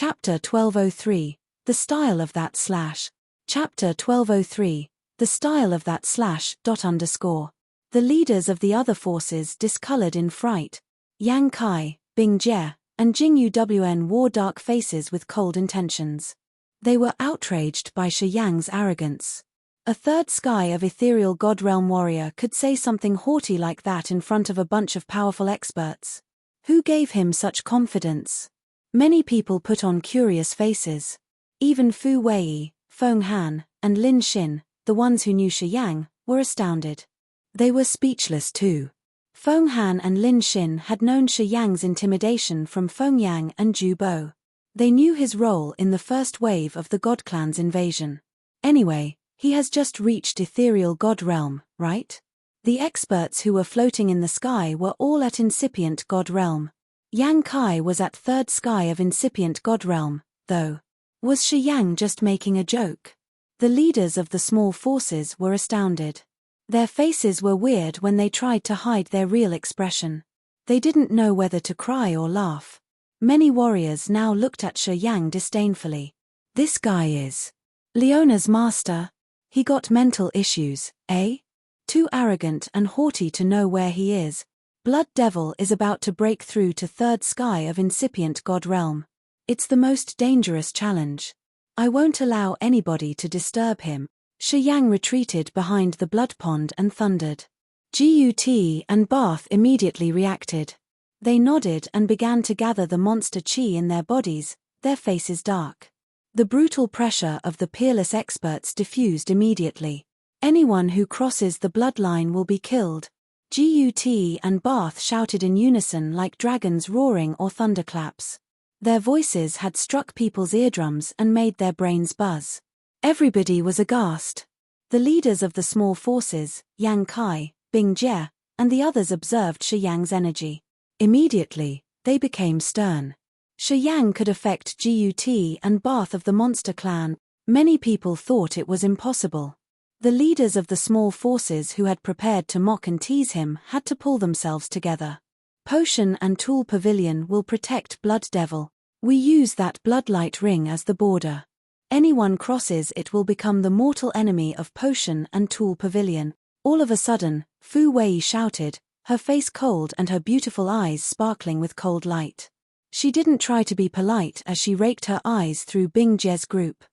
Chapter 1203, The Style of That Slash. Chapter 1203, The Style of That Slash. _. The leaders of the other forces discolored in fright. Yang Kai, Bing Jie, and Jing Yuwen wore dark faces with cold intentions. They were outraged by Shi Yang's arrogance. A third sky of ethereal god realm warrior could say something haughty like that in front of a bunch of powerful experts. Who gave him such confidence? Many people put on curious faces. Even Fu Wei, Feng Han, and Lin Xin, the ones who knew Shi Yang, were astounded. They were speechless too. Feng Han and Lin Xin had known Shi Yang's intimidation from Feng Yang and Zhu Bo. They knew his role in the first wave of the God Clan's invasion. Anyway, he has just reached ethereal god realm, right? The experts who were floating in the sky were all at incipient god realm. Yang Kai was at third sky of incipient god realm, though. Was Shi Yang just making a joke? The leaders of the small forces were astounded. Their faces were weird when they tried to hide their real expression. They didn't know whether to cry or laugh. Many warriors now looked at Shi Yang disdainfully. This guy is Leona's master. He got mental issues, eh? Too arrogant and haughty to know where he is. Blood Devil is about to break through to third sky of incipient god realm. It's the most dangerous challenge. I won't allow anybody to disturb him. Shi Yang retreated behind the blood pond and thundered. Gut and Bath immediately reacted. They nodded and began to gather the monster chi in their bodies, their faces dark. The brutal pressure of the peerless experts diffused immediately. Anyone who crosses the bloodline will be killed. Gut and Bath shouted in unison like dragons roaring or thunderclaps. Their voices had struck people's eardrums and made their brains buzz. Everybody was aghast. The leaders of the small forces, Yang Kai, Bing Jie, and the others observed Shi Yang's energy. Immediately, they became stern. Shi Yang could affect Gut and Bath of the Monster Clan. Many people thought it was impossible. The leaders of the small forces who had prepared to mock and tease him had to pull themselves together. Potion and Tool Pavilion will protect Blood Devil. We use that Bloodlight Ring as the border. Anyone crosses it will become the mortal enemy of Potion and Tool Pavilion. All of a sudden, Fu Wei shouted, her face cold and her beautiful eyes sparkling with cold light. She didn't try to be polite as she raked her eyes through Bing Jie's group.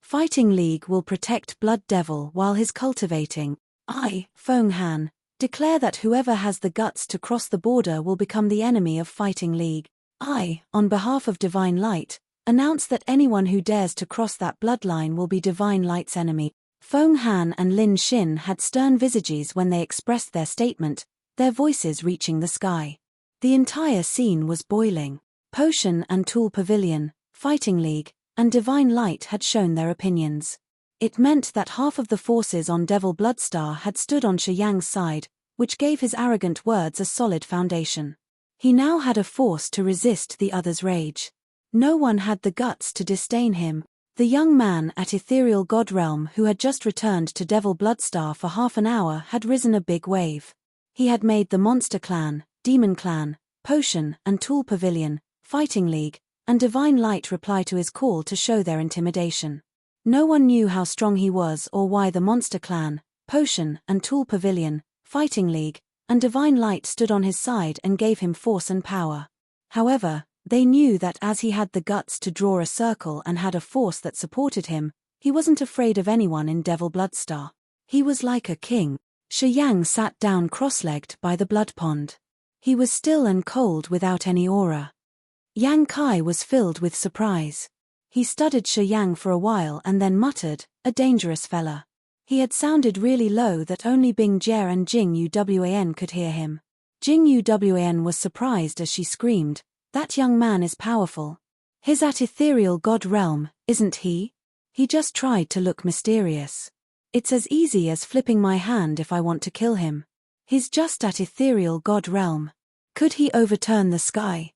Fighting League will protect Blood Devil while his cultivating. I, Feng Han, declare that whoever has the guts to cross the border will become the enemy of Fighting League. I, on behalf of Divine Light, announce that anyone who dares to cross that bloodline will be Divine Light's enemy. Feng Han and Lin Xin had stern visages when they expressed their statement, their voices reaching the sky. The entire scene was boiling. Potion and Tool Pavilion, Fighting League, and Divine Light had shown their opinions. It meant that half of the forces on Devil Bloodstar had stood on Shi Yang's side, which gave his arrogant words a solid foundation. He now had a force to resist the others' rage. No one had the guts to disdain him. The young man at Ethereal God Realm who had just returned to Devil Bloodstar for half an hour had risen a big wave. He had made the Monster Clan, Demon Clan, Potion and Tool Pavilion, Fighting League, and Divine Light reply to his call to show their intimidation. No one knew how strong he was or why the Monster Clan, Potion and Tool Pavilion, Fighting League, and Divine Light stood on his side and gave him force and power. However, they knew that as he had the guts to draw a circle and had a force that supported him, he wasn't afraid of anyone in Devil Bloodstar. He was like a king. Shi Yang sat down cross-legged by the blood pond. He was still and cold without any aura. Yang Kai was filled with surprise. He studied Shi Yang for a while and then muttered, a dangerous fella. He had sounded really low that only Bing Jie and Jing Yuwen could hear him. Jing Yuwen was surprised as she screamed, that young man is powerful. He's at Ethereal God Realm, isn't he? He just tried to look mysterious. It's as easy as flipping my hand if I want to kill him. He's just at Ethereal God Realm. Could he overturn the sky?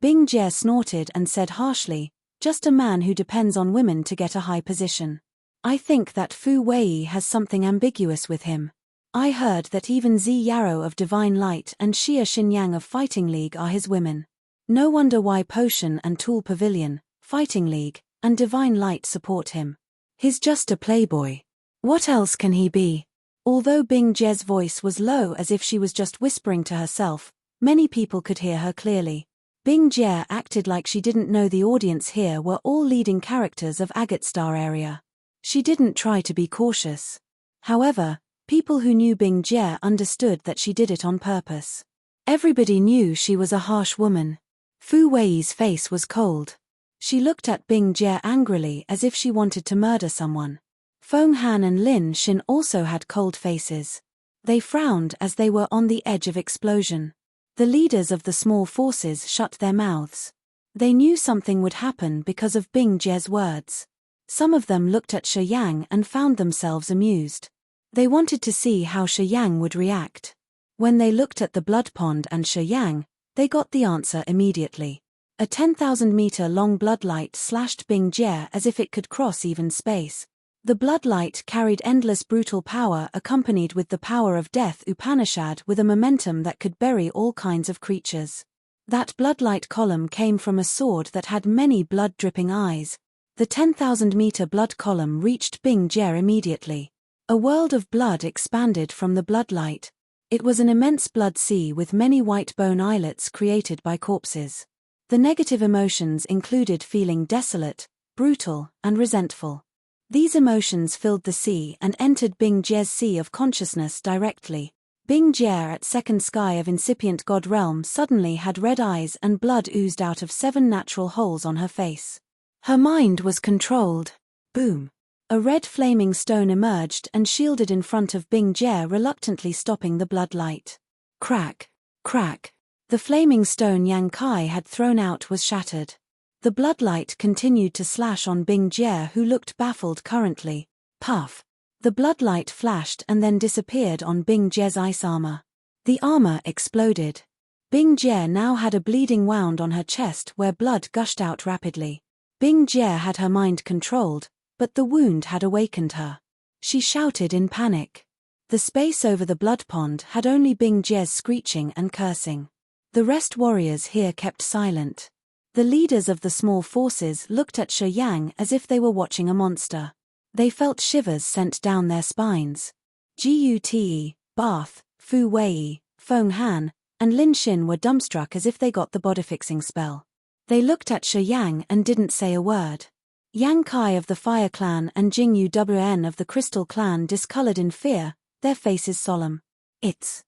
Bing Jie snorted and said harshly, just a man who depends on women to get a high position. I think that Fu Wei has something ambiguous with him. I heard that even Zi Yarrow of Divine Light and Xia Xinyang of Fighting League are his women. No wonder why Potion and Tool Pavilion, Fighting League, and Divine Light support him. He's just a playboy. What else can he be? Although Bing Jie's voice was low as if she was just whispering to herself, many people could hear her clearly. Bing Jie acted like she didn't know the audience here were all leading characters of Agate Star area. She didn't try to be cautious. However, people who knew Bing Jie understood that she did it on purpose. Everybody knew she was a harsh woman. Fu Wei's face was cold. She looked at Bing Jie angrily as if she wanted to murder someone. Feng Han and Lin Xin also had cold faces. They frowned as they were on the edge of explosion. The leaders of the small forces shut their mouths. They knew something would happen because of Bing Jie's words. Some of them looked at Shi Yang and found themselves amused. They wanted to see how Shi Yang would react. When they looked at the blood pond and Shi Yang, they got the answer immediately. A 10,000-meter-long bloodlight slashed Bing Jie as if it could cross even space. The bloodlight carried endless brutal power accompanied with the power of Death Upanishad with a momentum that could bury all kinds of creatures. That bloodlight column came from a sword that had many blood-dripping eyes. The 10,000-meter blood column reached Bing Jie immediately. A world of blood expanded from the bloodlight. It was an immense blood sea with many white bone islets created by corpses. The negative emotions included feeling desolate, brutal, and resentful. These emotions filled the sea and entered Bing Jie's sea of consciousness directly. Bing Jie at second sky of incipient god realm suddenly had red eyes and blood oozed out of 7 natural holes on her face. Her mind was controlled. Boom. A red flaming stone emerged and shielded in front of Bing Jie, reluctantly stopping the bloodlight. Crack. Crack. The flaming stone Yang Kai had thrown out was shattered. The bloodlight continued to slash on Bing Jie, who looked baffled currently. Puff. The bloodlight flashed and then disappeared on Bing Jie's ice armor. The armor exploded. Bing Jie now had a bleeding wound on her chest where blood gushed out rapidly. Bing Jie had her mind controlled, but the wound had awakened her. She shouted in panic. The space over the blood pond had only Bing Jie's screeching and cursing. The rest warriors here kept silent. The leaders of the small forces looked at Shi Yang as if they were watching a monster. They felt shivers sent down their spines. Gute, Bath, Fu Wei, Feng Han, and Lin Xin were dumbstruck as if they got the body-fixing spell. They looked at Shi Yang and didn't say a word. Yang Kai of the Fire Clan and Jing Yuan of the Crystal Clan discolored in fear, their faces solemn. It's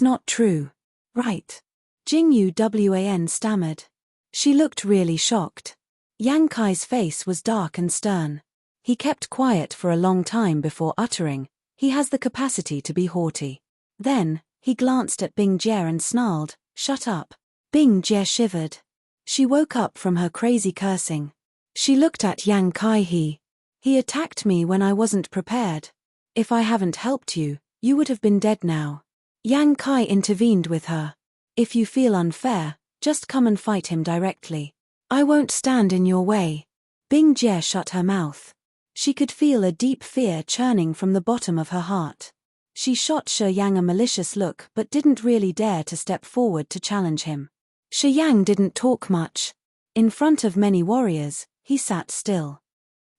not true. Right. Jing Yuan stammered. She looked really shocked. Yang Kai's face was dark and stern. He kept quiet for a long time before uttering, "He has the capacity to be haughty." Then, he glanced at Bing Jie and snarled, "Shut up." Bing Jie shivered. She woke up from her crazy cursing. She looked at Yang Kai. He attacked me when I wasn't prepared. If I haven't helped you, you would have been dead now. Yang Kai intervened with her. If you feel unfair, just come and fight him directly. I won't stand in your way. Bing Jie shut her mouth. She could feel a deep fear churning from the bottom of her heart. She shot Shi Yang a malicious look but didn't really dare to step forward to challenge him. Shi Yang didn't talk much. In front of many warriors, he sat still.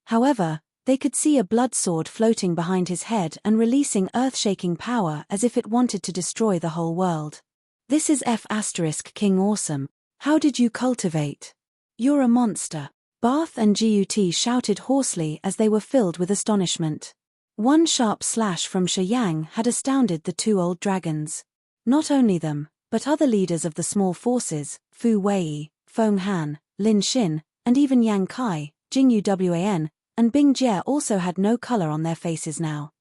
However, they could see a blood sword floating behind his head and releasing earth-shaking power as if it wanted to destroy the whole world. This is King Awesome. How did you cultivate? You're a monster. Bath and Gut shouted hoarsely as they were filled with astonishment. One sharp slash from Shi Yang had astounded the 2 old dragons. Not only them, but other leaders of the small forces, Fu Wei, Feng Han, Lin Xin, and even Yang Kai, Jing Yuan, and Bing Jie also had no color on their faces now.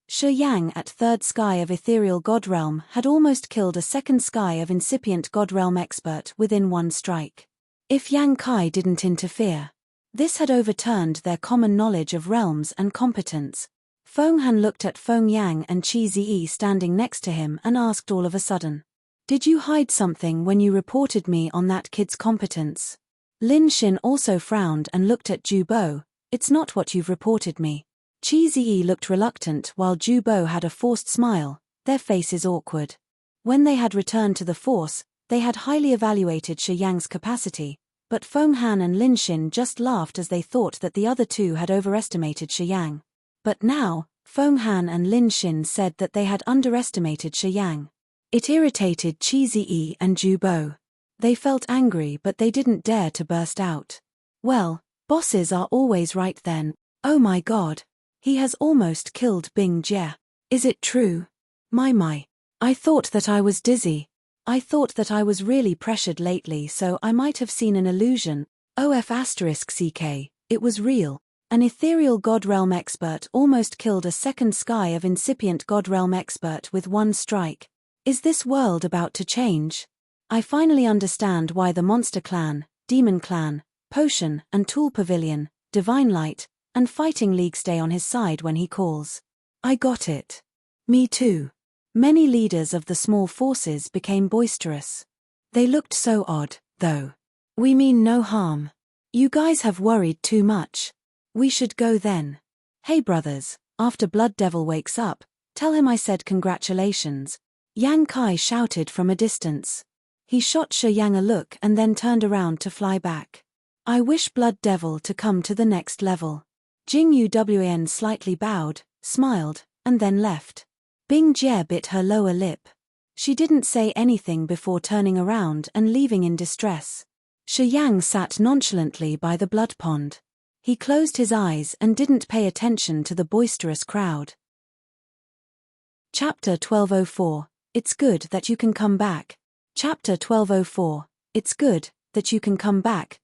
Shi Yang at third sky of ethereal god realm had almost killed a second sky of incipient god realm expert within one strike. If Yang Kai didn't interfere, this had overturned their common knowledge of realms and competence. Feng Han looked at Feng Yang and Qi Ziyi standing next to him and asked all of a sudden, "Did you hide something when you reported me on that kid's competence?" Lin Xin also frowned and looked at Ju Bo. "It's not what you've reported me." Qi Ziyi looked reluctant while Ju Bo had a forced smile, their faces awkward. When they had returned to the force, they had highly evaluated Shi Yang's capacity, but Feng Han and Lin Xin just laughed as they thought that the other two had overestimated Shi Yang. But now, Feng Han and Lin Xin said that they had underestimated Shi Yang. It irritated Qi Ziyi and Zhu Bo. They felt angry but they didn't dare to burst out. Well, bosses are always right then. Oh my god. He has almost killed Bing Jie. Is it true? My. I thought that I was dizzy. I thought that I was really pressured lately, so I might have seen an illusion. OF*CK, it was real. An ethereal God Realm expert almost killed a second sky of incipient God Realm expert with one strike. Is this world about to change? I finally understand why the Monster Clan, Demon Clan, Potion and Tool Pavilion, Divine Light, and Fighting League stay on his side when he calls. I got it. Me too. Many leaders of the small forces became boisterous. They looked so odd, though. We mean no harm. You guys have worried too much. We should go then. Hey brothers, after Blood Devil wakes up, tell him I said congratulations. Yang Kai shouted from a distance. He shot Shi Yang a look and then turned around to fly back. I wish Blood Devil to come to the next level. Jing Yuan slightly bowed, smiled, and then left. Bing Jie bit her lower lip. She didn't say anything before turning around and leaving in distress. Shi Yang sat nonchalantly by the blood pond. He closed his eyes and didn't pay attention to the boisterous crowd. Chapter 1204. It's good that you can come back. Chapter 1204. It's good that you can come back.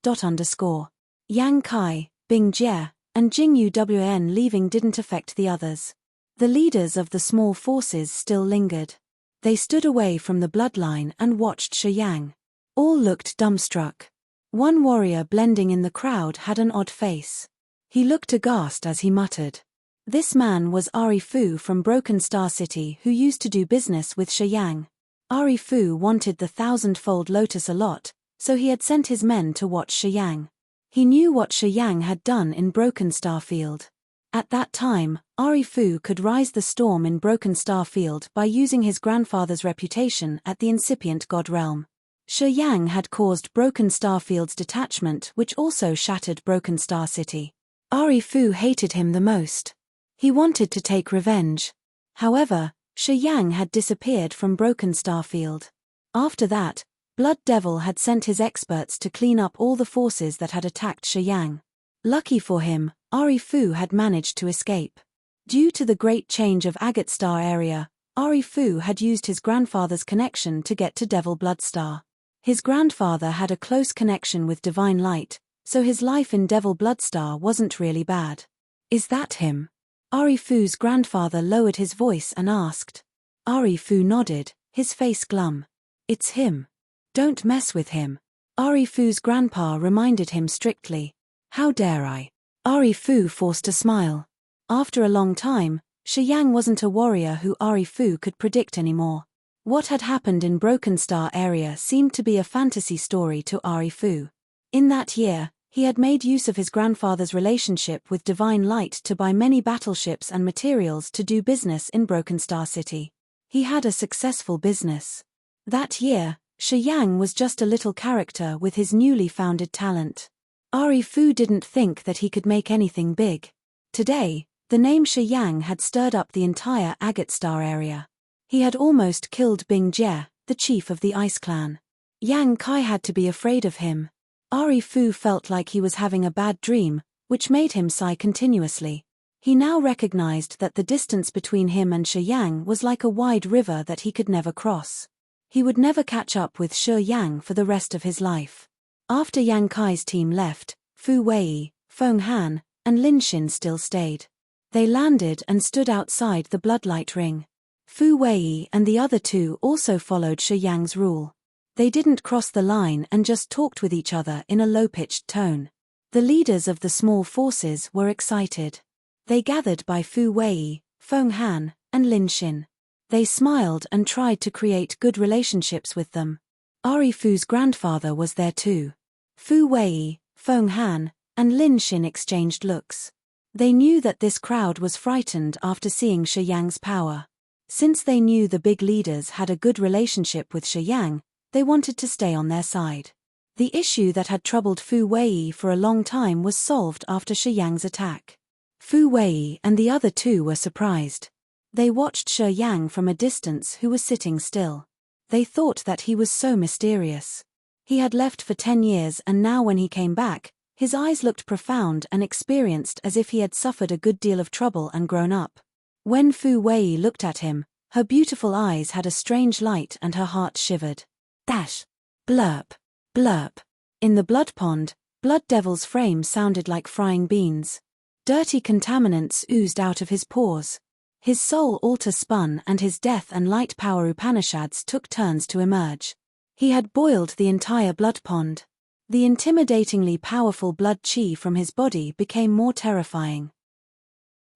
Yang Kai, Bing Jie, and Jing Yuan leaving didn't affect the others. The leaders of the small forces still lingered. They stood away from the bloodline and watched Shi Yang. All looked dumbstruck. One warrior blending in the crowd had an odd face. He looked aghast as he muttered. This man was Ari Fu from Broken Star City, who used to do business with Shi Yang. Ari Fu wanted the 1,000-fold lotus a lot, so he had sent his men to watch Shi Yang. He knew what Shi Yang had done in Broken Star Field. At that time, Ari Fu could rise the storm in Broken Star Field by using his grandfather's reputation at the incipient God Realm. Shi Yang had caused Broken Star Field's detachment, which also shattered Broken Star City. Ari Fu hated him the most. He wanted to take revenge. However, Shi Yang had disappeared from Broken Star Field. After that, Blood Devil had sent his experts to clean up all the forces that had attacked Shi Yang. Lucky for him, Ari Fu had managed to escape. Due to the great change of Agate Star area, Ari Fu had used his grandfather's connection to get to Devil Blood Star. His grandfather had a close connection with Divine Light, so his life in Devil Blood Star wasn't really bad. Is that him? Ari Fu's grandfather lowered his voice and asked. Ari Fu nodded, his face glum. It's him. Don't mess with him. Ari Fu's grandpa reminded him strictly. How dare I? Ari Fu forced a smile. After a long time, Shi Yang wasn't a warrior who Ari Fu could predict anymore. What had happened in Broken Star area seemed to be a fantasy story to Ari Fu. In that year, he had made use of his grandfather's relationship with Divine Light to buy many battleships and materials to do business in Broken Star City. He had a successful business. That year, Shi Yang was just a little character with his newly founded talent. Ari Fu didn't think that he could make anything big. Today, the name Shi Yang had stirred up the entire Agate Star area. He had almost killed Bing Jie, the chief of the Ice Clan. Yang Kai had to be afraid of him. Ari Fu felt like he was having a bad dream, which made him sigh continuously. He now recognized that the distance between him and Shi Yang was like a wide river that he could never cross. He would never catch up with Shi Yang for the rest of his life. After Yang Kai's team left, Fu Wei, Feng Han, and Lin Xin still stayed. They landed and stood outside the Bloodlight Ring. Fu Wei and the other two also followed Shi Yang's rule. They didn't cross the line and just talked with each other in a low-pitched tone. The leaders of the small forces were excited. They gathered by Fu Wei, Feng Han, and Lin Xin. They smiled and tried to create good relationships with them. Ari Fu's grandfather was there too. Fu Wei, Feng Han, and Lin Xin exchanged looks. They knew that this crowd was frightened after seeing Shi Yang's power. Since they knew the big leaders had a good relationship with Shi Yang, they wanted to stay on their side. The issue that had troubled Fu Wei for a long time was solved after Shi Yang's attack. Fu Wei and the other two were surprised. They watched Shi Yang from a distance, who was sitting still. They thought that he was so mysterious. He had left for 10 years, and now when he came back, his eyes looked profound and experienced, as if he had suffered a good deal of trouble and grown up. When Fu Wei looked at him, her beautiful eyes had a strange light and her heart shivered. Dash! Blurp! Blurp! In the blood pond, Blood Devil's frame sounded like frying beans. Dirty contaminants oozed out of his pores. His soul altar spun, and his death and light power Upanishads took turns to emerge. He had boiled the entire blood pond. The intimidatingly powerful blood chi from his body became more terrifying.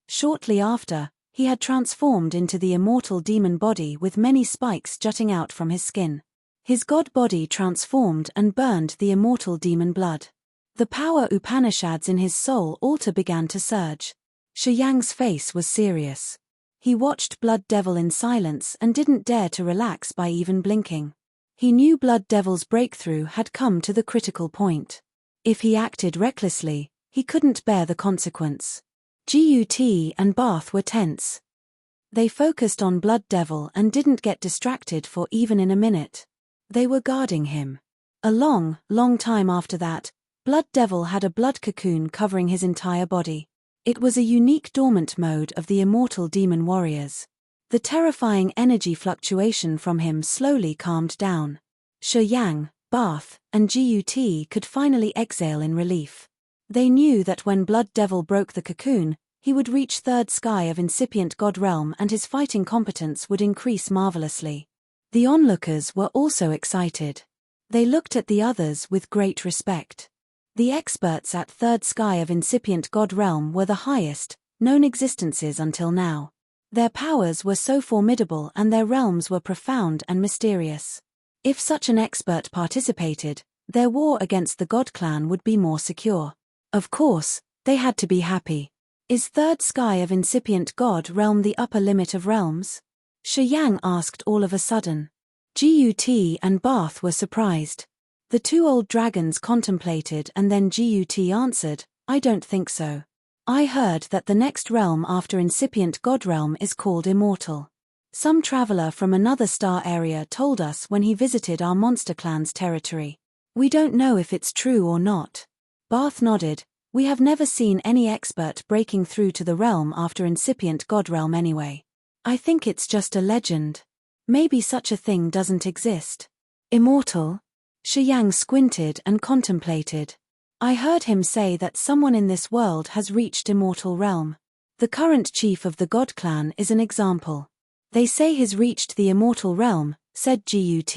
Shortly after, he had transformed into the immortal demon body with many spikes jutting out from his skin. His god body transformed and burned the immortal demon blood. The power Upanishads in his soul altar began to surge. Shi Yang's face was serious. He watched Blood Devil in silence and didn't dare to relax by even blinking. He knew Blood Devil's breakthrough had come to the critical point. If he acted recklessly, he couldn't bear the consequence. Gut and Bath were tense. They focused on Blood Devil and didn't get distracted for even in a minute. They were guarding him. A long, long time after that, Blood Devil had a blood cocoon covering his entire body. It was a unique dormant mode of the immortal demon warriors. The terrifying energy fluctuation from him slowly calmed down. Shi Yang, Bath, and Gut could finally exhale in relief. They knew that when Blood Devil broke the cocoon, he would reach third sky of incipient god realm and his fighting competence would increase marvelously. The onlookers were also excited. They looked at the others with great respect. The experts at third sky of incipient god realm were the highest known existences until now. Their powers were so formidable and their realms were profound and mysterious. If such an expert participated, their war against the God Clan would be more secure. Of course, they had to be happy. Is third sky of incipient god realm the upper limit of realms? Shi Yang asked all of a sudden. Gut and Bath were surprised. The two old dragons contemplated and then Gut answered, I don't think so. I heard that the next realm after incipient god realm is called immortal. Some traveler from another star area told us when he visited our monster clan's territory. We don't know if it's true or not. Bath nodded. We have never seen any expert breaking through to the realm after incipient god realm anyway. I think it's just a legend. Maybe such a thing doesn't exist. Immortal? Shi Yang squinted and contemplated. I heard him say that someone in this world has reached immortal realm. The current chief of the God Clan is an example. They say he's reached the immortal realm, said Gut.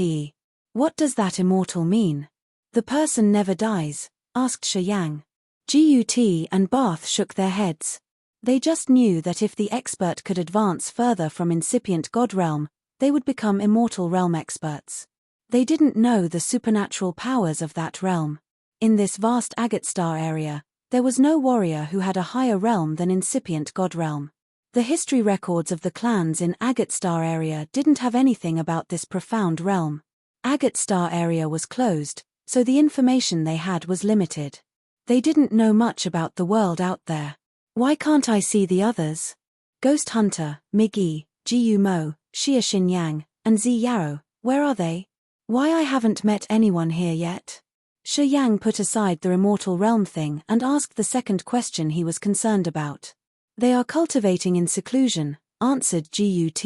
What does that immortal mean? The person never dies, asked Shi Yang. Gut and Bath shook their heads. They just knew that if the expert could advance further from incipient god realm, they would become immortal realm experts. They didn't know the supernatural powers of that realm. In this vast agate star area, there was no warrior who had a higher realm than incipient god realm. The history records of the clans in Agate Star area didn't have anything about this profound realm. Agate Star area was closed, so the information they had was limited. They didn't know much about the world out there. Why can't I see the others? Ghost Hunter, Migi, Jiu Mo, Xia Xinyang, and Zi Yaro, where are they? Why I haven't met anyone here yet? Shi Yang put aside the immortal realm thing and asked the second question he was concerned about. They are cultivating in seclusion, answered Gut.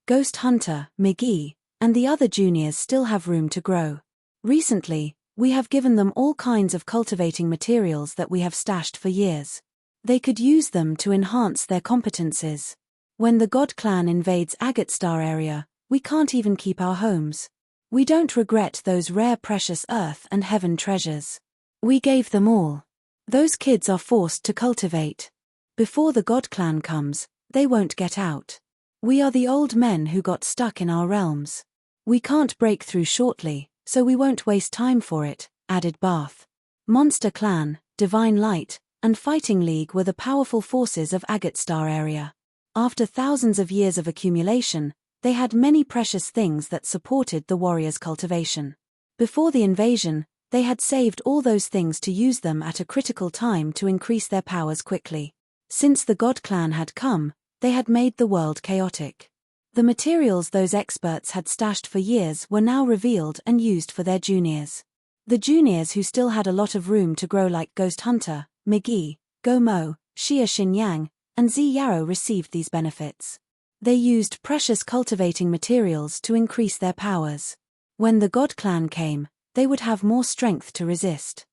Ghost Hunter, Migi, and the other juniors still have room to grow. Recently, we have given them all kinds of cultivating materials that we have stashed for years. They could use them to enhance their competences. When the God Clan invades Agate Star area, we can't even keep our homes. We don't regret those rare precious earth and heaven treasures. We gave them all. Those kids are forced to cultivate. Before the God Clan comes, they won't get out. We are the old men who got stuck in our realms. We can't break through shortly, so we won't waste time for it, added Bath. Monster Clan, Divine Light, and Fighting League were the powerful forces of Agate Star area. After thousands of years of accumulation, they had many precious things that supported the warriors' cultivation. Before the invasion, They had saved all those things to use them at a critical time to increase their powers quickly. Since the God Clan had come, they had made the world chaotic. The materials those experts had stashed for years were now revealed and used for their juniors. The juniors who still had a lot of room to grow, like Ghost Hunter, McGee, Go-Mo, Xia Xinyang, and Zi Yarrow, received these benefits. They used precious cultivating materials to increase their powers. When the God Clan came, they would have more strength to resist.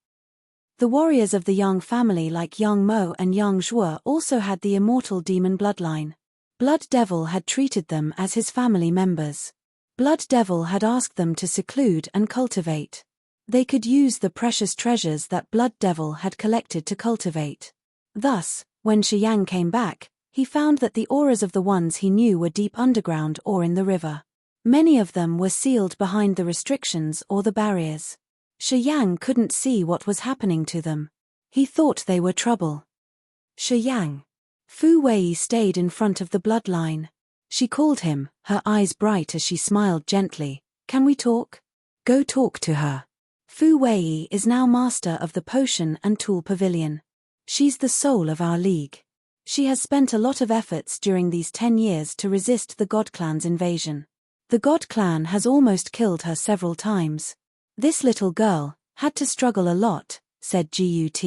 The warriors of the Yang family, like Yang Mo and Yang Zhuo, also had the immortal demon bloodline. Blood Devil had treated them as his family members. Blood Devil had asked them to seclude and cultivate. They could use the precious treasures that Blood Devil had collected to cultivate. Thus, when Shi Yang came back, he found that the auras of the ones he knew were deep underground or in the river. Many of them were sealed behind the restrictions or the barriers. Shi Yang couldn't see what was happening to them. He thought they were trouble. Shi Yang. Fu Wei stayed in front of the bloodline. She called him, her eyes bright as she smiled gently. "Can we talk?" "Go talk to her." Fu Wei is now master of the Potion and Tool Pavilion. She's the soul of our league. She has spent a lot of efforts during these 10 years to resist the God Clan's invasion. The God Clan has almost killed her several times. "This little girl had to struggle a lot," said Gut.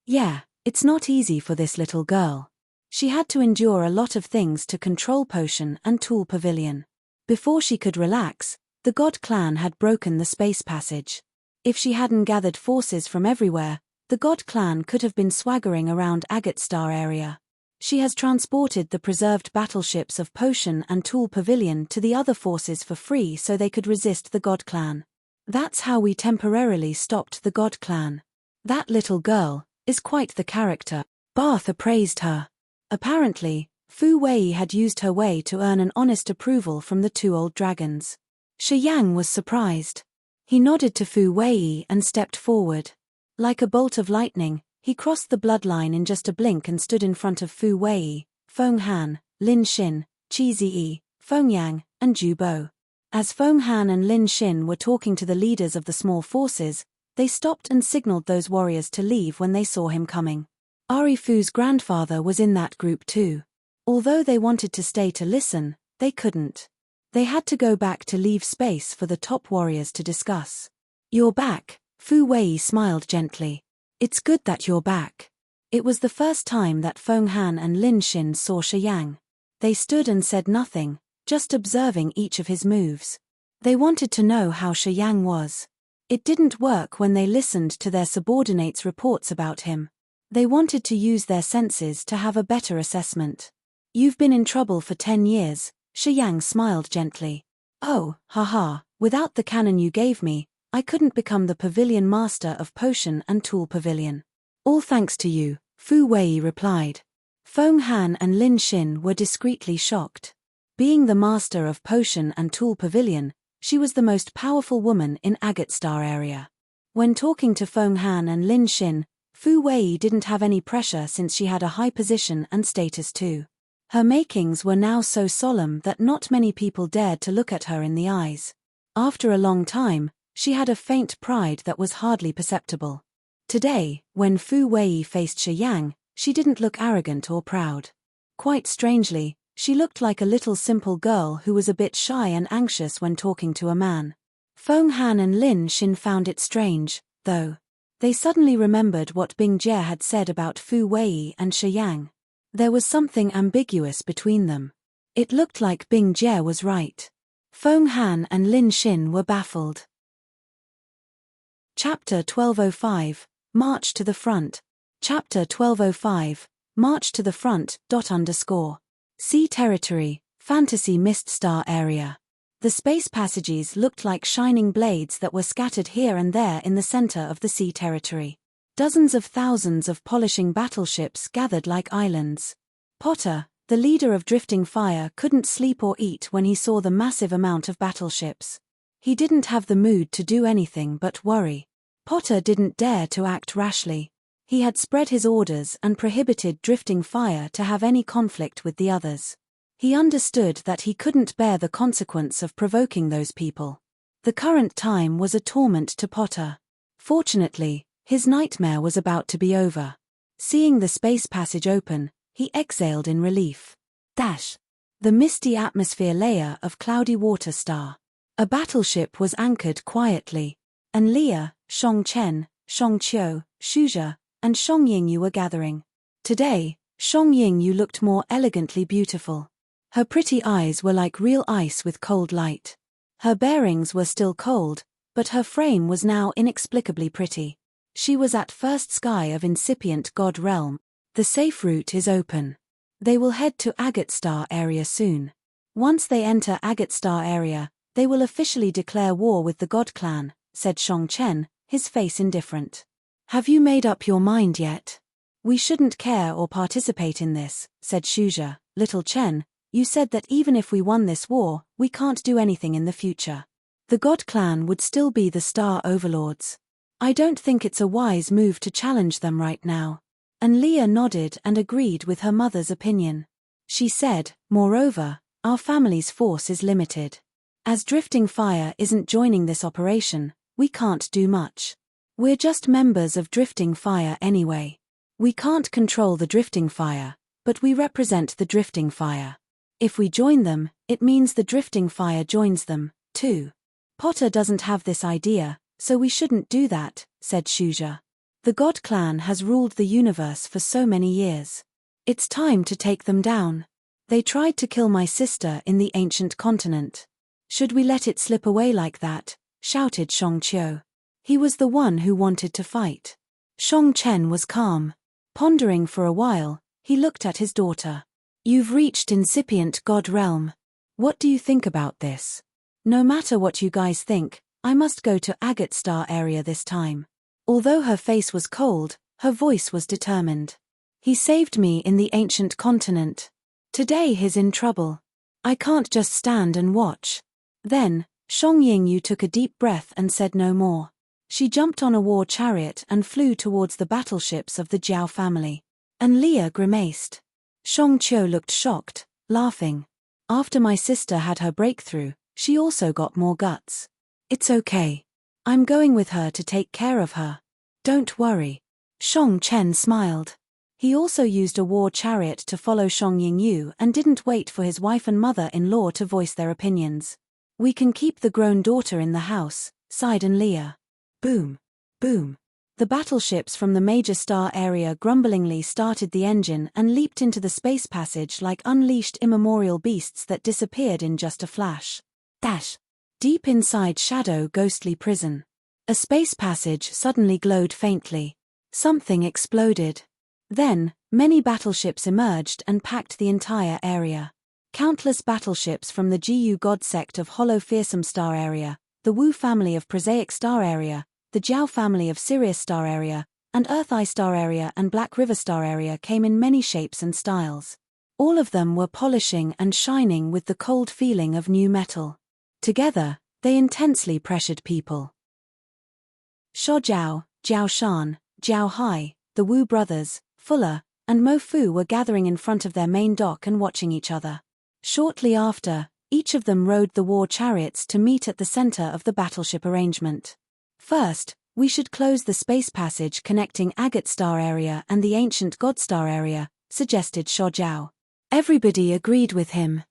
"Yeah, it's not easy for this little girl. She had to endure a lot of things to control Potion and Tool Pavilion. Before she could relax, the God Clan had broken the space passage. If she hadn't gathered forces from everywhere, the God Clan could have been swaggering around Agate Star area. She has transported the preserved battleships of Potion and Tool Pavilion to the other forces for free so they could resist the God Clan. That's how we temporarily stopped the God Clan. That little girl is quite the character." Barth appraised her. Apparently, Fu Wei had used her way to earn an honest approval from the two old dragons. Shi Yang was surprised. He nodded to Fu Wei and stepped forward. Like a bolt of lightning, he crossed the bloodline in just a blink and stood in front of Fu Wei, Feng Han, Lin Xin, Qi Ziyi, Feng Yang, and Zhu Bo. As Feng Han and Lin Xin were talking to the leaders of the small forces, they stopped and signaled those warriors to leave when they saw him coming. Ari Fu's grandfather was in that group too. Although they wanted to stay to listen, they couldn't. They had to go back to leave space for the top warriors to discuss. "You're back," Fu Wei smiled gently. "It's good that you're back." It was the first time that Feng Han and Lin Xin saw Shi Yang. They stood and said nothing, just observing each of his moves. They wanted to know how Shi Yang was. It didn't work when they listened to their subordinates' reports about him. They wanted to use their senses to have a better assessment. "You've been in trouble for 10 years, Shi Yang smiled gently. "Oh, haha, without the cannon you gave me, I couldn't become the pavilion master of Potion and Tool Pavilion." "All thanks to you," Fu Wei replied. Feng Han and Lin Xin were discreetly shocked. Being the master of Potion and Tool Pavilion, she was the most powerful woman in Agate Star area. When talking to Feng Han and Lin Xin, Fu Wei didn't have any pressure since she had a high position and status too. Her makings were now so solemn that not many people dared to look at her in the eyes. After a long time, she had a faint pride that was hardly perceptible. Today, when Fu Wei faced Shi Yang, she didn't look arrogant or proud. Quite strangely, she looked like a little simple girl who was a bit shy and anxious when talking to a man. Feng Han and Lin Xin found it strange, though. They suddenly remembered what Bing Jie had said about Fu Wei and Shi Yang. There was something ambiguous between them. It looked like Bing Jie was right. Feng Han and Lin Xin were baffled. Chapter 1205, March to the Front. Chapter 1205, March to the Front. Sea Territory, Fantasy Mist Star Area. The space passages looked like shining blades that were scattered here and there in the center of the sea territory. Dozens of thousands of polishing battleships gathered like islands. Potter, the leader of Drifting Fire, couldn't sleep or eat when he saw the massive amount of battleships. He didn't have the mood to do anything but worry. Potter didn't dare to act rashly. He had spread his orders and prohibited Drifting Fire to have any conflict with the others. He understood that he couldn't bear the consequence of provoking those people. The current time was a torment to Potter. Fortunately, his nightmare was about to be over. Seeing the space passage open, he exhaled in relief. The misty atmosphere layer of cloudy water star. A battleship was anchored quietly. And Leah, Shong Chen, Shong Qiu, Shuja, and Shong Yingyu were gathering. Today, Shong Yingyu looked more elegantly beautiful. Her pretty eyes were like real ice with cold light. Her bearings were still cold, but her frame was now inexplicably pretty. She was at first sky of incipient god realm. The safe route is open. They will head to Agate Star area soon. Once they enter Agate Star area, they will officially declare war with the god clan, said Shong Chen, his face indifferent. Have you made up your mind yet? We shouldn't care or participate in this, said Shuja. Little Chen, you said that even if we won this war, we can't do anything in the future. The god clan would still be the star overlords. I don't think it's a wise move to challenge them right now. And Leah nodded and agreed with her mother's opinion. She said, moreover, our family's force is limited. As Drifting Fire isn't joining this operation, we can't do much. We're just members of Drifting Fire anyway. We can't control the Drifting Fire, but we represent the Drifting Fire. If we join them, it means the Drifting Fire joins them, too. Potter doesn't have this idea, so we shouldn't do that, said Shuja. The God Clan has ruled the universe for so many years. It's time to take them down. They tried to kill my sister in the ancient continent. Should we let it slip away like that? Shouted Shong Qiu. He was the one who wanted to fight. Shong Chen was calm. Pondering for a while, he looked at his daughter. You've reached incipient God realm. What do you think about this? No matter what you guys think, I must go to Agate Star area this time. Although her face was cold, her voice was determined. He saved me in the ancient continent. Today he's in trouble. I can't just stand and watch. Then, Shong Yingyu took a deep breath and said no more. She jumped on a war chariot and flew towards the battleships of the Jiao family. And Leah grimaced. Shong Qiu looked shocked, laughing. After my sister had her breakthrough, she also got more guts. It's okay. I'm going with her to take care of her. Don't worry. Shong Chen smiled. He also used a war chariot to follow Shong Yingyu and didn't wait for his wife and mother-in-law to voice their opinions. We can keep the grown daughter in the house, sighed Leah. Boom. Boom. The battleships from the major star area grumblingly started the engine and leaped into the space passage like unleashed immemorial beasts that disappeared in just a flash. Deep inside Shadow Ghostly Prison. A space passage suddenly glowed faintly. Something exploded. Then, many battleships emerged and packed the entire area. Countless battleships from the GU God sect of Hollow Fearsome Star area, the Wu family of Prosaic Star area, the Jiao family of Sirius Star area, and Earth Eye Star area and Black River Star area came in many shapes and styles. All of them were polishing and shining with the cold feeling of new metal. Together, they intensely pressured people. Sho Jiao, Jiao Shan, Jiao Hai, the Wu brothers, Fuller, and Mo Fu were gathering in front of their main dock and watching each other. Shortly after, each of them rode the war chariots to meet at the center of the battleship arrangement. First, we should close the space passage connecting Agate Star area and the ancient God Star area, suggested Sho Jiao. Everybody agreed with him.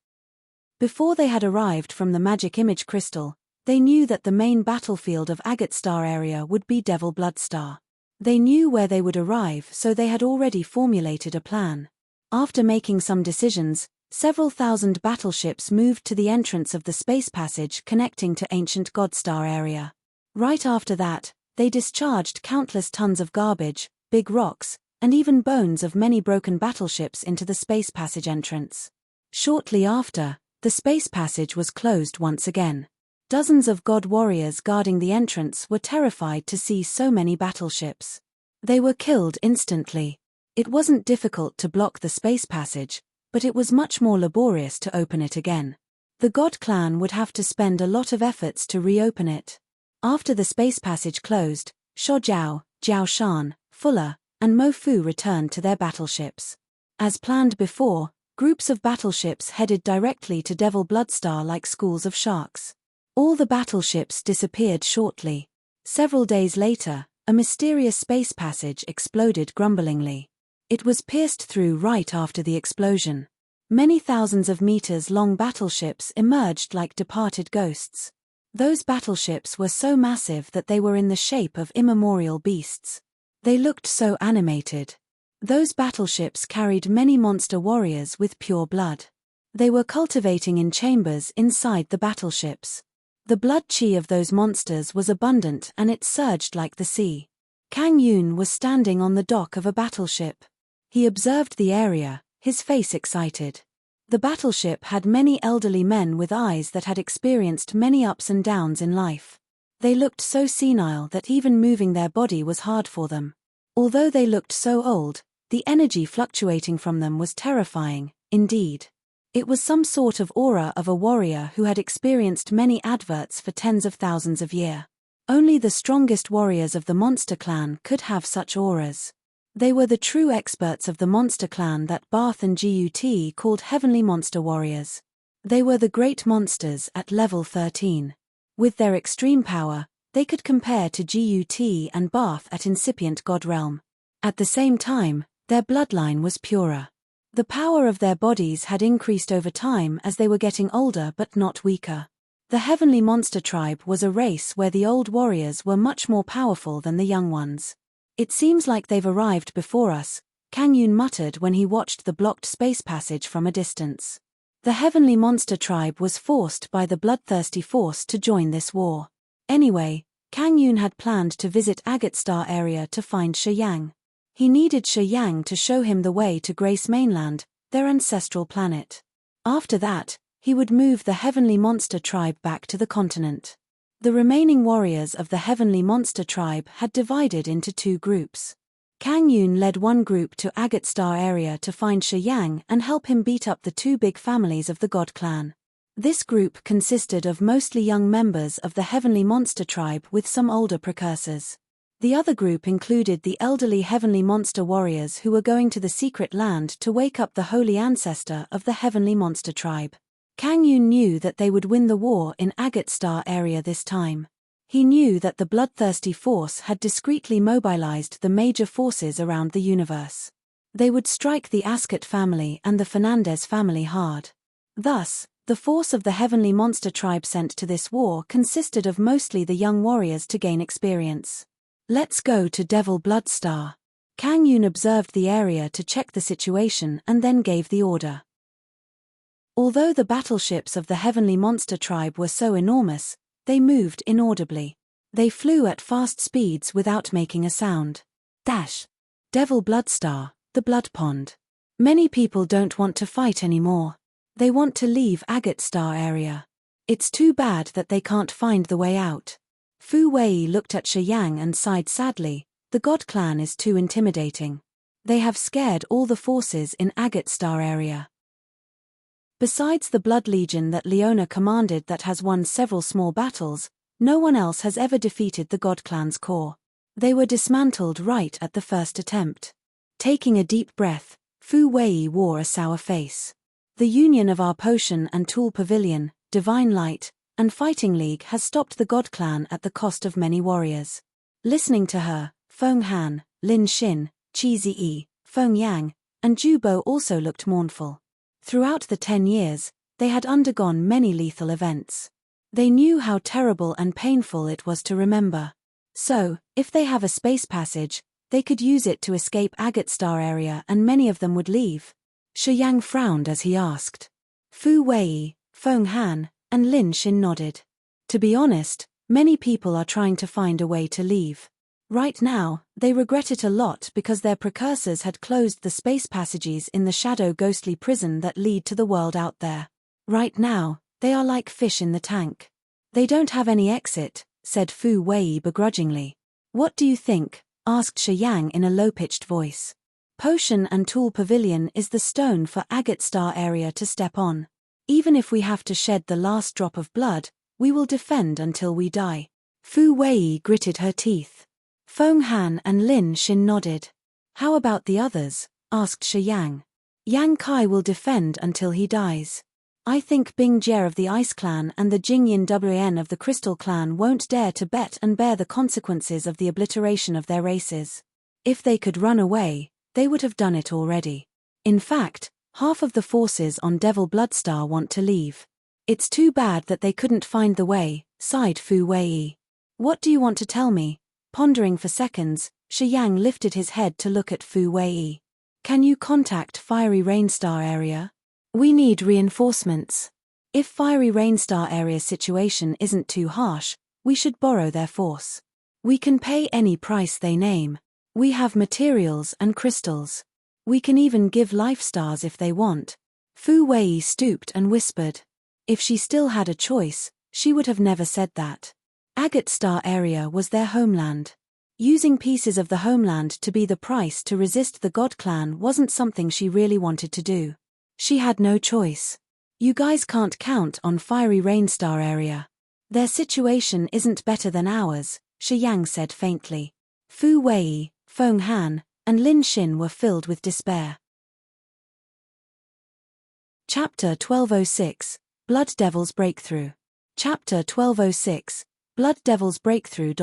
Before they had arrived from the magic image crystal, they knew that the main battlefield of Agate Star area would be Devil Blood Star. They knew where they would arrive, so they had already formulated a plan. After making some decisions, several thousand battleships moved to the entrance of the space passage connecting to ancient God Star area. Right after that, they discharged countless tons of garbage, big rocks, and even bones of many broken battleships into the space passage entrance. Shortly after, the space passage was closed once again. Dozens of god warriors guarding the entrance were terrified to see so many battleships. They were killed instantly. It wasn't difficult to block the space passage, but it was much more laborious to open it again. The God Clan would have to spend a lot of efforts to reopen it. After the space passage closed, Sho Jiao, Jiao Shan, Fuller, and Mo Fu returned to their battleships. As planned before, groups of battleships headed directly to Devil Blood Star like schools of sharks. All the battleships disappeared shortly. Several days later, a mysterious space passage exploded grumblingly. It was pierced through right after the explosion. Many thousands of meters-long battleships emerged like departed ghosts. Those battleships were so massive that they were in the shape of immemorial beasts. They looked so animated. Those battleships carried many monster warriors with pure blood. They were cultivating in chambers inside the battleships. The blood chi of those monsters was abundant and it surged like the sea. Kang Yun was standing on the dock of a battleship. He observed the area, his face excited. The battleship had many elderly men with eyes that had experienced many ups and downs in life. They looked so senile that even moving their body was hard for them. Although they looked so old, the energy fluctuating from them was terrifying, indeed. It was some sort of aura of a warrior who had experienced many adverts for tens of thousands of years. Only the strongest warriors of the monster clan could have such auras. They were the true experts of the monster clan that Barth and Gut called heavenly monster warriors. They were the great monsters at level 13. With their extreme power, they could compare to Gut and Barth at incipient god realm. At the same time, their bloodline was purer. The power of their bodies had increased over time as they were getting older but not weaker. The heavenly monster tribe was a race where the old warriors were much more powerful than the young ones. It seems like they've arrived before us, Kang Yun muttered when he watched the blocked space passage from a distance. The heavenly monster tribe was forced by the bloodthirsty force to join this war. Anyway, Kang Yun had planned to visit Agate Star area to find Shi Yang. He needed Shi Yang to show him the way to Grace Mainland, their ancestral planet. After that, he would move the heavenly monster tribe back to the continent. The remaining warriors of the heavenly monster tribe had divided into two groups. Kang Yun led one group to Agate Star area to find Shi Yang and help him beat up the two big families of the God clan. This group consisted of mostly young members of the heavenly monster tribe with some older precursors. The other group included the elderly heavenly monster warriors who were going to the secret land to wake up the holy ancestor of the heavenly monster tribe. Kang Yun knew that they would win the war in Agate Star area this time. He knew that the bloodthirsty force had discreetly mobilized the major forces around the universe. They would strike the Ascot family and the Fernandez family hard. Thus, the force of the heavenly monster tribe sent to this war consisted of mostly the young warriors to gain experience. Let's go to Devil Blood Star. Kang Yun observed the area to check the situation and then gave the order. Although the battleships of the heavenly monster tribe were so enormous, they moved inaudibly. They flew at fast speeds without making a sound. Devil Blood Star, the blood pond. Many people don't want to fight anymore. They want to leave Agate Star area. It's too bad that they can't find the way out. Fu Wei looked at Shi Yang and sighed sadly. The God clan is too intimidating. They have scared all the forces in Agate Star area. Besides the Blood Legion that Leona commanded that has won several small battles, no one else has ever defeated the God clan's core. They were dismantled right at the first attempt. Taking a deep breath, Fu Wei wore a sour face. The union of our potion and tool pavilion, divine light, and fighting league has stopped the God clan at the cost of many warriors. Listening to her, Feng Han, Lin Xin, Qi Ziyi, Feng Yang, and Ju Bo also looked mournful. Throughout the 10 years, they had undergone many lethal events. They knew how terrible and painful it was to remember. So, if they have a space passage, they could use it to escape Agate Star area and many of them would leave. Shi Yang frowned as he asked. Fu Wei, Feng Han, and Lin Xin nodded. To be honest, many people are trying to find a way to leave. Right now, they regret it a lot because their precursors had closed the space passages in the shadow ghostly prison that lead to the world out there. Right now, they are like fish in the tank. They don't have any exit, said Fu Wei begrudgingly. What do you think? Asked Shi Yang in a low-pitched voice. Potion and Tool Pavilion is the stone for Agate Star area to step on. Even if we have to shed the last drop of blood, we will defend until we die. Fu Wei gritted her teeth. Feng Han and Lin Xin nodded. How about the others? Asked Shi Yang. Yang Kai will defend until he dies. I think Bing Jie of the Ice Clan and the Jingyin Wan of the Crystal Clan won't dare to bet and bear the consequences of the obliteration of their races. If they could run away, they would have done it already. In fact, half of the forces on Devil Bloodstar want to leave. It's too bad that they couldn't find the way, sighed Fu Wei. What do you want to tell me? Pondering for seconds, Shi Yang lifted his head to look at Fu Wei. Can you contact Fiery Rainstar area? We need reinforcements. If Fiery Rainstar area's situation isn't too harsh, we should borrow their force. We can pay any price they name. We have materials and crystals. We can even give life stars if they want. Fu Wei stooped and whispered. If she still had a choice, she would have never said that. Agate Star area was their homeland. Using pieces of the homeland to be the price to resist the God Clan wasn't something she really wanted to do. She had no choice. You guys can't count on Fiery Rainstar area. Their situation isn't better than ours, Shi Yang said faintly. Fu Wei, Feng Han, and Lin Xin were filled with despair. Chapter 1206, Blood Devil's Breakthrough. Chapter 1206, Blood Devil's Breakthrough.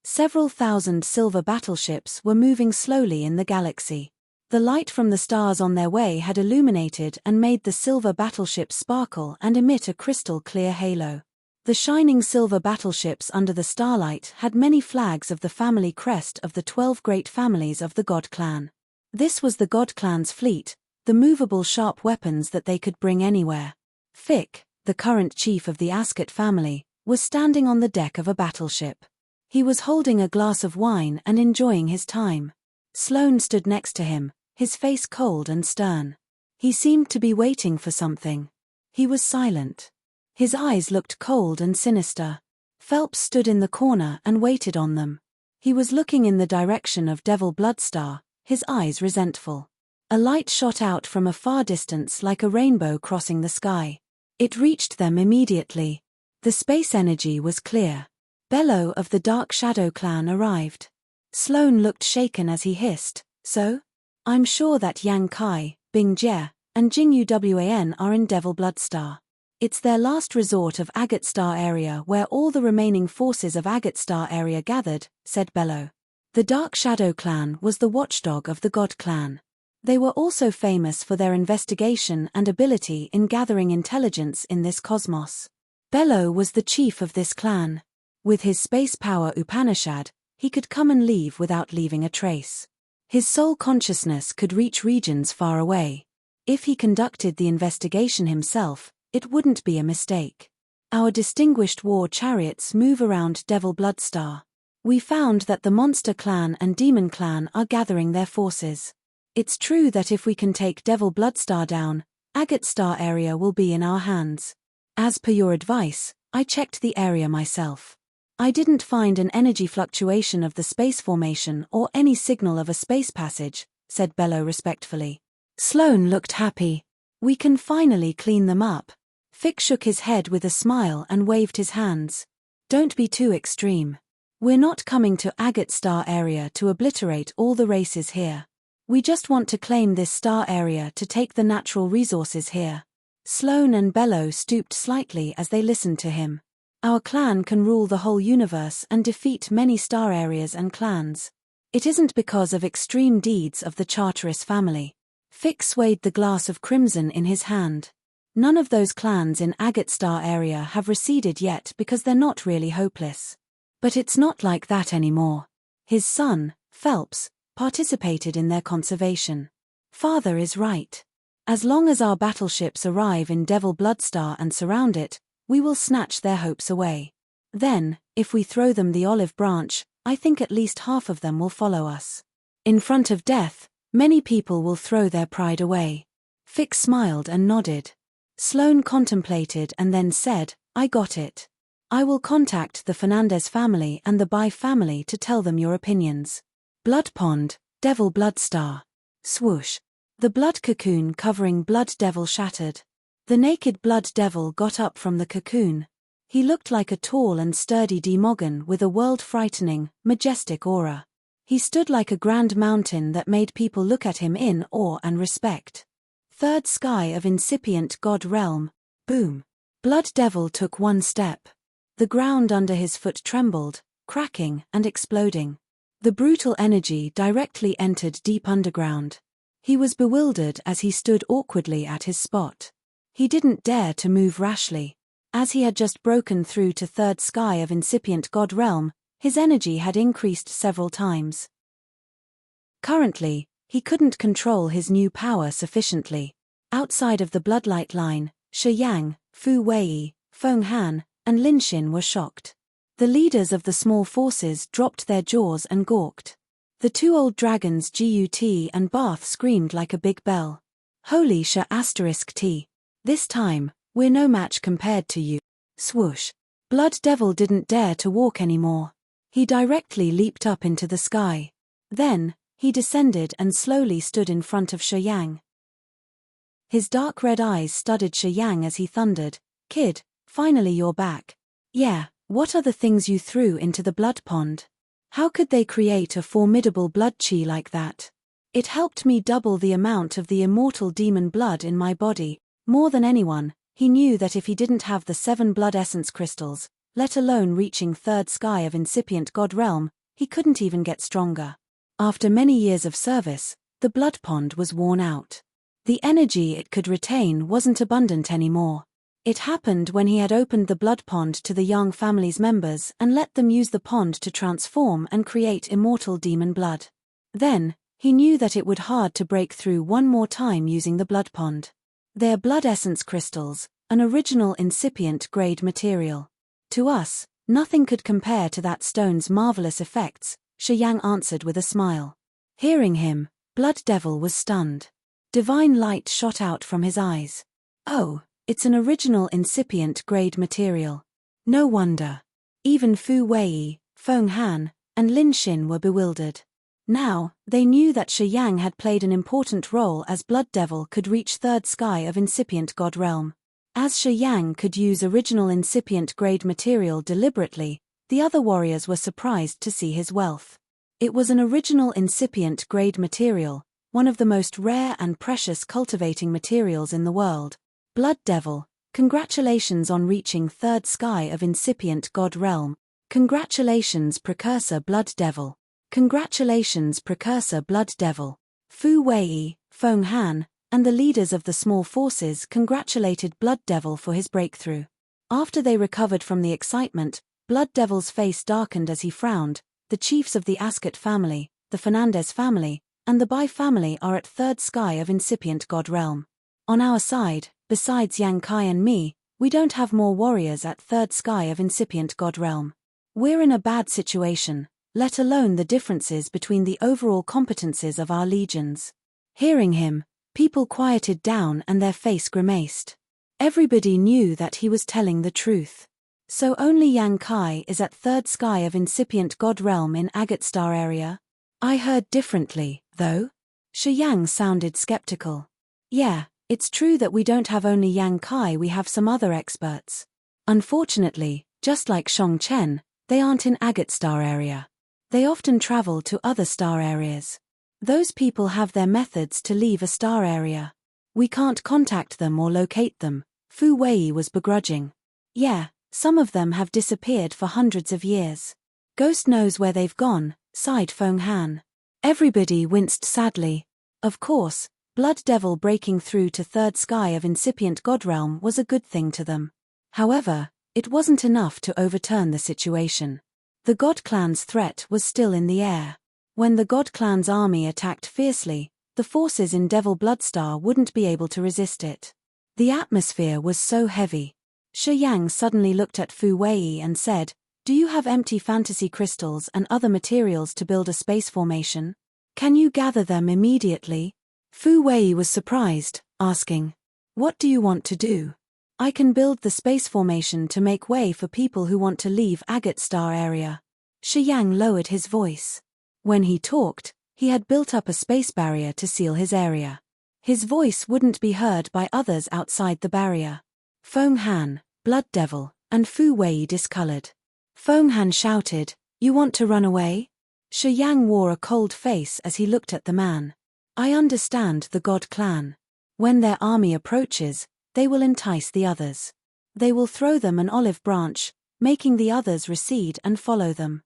Several thousand silver battleships were moving slowly in the galaxy. The light from the stars on their way had illuminated and made the silver battleships sparkle and emit a crystal-clear halo. The shining silver battleships under the starlight had many flags of the family crest of the 12 great families of the God Clan. This was the God Clan's fleet, the movable sharp weapons that they could bring anywhere. Fick, the current chief of the Ascot family, was standing on the deck of a battleship. He was holding a glass of wine and enjoying his time. Sloane stood next to him, his face cold and stern. He seemed to be waiting for something. He was silent. His eyes looked cold and sinister. Phelps stood in the corner and waited on them. He was looking in the direction of Devil Bloodstar, his eyes resentful. A light shot out from a far distance like a rainbow crossing the sky. It reached them immediately. The space energy was clear. Bello of the Dark Shadow Clan arrived. Sloane looked shaken as he hissed, "So? I'm sure that Yang Kai, Bing Jie, and Jingyu Wan are in Devil Bloodstar. It's their last resort of Agate Star area where all the remaining forces of Agate Star area gathered," said Bello. The Dark Shadow Clan was the watchdog of the God Clan. They were also famous for their investigation and ability in gathering intelligence in this cosmos. Bello was the chief of this clan. With his space power Upanishad, he could come and leave without leaving a trace. His soul consciousness could reach regions far away. If he conducted the investigation himself, it wouldn't be a mistake. Our distinguished war chariots move around Devil Bloodstar. We found that the Monster Clan and Demon Clan are gathering their forces. It's true that if we can take Devil Bloodstar down, Agate Star area will be in our hands. As per your advice, I checked the area myself. I didn't find an energy fluctuation of the space formation or any signal of a space passage, said Bello respectfully. Sloane looked happy. We can finally clean them up. Fick shook his head with a smile and waved his hands. Don't be too extreme. We're not coming to Agate Star area to obliterate all the races here. We just want to claim this star area to take the natural resources here. Sloane and Bello stooped slightly as they listened to him. Our clan can rule the whole universe and defeat many star areas and clans. It isn't because of extreme deeds of the Charteris family. Fick swayed the glass of crimson in his hand. None of those clans in Agate Star area have receded yet because they're not really hopeless. But it's not like that anymore. His son, Phelps, participated in their conservation. Father is right. As long as our battleships arrive in Devil Bloodstar and surround it, we will snatch their hopes away. Then, if we throw them the olive branch, I think at least half of them will follow us. In front of death, many people will throw their pride away. Fick smiled and nodded. Sloane contemplated and then said, I got it. I will contact the Fernandez family and the Bai family to tell them your opinions. Blood Pond, Devil Bloodstar. Swoosh. The blood cocoon covering Blood Devil shattered. The naked Blood Devil got up from the cocoon. He looked like a tall and sturdy Demogon with a world-frightening, majestic aura. He stood like a grand mountain that made people look at him in awe and respect. Third sky of incipient god realm. Boom. Blood Devil took one step. The ground under his foot trembled, cracking and exploding. The brutal energy directly entered deep underground. He was bewildered as he stood awkwardly at his spot. He didn't dare to move rashly. As he had just broken through to third sky of incipient god realm, his energy had increased several times. Currently, he couldn't control his new power sufficiently. Outside of the bloodlight line, Shi Yang, Fu Wei, Feng Han, and Lin Xin were shocked. The leaders of the small forces dropped their jaws and gawked. The two old dragons Gut and Bath screamed like a big bell. Holy T. This time, we're no match compared to you. Swoosh. Blood Devil didn't dare to walk anymore. He directly leaped up into the sky. Then, he descended and slowly stood in front of Shi Yang. His dark red eyes studied Shi Yang as he thundered, "Kid, finally you're back. Yeah, what are the things you threw into the blood pond? How could they create a formidable blood chi like that? It helped me double the amount of the immortal demon blood in my body. More than anyone, he knew that if he didn't have the 7 blood essence crystals, let alone reaching third sky of incipient god realm, he couldn't even get stronger. After many years of service, the blood pond was worn out. The energy it could retain wasn't abundant anymore. It happened when he had opened the blood pond to the Yang family's members and let them use the pond to transform and create immortal demon blood. Then, he knew that it would hard to break through one more time using the blood pond. Their blood essence crystals, an original incipient grade material. To us, nothing could compare to that stone's marvelous effects, Shi Yang answered with a smile. Hearing him, Blood Devil was stunned. Divine light shot out from his eyes. Oh, it's an original incipient grade material. No wonder. Even Fu Wei, Feng Han, and Lin Xin were bewildered. Now, they knew that Shi Yang had played an important role as Blood Devil could reach third sky of incipient god realm. As Shi Yang could use original incipient grade material deliberately, the other warriors were surprised to see his wealth. It was an original incipient grade material, one of the most rare and precious cultivating materials in the world. Blood Devil, congratulations on reaching third sky of incipient god realm. Congratulations Precursor Blood Devil. Congratulations Precursor Blood Devil. Fu Wei, Feng Han, and the leaders of the small forces congratulated Blood Devil for his breakthrough. After they recovered from the excitement, Blood Devil's face darkened as he frowned. The chiefs of the Ascot family, the Fernandez family, and the Bai family are at third sky of incipient god realm. On our side, besides Yang Kai and me, we don't have more warriors at third sky of incipient god realm. We're in a bad situation, let alone the differences between the overall competencies of our legions. Hearing him, people quieted down and their face grimaced. Everybody knew that he was telling the truth. So only Yang Kai is at third sky of incipient god realm in Agate Star area? I heard differently, though. Shi Yang sounded skeptical. Yeah, it's true that we don't have only Yang Kai, we have some other experts. Unfortunately, just like Shong Chen, they aren't in Agate Star area. They often travel to other star areas. Those people have their methods to leave a star area. We can't contact them or locate them. Fu Wei was begrudging. Yeah, some of them have disappeared for hundreds of years. Ghost knows where they've gone, sighed Feng Han. Everybody winced sadly. Of course, Blood Devil breaking through to third sky of incipient god realm was a good thing to them. However, it wasn't enough to overturn the situation. The God Clan's threat was still in the air. When the God Clan's army attacked fiercely, the forces in Devil Bloodstar wouldn't be able to resist it. The atmosphere was so heavy. Shi Yang suddenly looked at Fu Wei and said, "Do you have empty fantasy crystals and other materials to build a space formation? Can you gather them immediately?" Fu Wei was surprised, asking, "What do you want to do?" "I can build the space formation to make way for people who want to leave Agate Star area." Shi Yang lowered his voice. When he talked, he had built up a space barrier to seal his area. His voice wouldn't be heard by others outside the barrier. Feng Han, Blood Devil, and Fu Wei discolored. Feng Han shouted, "You want to run away?" Shi Yang wore a cold face as he looked at the man. "I understand the God Clan. When their army approaches, they will entice the others. They will throw them an olive branch, making the others recede and follow them.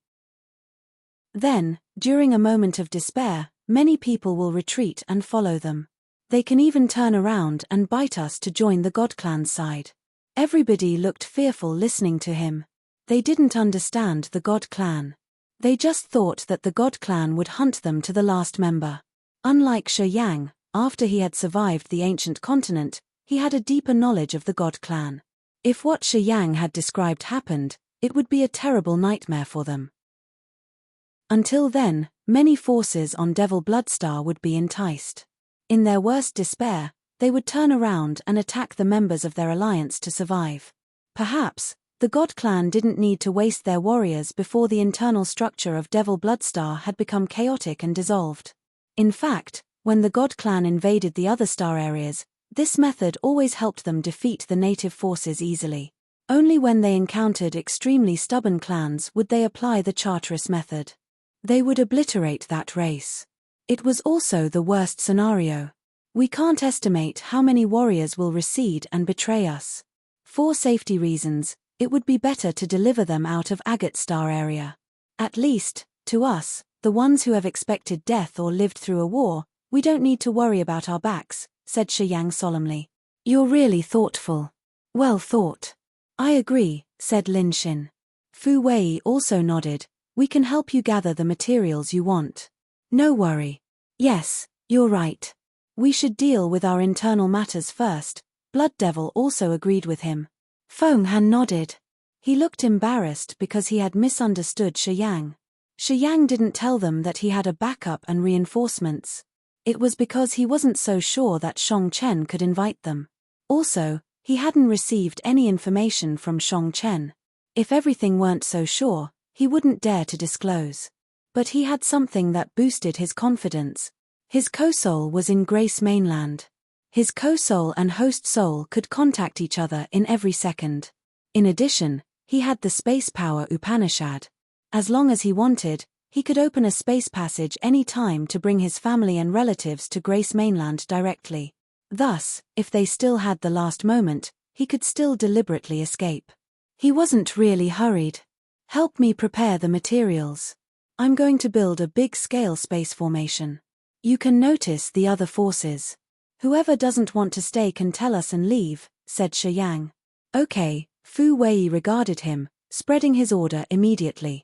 Then, during a moment of despair, many people will retreat and follow them. They can even turn around and bite us to join the God Clan's side. Everybody looked fearful listening to him. They didn't understand the God Clan. They just thought that the God Clan would hunt them to the last member. Unlike Shi Yang, after he had survived the ancient continent, he had a deeper knowledge of the God Clan. If what Shi Yang had described happened, it would be a terrible nightmare for them. Until then, many forces on Devil Bloodstar would be enticed. In their worst despair, they would turn around and attack the members of their alliance to survive. Perhaps, the God Clan didn't need to waste their warriors before the internal structure of Devil Bloodstar had become chaotic and dissolved. In fact, when the God Clan invaded the other star areas, this method always helped them defeat the native forces easily. Only when they encountered extremely stubborn clans would they apply the Charteris method. They would obliterate that race. It was also the worst scenario. We can't estimate how many warriors will recede and betray us. For safety reasons, it would be better to deliver them out of Agate Star area. At least, to us, the ones who have expected death or lived through a war, we don't need to worry about our backs, said Shi Yang solemnly. You're really thoughtful. Well thought. I agree, said Lin Xin. Fu Wei also nodded. We can help you gather the materials you want. No worry. Yes, you're right. We should deal with our internal matters first. Blood Devil also agreed with him. Feng Han nodded. He looked embarrassed because he had misunderstood Shi Yang. Shi Yang didn't tell them that he had a backup and reinforcements. It was because he wasn't so sure that Shang Chen could invite them. Also, he hadn't received any information from Shang Chen. If everything weren't so sure, he wouldn't dare to disclose. But he had something that boosted his confidence. His co-soul was in Grace Mainland. His co-soul and host soul could contact each other in every second. In addition, he had the space power Upanishad. As long as he wanted, he could open a space passage any time to bring his family and relatives to Grace Mainland directly. Thus, if they still had the last moment, he could still deliberately escape. He wasn't really hurried. Help me prepare the materials. I'm going to build a big-scale space formation. You can notice the other forces. Whoever doesn't want to stay can tell us and leave, said Shi Yang. Okay, Fu Wei regarded him, spreading his order immediately.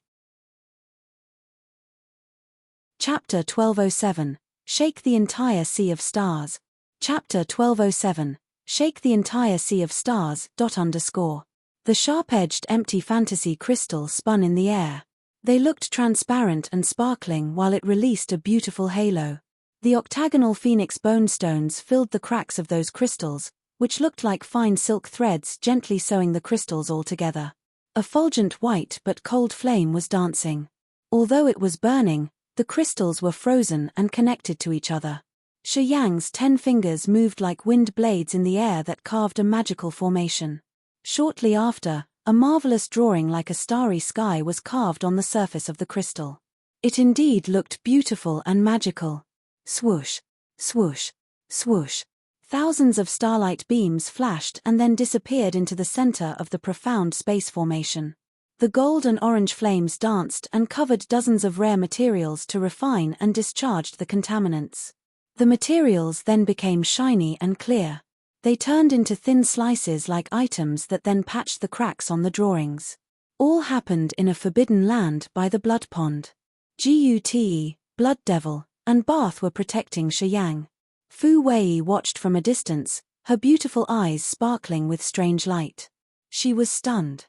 Chapter 1207, Shake the Entire Sea of Stars. Chapter 1207, Shake the Entire Sea of Stars. The sharp-edged empty fantasy crystal spun in the air. They looked transparent and sparkling while it released a beautiful halo. The octagonal phoenix bone stones filled the cracks of those crystals, which looked like fine silk threads gently sewing the crystals all together. A fulgent white but cold flame was dancing. Although it was burning, the crystals were frozen and connected to each other. Shi Yang's 10 fingers moved like wind blades in the air that carved a magical formation. Shortly after, a marvelous drawing like a starry sky was carved on the surface of the crystal. It indeed looked beautiful and magical. Swoosh, swoosh, swoosh. Thousands of starlight beams flashed and then disappeared into the center of the profound space formation. The gold and orange flames danced and covered dozens of rare materials to refine and discharged the contaminants. The materials then became shiny and clear. They turned into thin slices like items that then patched the cracks on the drawings. All happened in a forbidden land by the blood pond. Gute, Blood Devil, and Bath were protecting Shi Yang. Fu Wei watched from a distance, her beautiful eyes sparkling with strange light. She was stunned.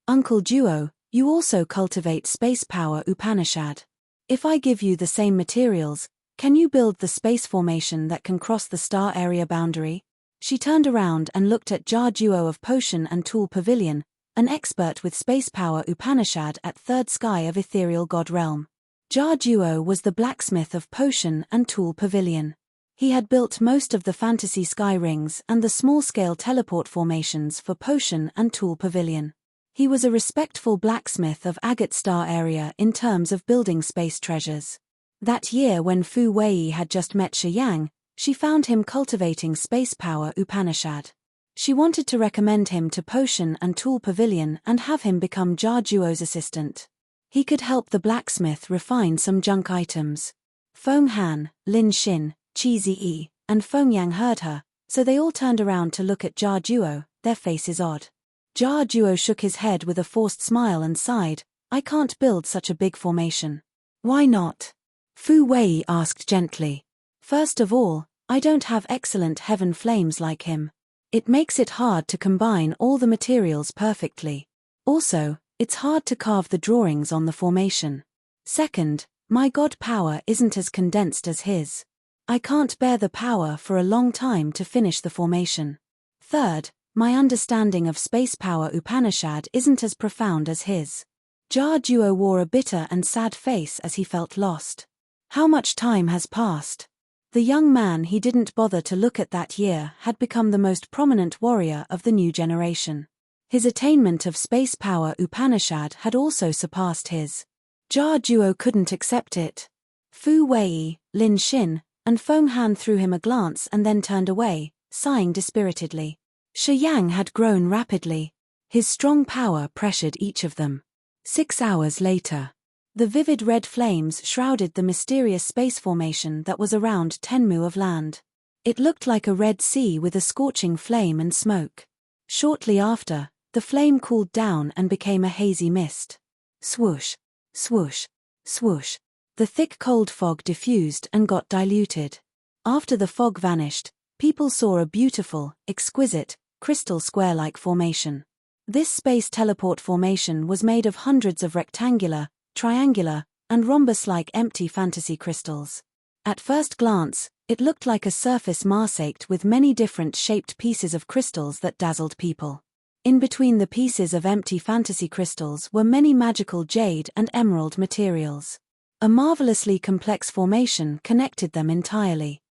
Uncle Duo, you also cultivate space power Upanishad. If I give you the same materials, can you build the space formation that can cross the star area boundary? She turned around and looked at Jia Duo of Potion and Tool Pavilion, an expert with space power Upanishad at Third Sky of Ethereal God Realm. Jia Duo was the blacksmith of Potion and Tool Pavilion. He had built most of the fantasy sky rings and the small-scale teleport formations for Potion and Tool Pavilion. He was a respectful blacksmith of Agate Star area in terms of building space treasures. That year when Fu Wei had just met Shi Yang, She found him cultivating space power Upanishad. She wanted to recommend him to Potion and Tool Pavilion and have him become Jia Juo's assistant. He could help the blacksmith refine some junk items. Feng Han, Lin Xin, Qi Ziyi, and Feng Yang heard her, so they all turned around to look at Jia Juo, their faces odd. Jia Juo shook his head with a forced smile and sighed, I can't build such a big formation. Why not? Fu Wei asked gently. First of all, I don't have excellent heaven flames like him. It makes it hard to combine all the materials perfectly. Also, it's hard to carve the drawings on the formation. Second, my god power isn't as condensed as his. I can't bear the power for a long time to finish the formation. Third, my understanding of space power Upanishad isn't as profound as his. Jia Juo wore a bitter and sad face as he felt lost. How much time has passed? The young man he didn't bother to look at that year had become the most prominent warrior of the new generation. His attainment of space power Upanishad had also surpassed his. Jia Juo couldn't accept it. Fu Wei, Lin Xin, and Feng Han threw him a glance and then turned away, sighing dispiritedly. Shi Yang had grown rapidly. His strong power pressured each of them. 6 hours later. The vivid red flames shrouded the mysterious space formation that was around 10 mu of land. It looked like a red sea with a scorching flame and smoke. Shortly after, the flame cooled down and became a hazy mist. Swoosh, swoosh, swoosh. The thick cold fog diffused and got diluted. After the fog vanished, people saw a beautiful, exquisite, crystal square-like formation. This space teleport formation was made of hundreds of rectangular, triangular, and rhombus-like empty fantasy crystals. At first glance, it looked like a surface marsaked with many different shaped pieces of crystals that dazzled people. In between the pieces of empty fantasy crystals were many magical jade and emerald materials. A marvelously complex formation connected them entirely.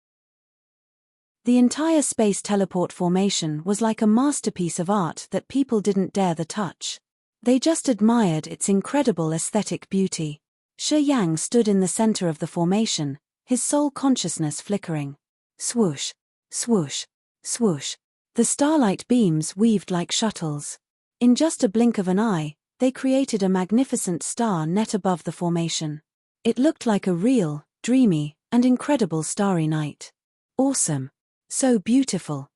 The entire space teleport formation was like a masterpiece of art that people didn't dare to touch. They just admired its incredible aesthetic beauty. Shi Yang stood in the center of the formation, his soul consciousness flickering. Swoosh, swoosh, swoosh. The starlight beams weaved like shuttles. In just a blink of an eye, they created a magnificent star net above the formation. It looked like a real, dreamy, and incredible starry night. Awesome. So beautiful.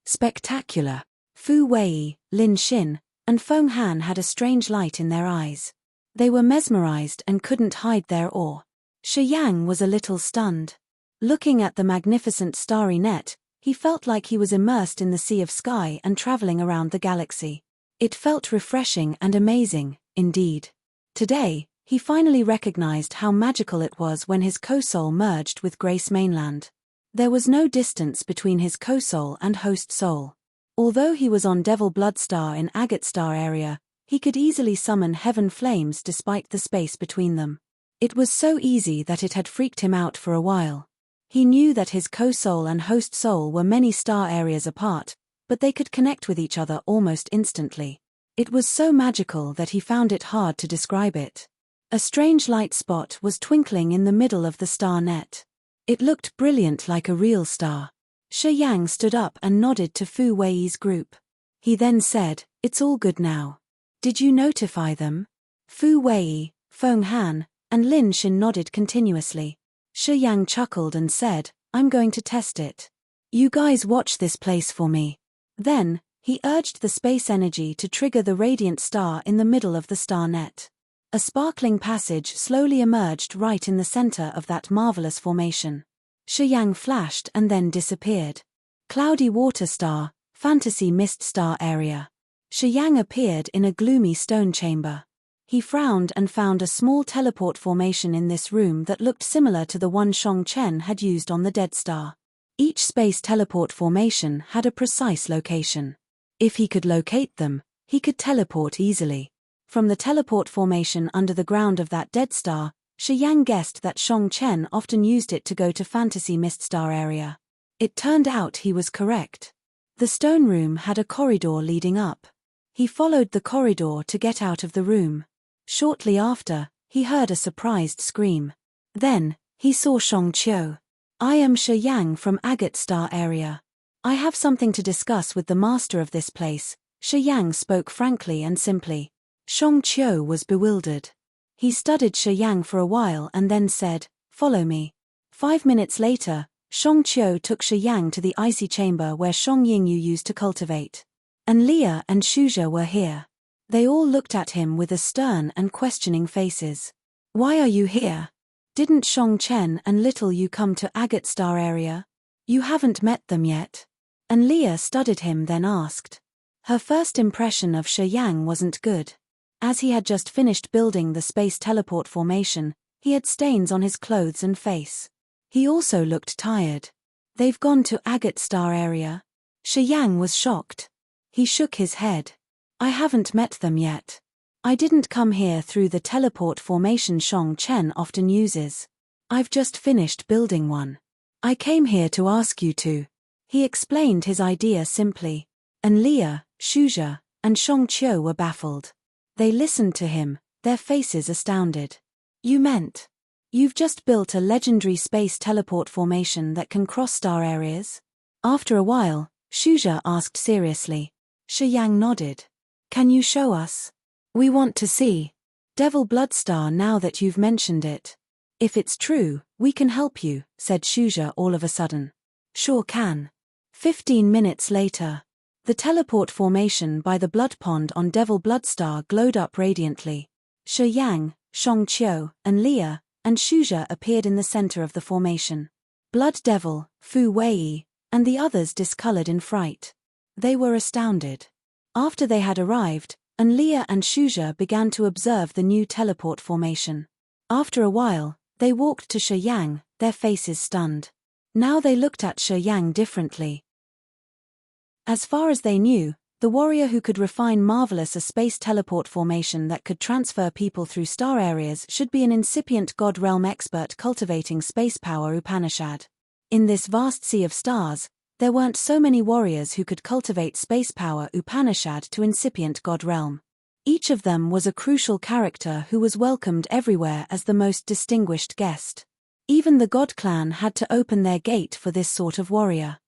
Spectacular. Fu Wei, Lin Xin, and Feng Han had a strange light in their eyes. They were mesmerized and couldn't hide their awe. Shi Yang was a little stunned. Looking at the magnificent starry net, he felt like he was immersed in the sea of sky and traveling around the galaxy. It felt refreshing and amazing, indeed. Today, he finally recognized how magical it was when his co-soul merged with Grace Mainland. There was no distance between his co-soul and host soul. Although he was on Devil Blood Star in Agate Star area, he could easily summon heaven flames despite the space between them. It was so easy that it had freaked him out for a while. He knew that his co-soul and host soul were many star areas apart, but they could connect with each other almost instantly. It was so magical that he found it hard to describe it. A strange light spot was twinkling in the middle of the star net. It looked brilliant like a real star. Shi Yang stood up and nodded to Fu Wei's group. He then said, "It's all good now. Did you notify them?" Fu Wei, Feng Han, and Lin Xin nodded continuously. Shi Yang chuckled and said, "I'm going to test it. You guys watch this place for me." Then, he urged the space energy to trigger the radiant star in the middle of the star net. A sparkling passage slowly emerged right in the center of that marvelous formation. Shi Yang flashed and then disappeared. Cloudy water star, fantasy mist star area. Shi Yang appeared in a gloomy stone chamber. He frowned and found a small teleport formation in this room that looked similar to the one Shang Chen had used on the Dead Star. Each space teleport formation had a precise location. If he could locate them, he could teleport easily. From the teleport formation under the ground of that Dead Star, Shi Yang guessed that Shang Chen often used it to go to Fantasy Mist Star area. It turned out he was correct. The stone room had a corridor leading up. He followed the corridor to get out of the room. Shortly after, he heard a surprised scream. Then, he saw Shang Qiu. I am Shi Yang from Agate Star area. I have something to discuss with the master of this place. Shi Yang spoke frankly and simply. Shang Qiu was bewildered. He studied Shi Yang for a while and then said, "Follow me." 5 minutes later, Shang Qiu took Shi Yang to the icy chamber where Shang Yingyu used to cultivate. And Leah and Shuja were here. They all looked at him with a stern and questioning faces. "Why are you here? Didn't Shang Chen and Little Yu come to Agate Star area? You haven't met them yet?" And Leah studied him then asked. Her first impression of Shi Yang wasn't good. As he had just finished building the space teleport formation, he had stains on his clothes and face. He also looked tired. "They've gone to Agate Star area?" Shi Yang was shocked. He shook his head. "I haven't met them yet. I didn't come here through the teleport formation Shang Chen often uses. I've just finished building one. I came here to ask you to." He explained his idea simply. And Leah, Shuja, and Shang Qiu were baffled. They listened to him, their faces astounded. You've just built a legendary space teleport formation that can cross star areas?" After a while, Shuja asked seriously. Shi Yang nodded. "Can you show us? We want to see. Devil Bloodstar now that you've mentioned it. If it's true, we can help you," said Shuja all of a sudden. "Sure can." 15 minutes later. The teleport formation by the blood pond on Devil Bloodstar glowed up radiantly. Shi Yang, Shang Qiu, and Leah, and Shuja appeared in the center of the formation. Blood Devil, Fu Wei, and the others discolored in fright. They were astounded. After they had arrived, and Leah and Shuja began to observe the new teleport formation. After a while, they walked to Shi Yang, their faces stunned. Now they looked at Shi Yang differently. As far as they knew, the warrior who could refine marvelous a space teleport formation that could transfer people through star areas should be an incipient god realm expert cultivating space power Upanishad. In this vast sea of stars, there weren't so many warriors who could cultivate space power Upanishad to incipient god realm. Each of them was a crucial character who was welcomed everywhere as the most distinguished guest. Even the god clan had to open their gate for this sort of warrior.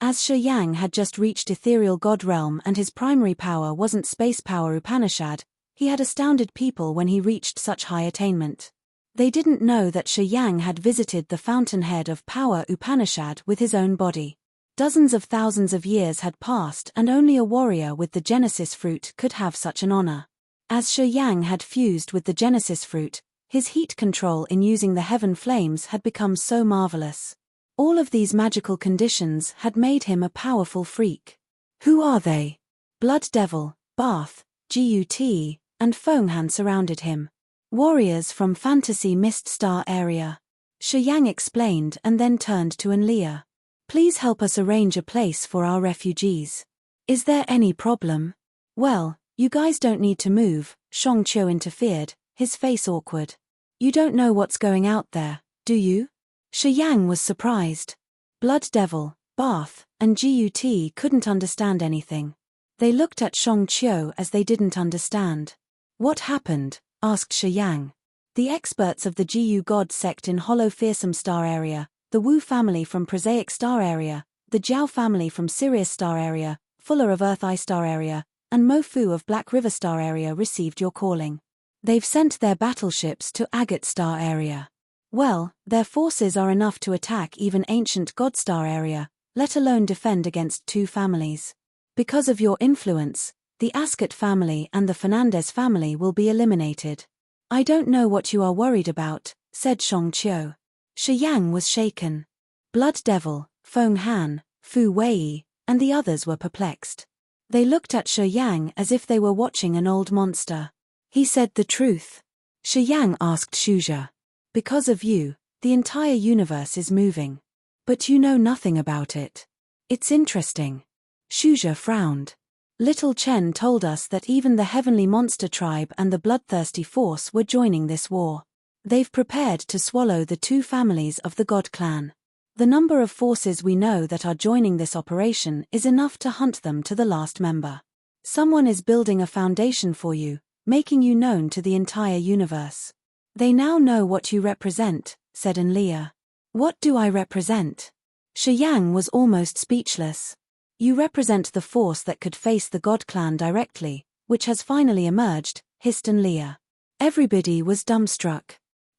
As Shi Yang had just reached ethereal god realm and his primary power wasn't space power Upanishad, he had astounded people when he reached such high attainment. They didn't know that Shi Yang had visited the fountainhead of power Upanishad with his own body. Dozens of thousands of years had passed and only a warrior with the Genesis fruit could have such an honor. As Shi Yang had fused with the Genesis fruit, his heat control in using the heaven flames had become so marvelous. All of these magical conditions had made him a powerful freak. Who are they? Blood Devil, Bath, Gut, and Fenghan surrounded him. Warriors from Fantasy Mist Star area. Shi Yang explained and then turned to Enlia. "Please help us arrange a place for our refugees. Is there any problem?" "Well, you guys don't need to move," Shang Qiu interfered, his face awkward. "You don't know what's going out there, do you?" Shi Yang was surprised. Blood Devil, Bath, and Gut couldn't understand anything. They looked at Shang Qiu as they didn't understand. "What happened?" asked Shi Yang. "The experts of the Gu God sect in Hollow Fearsome Star area, the Wu family from Prosaic Star area, the Jiao family from Sirius Star area, Fuller of Earth Eye Star area, and Mofu of Black River Star area received your calling. They've sent their battleships to Agate Star area. Well, their forces are enough to attack even ancient God Star area, let alone defend against two families. Because of your influence, the Ascot family and the Fernandez family will be eliminated." "I don't know what you are worried about," said Shang Qiu. Shi Yang was shaken. Blood Devil, Fenghan, Fu Wei, and the others were perplexed. They looked at Shi Yang as if they were watching an old monster. He said the truth. Shi Yang asked Shuja. "Because of you, the entire universe is moving. But you know nothing about it. It's interesting." Shuja frowned. "Little Chen told us that even the Heavenly Monster Tribe and the Bloodthirsty Force were joining this war. They've prepared to swallow the two families of the God Clan. The number of forces we know that are joining this operation is enough to hunt them to the last member. Someone is building a foundation for you, making you known to the entire universe. They now know what you represent," said Enlia. What do I represent? Shi Yang was almost speechless. You represent the force that could face the God clan directly, which has finally emerged, hissed Leah. Everybody was dumbstruck.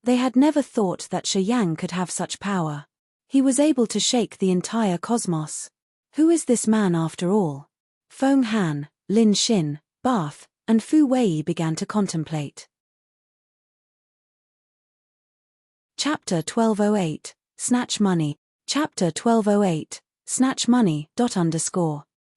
They had never thought that Shi Yang could have such power. He was able to shake the entire cosmos. Who is this man after all? Feng Han, Lin Xin, Bath, and Fu Wei began to contemplate. Chapter 1208, Snatch Money. Chapter 1208, Snatch Money.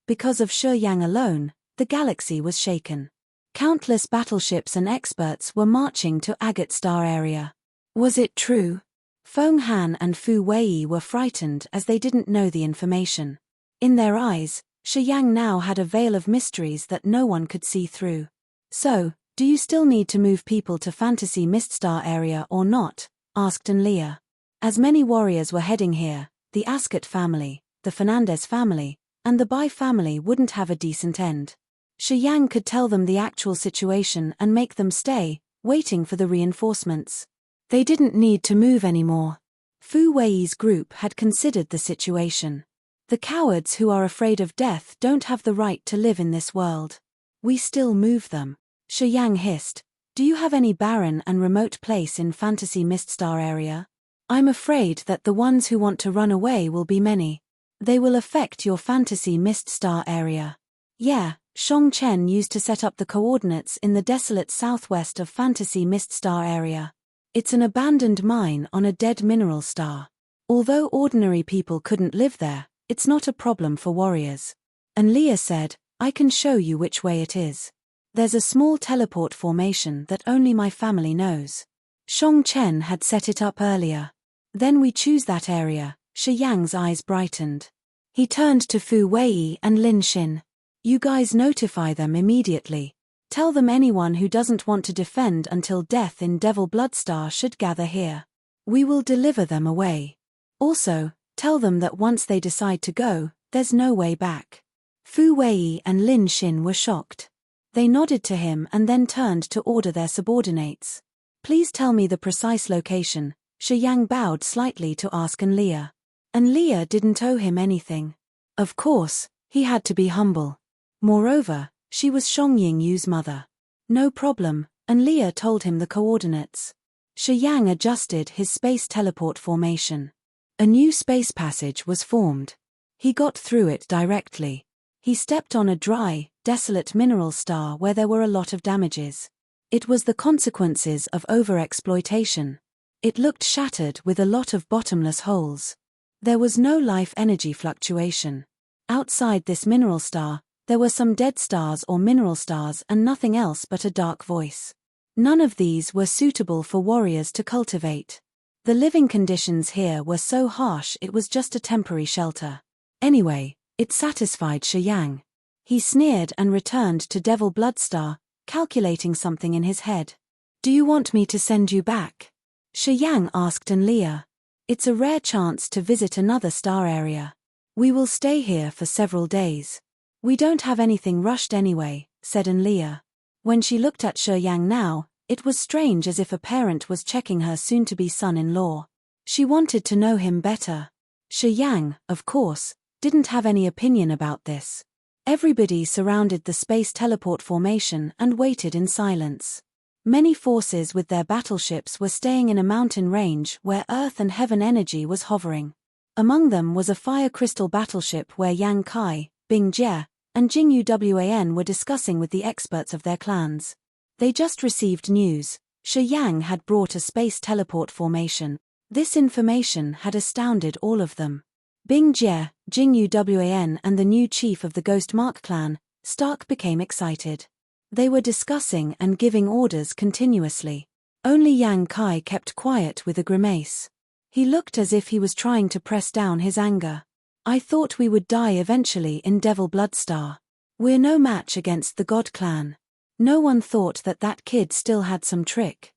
Because of Shi Yang alone, the galaxy was shaken. Countless battleships and experts were marching to Agate Star area. Was it true? Feng Han and Fu Wei were frightened as they didn't know the information. In their eyes, Shi Yang now had a veil of mysteries that no one could see through. So, do you still need to move people to Fantasy Mist Star area or not? Asked Leah. As many warriors were heading here, the Ascot family, the Fernandez family, and the Bai family wouldn't have a decent end. Shi Yang could tell them the actual situation and make them stay, waiting for the reinforcements. They didn't need to move anymore. Fu Wei's group had considered the situation. The cowards who are afraid of death don't have the right to live in this world. We still move them. Shi Yang hissed. Do you have any barren and remote place in Fantasy Mist Star area? I'm afraid that the ones who want to run away will be many. They will affect your Fantasy Mist Star area. Yeah, Shang Chen used to set up the coordinates in the desolate southwest of Fantasy Mist Star area. It's an abandoned mine on a dead mineral star. Although ordinary people couldn't live there, it's not a problem for warriors. And Leah said, I can show you which way it is. There's a small teleport formation that only my family knows. Shang Chen had set it up earlier. Then we choose that area. Shi Yang's eyes brightened. He turned to Fu Wei and Lin Xin. You guys notify them immediately. Tell them anyone who doesn't want to defend until death in Devil Bloodstar should gather here. We will deliver them away. Also, tell them that once they decide to go, there's no way back. Fu Wei and Lin Xin were shocked. They nodded to him and then turned to order their subordinates. Please tell me the precise location. Shi Yang bowed slightly to ask Leah. And Leah didn't owe him anything. Of course, he had to be humble. Moreover, she was Shang Yingyu's mother. No problem, and Leah told him the coordinates. Shi Yang adjusted his space teleport formation. A new space passage was formed. He got through it directly. He stepped on a dry, desolate mineral star where there were a lot of damages. It was the consequences of overexploitation. It looked shattered with a lot of bottomless holes. There was no life energy fluctuation. Outside this mineral star, there were some dead stars or mineral stars and nothing else but a dark voice. None of these were suitable for warriors to cultivate. The living conditions here were so harsh it was just a temporary shelter. Anyway, it satisfied Shi Yang. He sneered and returned to Devil Bloodstar, calculating something in his head. Do you want me to send you back? Shi Yang asked Leah. It's a rare chance to visit another star area. We will stay here for several days. We don't have anything rushed anyway, said Leah. When she looked at Shi Yang now, it was strange as if a parent was checking her soon-to-be son-in-law. She wanted to know him better. Shi Yang, of course, didn't have any opinion about this. Everybody surrounded the space teleport formation and waited in silence. Many forces with their battleships were staying in a mountain range where earth and heaven energy was hovering. Among them was a fire crystal battleship where Yang Kai, Bing Jie, and Jingyu Wan were discussing with the experts of their clans. They just received news. Shi Yang had brought a space teleport formation. This information had astounded all of them. Bing Jie, Jingyu Wan and the new chief of the Ghost Mark clan, Stark, became excited. They were discussing and giving orders continuously. Only Yang Kai kept quiet with a grimace. He looked as if he was trying to press down his anger. I thought we would die eventually in Devil Bloodstar. We're no match against the God clan. No one thought that that kid still had some trick.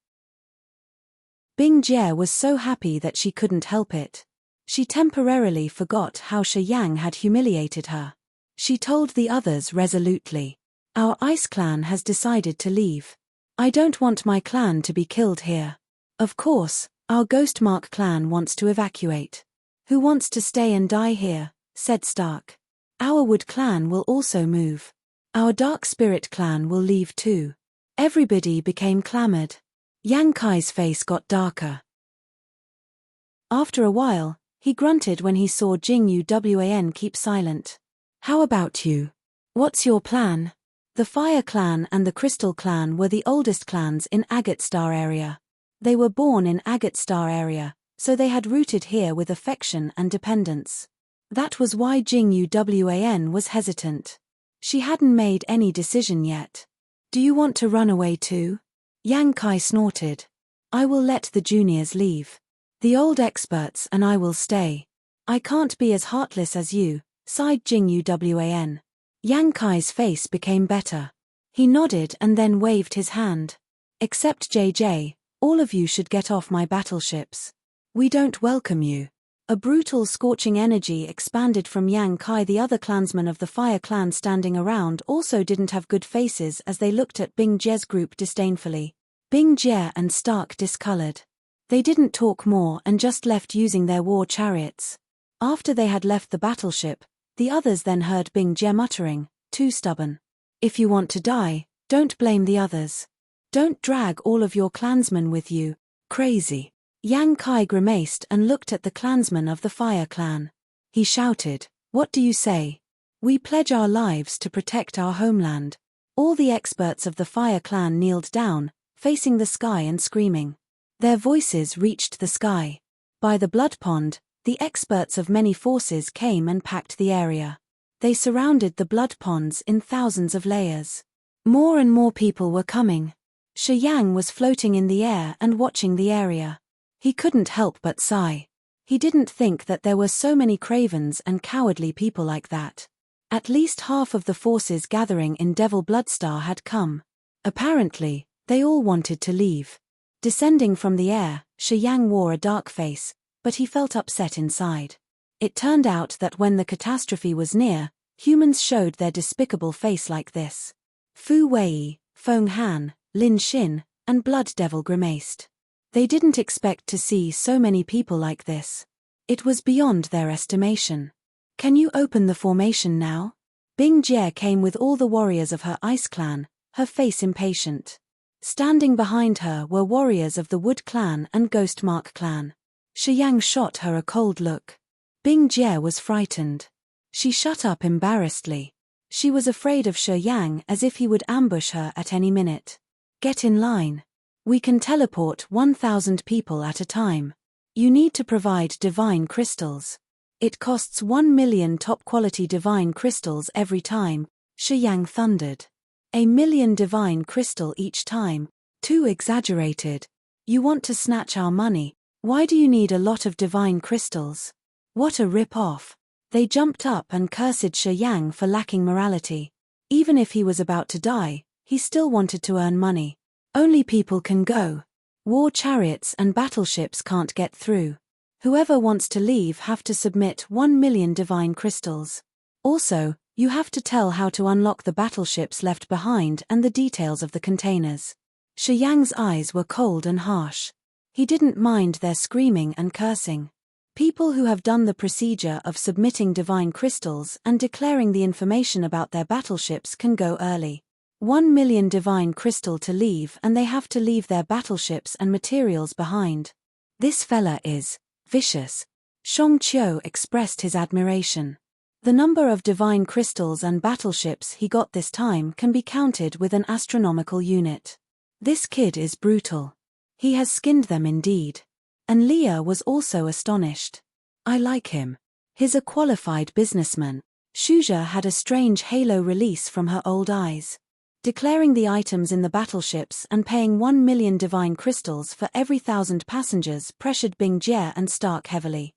Bing Jie was so happy that she couldn't help it. She temporarily forgot how Shi Yang had humiliated her. She told the others resolutely. Our ice clan has decided to leave. I don't want my clan to be killed here. Of course, Our Ghostmark clan wants to evacuate. Who wants to stay and die here? Said Stark. Our Wood clan will also move. Our Dark Spirit clan will leave too. Everybody became clamored. Yang Kai's face got darker. After a while, he grunted when he saw Jing Yuan keep silent. How about you? What's your plan? The Fire clan and the Crystal clan were the oldest clans in Agate Star area. They were born in Agate Star area, so they had rooted here with affection and dependence. That was why Jing Yuan was hesitant. She hadn't made any decision yet. Do you want to run away too? Yang Kai snorted. I will let the juniors leave. The old experts and I will stay. I can't be as heartless as you, sighed Jing Yuan. Yang Kai's face became better. He nodded and then waved his hand. Except JJ, all of you should get off my battleships. We don't welcome you. A brutal scorching energy expanded from Yang Kai. The other clansmen of the Fire clan standing around also didn't have good faces as they looked at Bing Jie's group disdainfully. Bing Jie and Stark discolored. They didn't talk more and just left using their war chariots. After they had left the battleship, the others then heard Bing Jie muttering, too stubborn. If you want to die, don't blame the others. Don't drag all of your clansmen with you, crazy. Yang Kai grimaced and looked at the clansmen of the Fire clan. He shouted, what do you say? We pledge our lives to protect our homeland. All the experts of the Fire clan kneeled down, facing the sky and screaming. Their voices reached the sky. By the blood pond, the experts of many forces came and packed the area. They surrounded the blood ponds in thousands of layers. More and more people were coming. Shi Yang was floating in the air and watching the area. He couldn't help but sigh. He didn't think that there were so many cravens and cowardly people like that. At least half of the forces gathering in Devil Bloodstar had come. Apparently, they all wanted to leave. Descending from the air, Shi Yang wore a dark face, but he felt upset inside. It turned out that when the catastrophe was near, humans showed their despicable face like this. Fu Wei, Feng Han, Lin Xin, and Blood Devil grimaced. They didn't expect to see so many people like this. It was beyond their estimation. Can you open the formation now? Bing Jie came with all the warriors of her Ice clan, her face impatient. Standing behind her were warriors of the Wood clan and Ghostmark clan. Shi Yang shot her a cold look. Bing Jie was frightened. She shut up embarrassedly. She was afraid of Shi Yang as if he would ambush her at any minute. Get in line. We can teleport 1,000 people at a time. You need to provide divine crystals. It costs 1 million top-quality divine crystals every time, Shi Yang thundered. 1 million divine crystal each time, too exaggerated. You want to snatch our money, why do you need a lot of divine crystals? What a rip-off. They jumped up and cursed Shi Yang for lacking morality. Even if he was about to die, he still wanted to earn money. Only people can go. War chariots and battleships can't get through. Whoever wants to leave have to submit 1 million divine crystals. Also, you have to tell how to unlock the battleships left behind and the details of the containers. Shi Yang's eyes were cold and harsh. He didn't mind their screaming and cursing. People who have done the procedure of submitting divine crystals and declaring the information about their battleships can go early. 1 million divine crystal to leave and they have to leave their battleships and materials behind. This fella is vicious. Shang Qiu expressed his admiration. The number of divine crystals and battleships he got this time can be counted with an astronomical unit. This kid is brutal. He has skinned them indeed. And Leah was also astonished. I like him. He's a qualified businessman. Shuja had a strange halo release from her old eyes. Declaring the items in the battleships and paying 1 million divine crystals for every 1,000 passengers pressured Bing Jie and Stark heavily.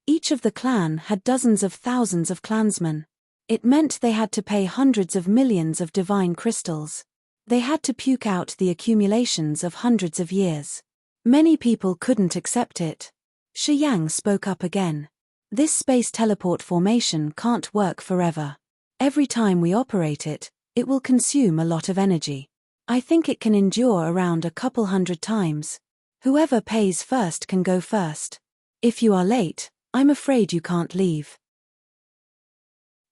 Each of the clan had dozens of thousands of clansmen. It meant they had to pay hundreds of millions of divine crystals. They had to puke out the accumulations of hundreds of years. Many people couldn't accept it. Shi Yang spoke up again. This space teleport formation can't work forever. Every time we operate it, it will consume a lot of energy. I think it can endure around a couple hundred times. Whoever pays first can go first. If you are late, I'm afraid you can't leave."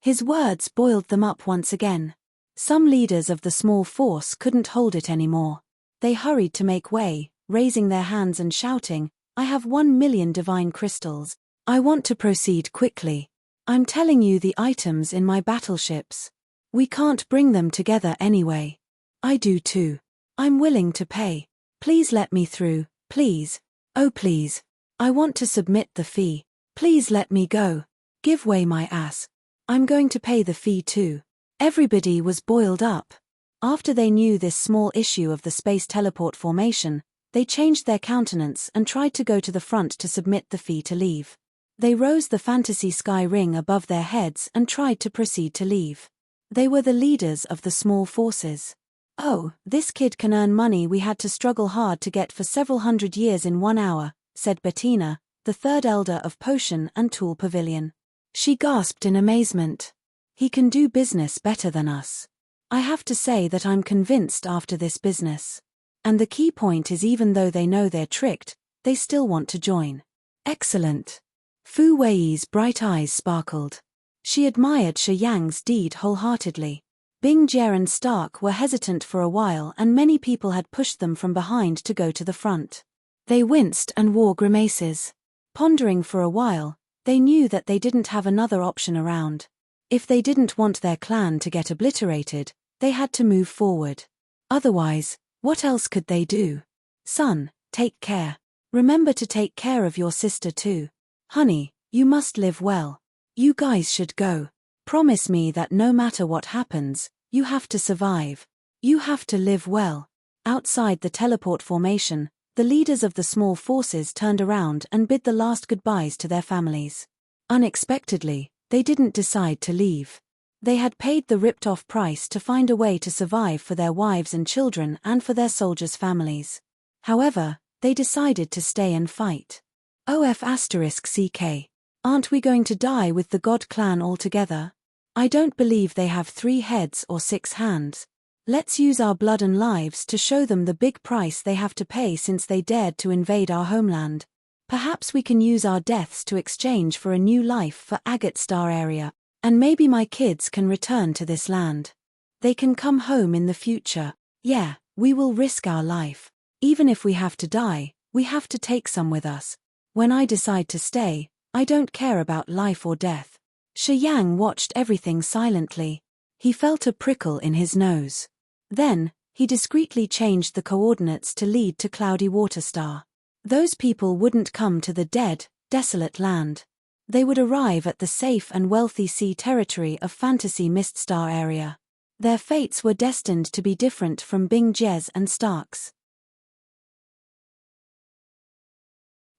His words boiled them up once again. Some leaders of the small force couldn't hold it anymore. They hurried to make way, raising their hands and shouting, "I have 1,000,000 divine crystals. I want to proceed quickly. I'm telling you the items in my battleships. We can't bring them together anyway. I do too. I'm willing to pay. Please let me through, please. Oh please. I want to submit the fee. Please let me go. Give way my ass. I'm going to pay the fee too." Everybody was boiled up. After they knew this small issue of the space teleport formation, they changed their countenance and tried to go to the front to submit the fee to leave. They rose the fantasy sky ring above their heads and tried to proceed to leave. They were the leaders of the small forces. "Oh, this kid can earn money we had to struggle hard to get for several hundred years in 1 hour," said Bettina, the third elder of Potion and Tool Pavilion. She gasped in amazement. "He can do business better than us. I have to say that I'm convinced after this business. And the key point is even though they know they're tricked, they still want to join." "Excellent." Fu Wei's bright eyes sparkled. She admired Shi Yang's deed wholeheartedly. Bing Jie and Stark were hesitant for a while and many people had pushed them from behind to go to the front. They winced and wore grimaces. Pondering for a while, they knew that they didn't have another option around. If they didn't want their clan to get obliterated, they had to move forward. Otherwise, what else could they do? "Son, take care. Remember to take care of your sister too. Honey, you must live well. You guys should go. Promise me that no matter what happens, you have to survive. You have to live well." Outside the teleport formation, the leaders of the small forces turned around and bid the last goodbyes to their families. Unexpectedly, they didn't decide to leave. They had paid the ripped-off price to find a way to survive for their wives and children and for their soldiers' families. However, they decided to stay and fight. OF*CK. Aren't we going to die with the God clan altogether? I don't believe they have 3 heads or 6 hands. Let's use our blood and lives to show them the big price they have to pay since they dared to invade our homeland. Perhaps we can use our deaths to exchange for a new life for Agate Star area, and maybe my kids can return to this land. They can come home in the future. Yeah, we will risk our life. Even if we have to die, we have to take some with us. When I decide to stay, I don't care about life or death." Shi Yang watched everything silently. He felt a prickle in his nose. Then, he discreetly changed the coordinates to lead to Cloudy Water Star. Those people wouldn't come to the dead, desolate land. They would arrive at the safe and wealthy sea territory of Fantasy Mist Star area. Their fates were destined to be different from Bing Jie's and Stark's.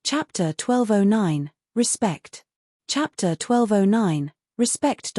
Chapter 1209, Respect. Chapter 1209, Respect.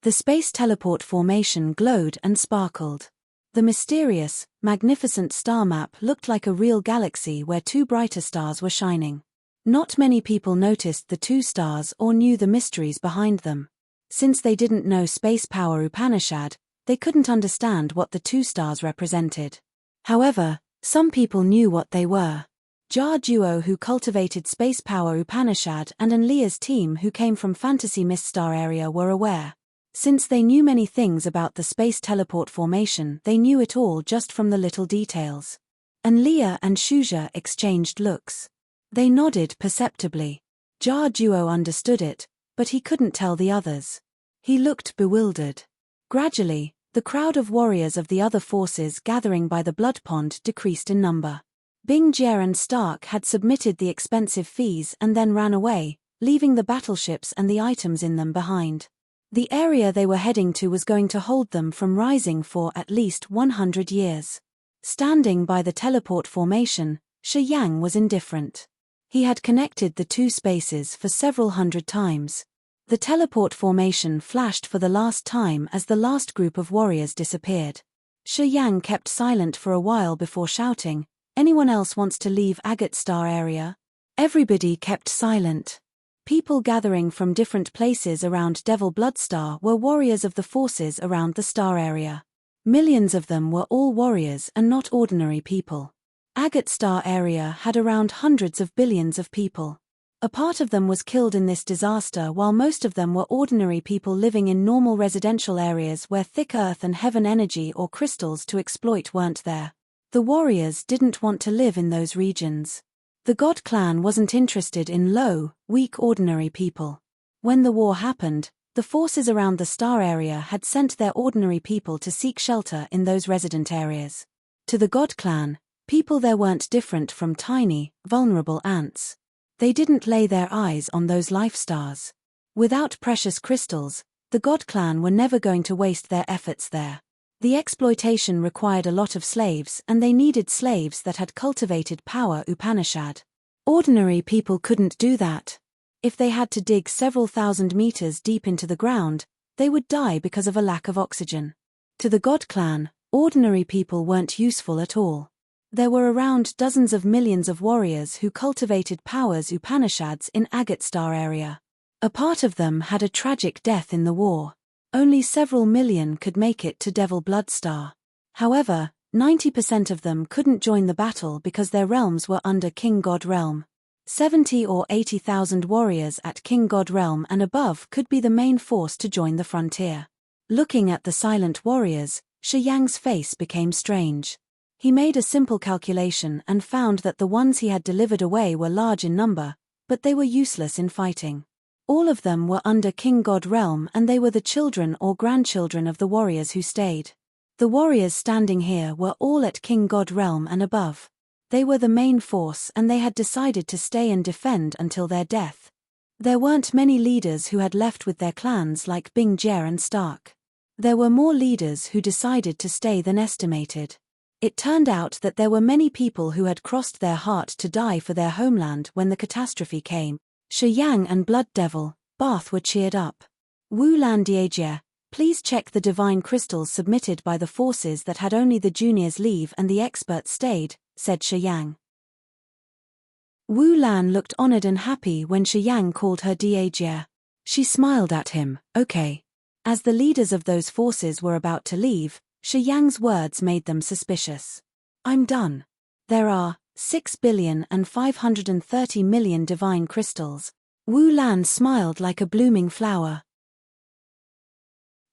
The space teleport formation glowed and sparkled. The mysterious, magnificent star map looked like a real galaxy where 2 brighter stars were shining. Not many people noticed the 2 stars or knew the mysteries behind them. Since they didn't know space power Upanishad, they couldn't understand what the 2 stars represented. However, some people knew what they were. Jar Duo, who cultivated space power Upanishad, and Anlia's team, who came from Fantasy Mist Star area, were aware. Since they knew many things about the space teleport formation, they knew it all just from the little details. Anlia and Shuja exchanged looks. They nodded perceptibly. Jar Duo understood it, but he couldn't tell the others. He looked bewildered. Gradually, the crowd of warriors of the other forces gathering by the blood pond decreased in number. Bing Jie and Stark had submitted the expensive fees and then ran away, leaving the battleships and the items in them behind. The area they were heading to was going to hold them from rising for at least 100 years. Standing by the teleport formation, Shi Yang was indifferent. He had connected the 2 spaces for several hundred times. The teleport formation flashed for the last time as the last group of warriors disappeared. Shi Yang kept silent for a while before shouting, "Anyone else wants to leave Agate Star area?" Everybody kept silent. People gathering from different places around Devil Blood Star were warriors of the forces around the star area. Millions of them were all warriors and not ordinary people. Agate Star area had around hundreds of billions of people. A part of them was killed in this disaster, while most of them were ordinary people living in normal residential areas where thick earth and heaven energy or crystals to exploit weren't there. The warriors didn't want to live in those regions. The God clan wasn't interested in low, weak ordinary people. When the war happened, the forces around the star area had sent their ordinary people to seek shelter in those resident areas. To the God clan, people there weren't different from tiny, vulnerable ants. They didn't lay their eyes on those life stars. Without precious crystals, the God clan were never going to waste their efforts there. The exploitation required a lot of slaves, and they needed slaves that had cultivated power Upanishad. Ordinary people couldn't do that. If they had to dig several thousand meters deep into the ground, they would die because of a lack of oxygen. To the God clan, ordinary people weren't useful at all. There were around dozens of millions of warriors who cultivated powers Upanishads in Agate Star area. A part of them had a tragic death in the war. Only several million could make it to Devil Blood Star. However, 90% of them couldn't join the battle because their realms were under King God realm. 70 or 80,000 warriors at King God realm and above could be the main force to join the frontier. Looking at the silent warriors, Shi Yang's face became strange. He made a simple calculation and found that the ones he had delivered away were large in number, but they were useless in fighting. All of them were under King God realm, and they were the children or grandchildren of the warriors who stayed. The warriors standing here were all at King God realm and above. They were the main force, and they had decided to stay and defend until their death. There weren't many leaders who had left with their clans like Bing Jie and Stark. There were more leaders who decided to stay than estimated. It turned out that there were many people who had crossed their heart to die for their homeland when the catastrophe came. Shi Yang and Blood Devil, Bath were cheered up. Wu Lan Diejie, please check the divine crystals submitted by the forces that had only the juniors leave and the experts stayed, said Shi Yang. Wu Lan looked honored and happy when Shi Yang called her Diejie. She smiled at him, okay. As the leaders of those forces were about to leave, Shi Yang's words made them suspicious. I'm done. There are 6,530,000,000 divine crystals. Wu Lan smiled like a blooming flower.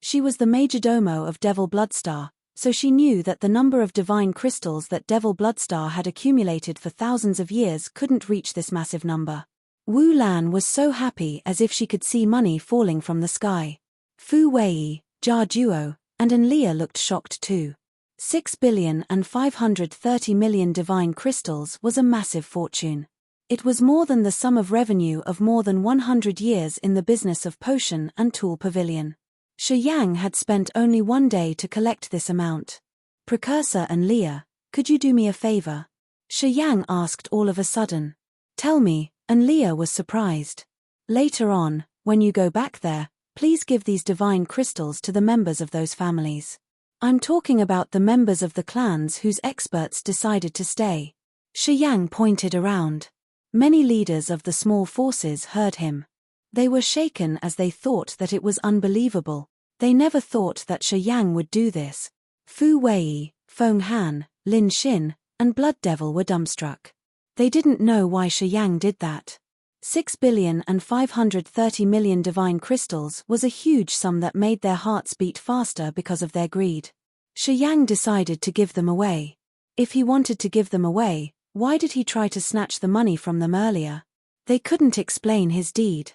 She was the majordomo of Devil Bloodstar, so she knew that the number of divine crystals that Devil Bloodstar had accumulated for thousands of years couldn't reach this massive number. Wu Lan was so happy as if she could see money falling from the sky. Fu Wei, Jia Duo, and Enlia looked shocked too. 6,530,000,000 divine crystals was a massive fortune. It was more than the sum of revenue of more than 100 years in the business of potion and tool pavilion. Shi Yang had spent only one day to collect this amount. Precursor Enlia, could you do me a favor? Shi Yang asked all of a sudden. Tell me, Enlia was surprised. Later on, when you go back there, please give these divine crystals to the members of those families. I'm talking about the members of the clans whose experts decided to stay. Shi Yang pointed around. Many leaders of the small forces heard him. They were shaken as they thought that it was unbelievable. They never thought that Shi Yang would do this. Fu Wei, Feng Han, Lin Xin, and Blood Devil were dumbstruck. They didn't know why Shi Yang did that. 6,530,000,000 divine crystals was a huge sum that made their hearts beat faster because of their greed. Shi Yang decided to give them away. If he wanted to give them away, why did he try to snatch the money from them earlier? They couldn't explain his deed.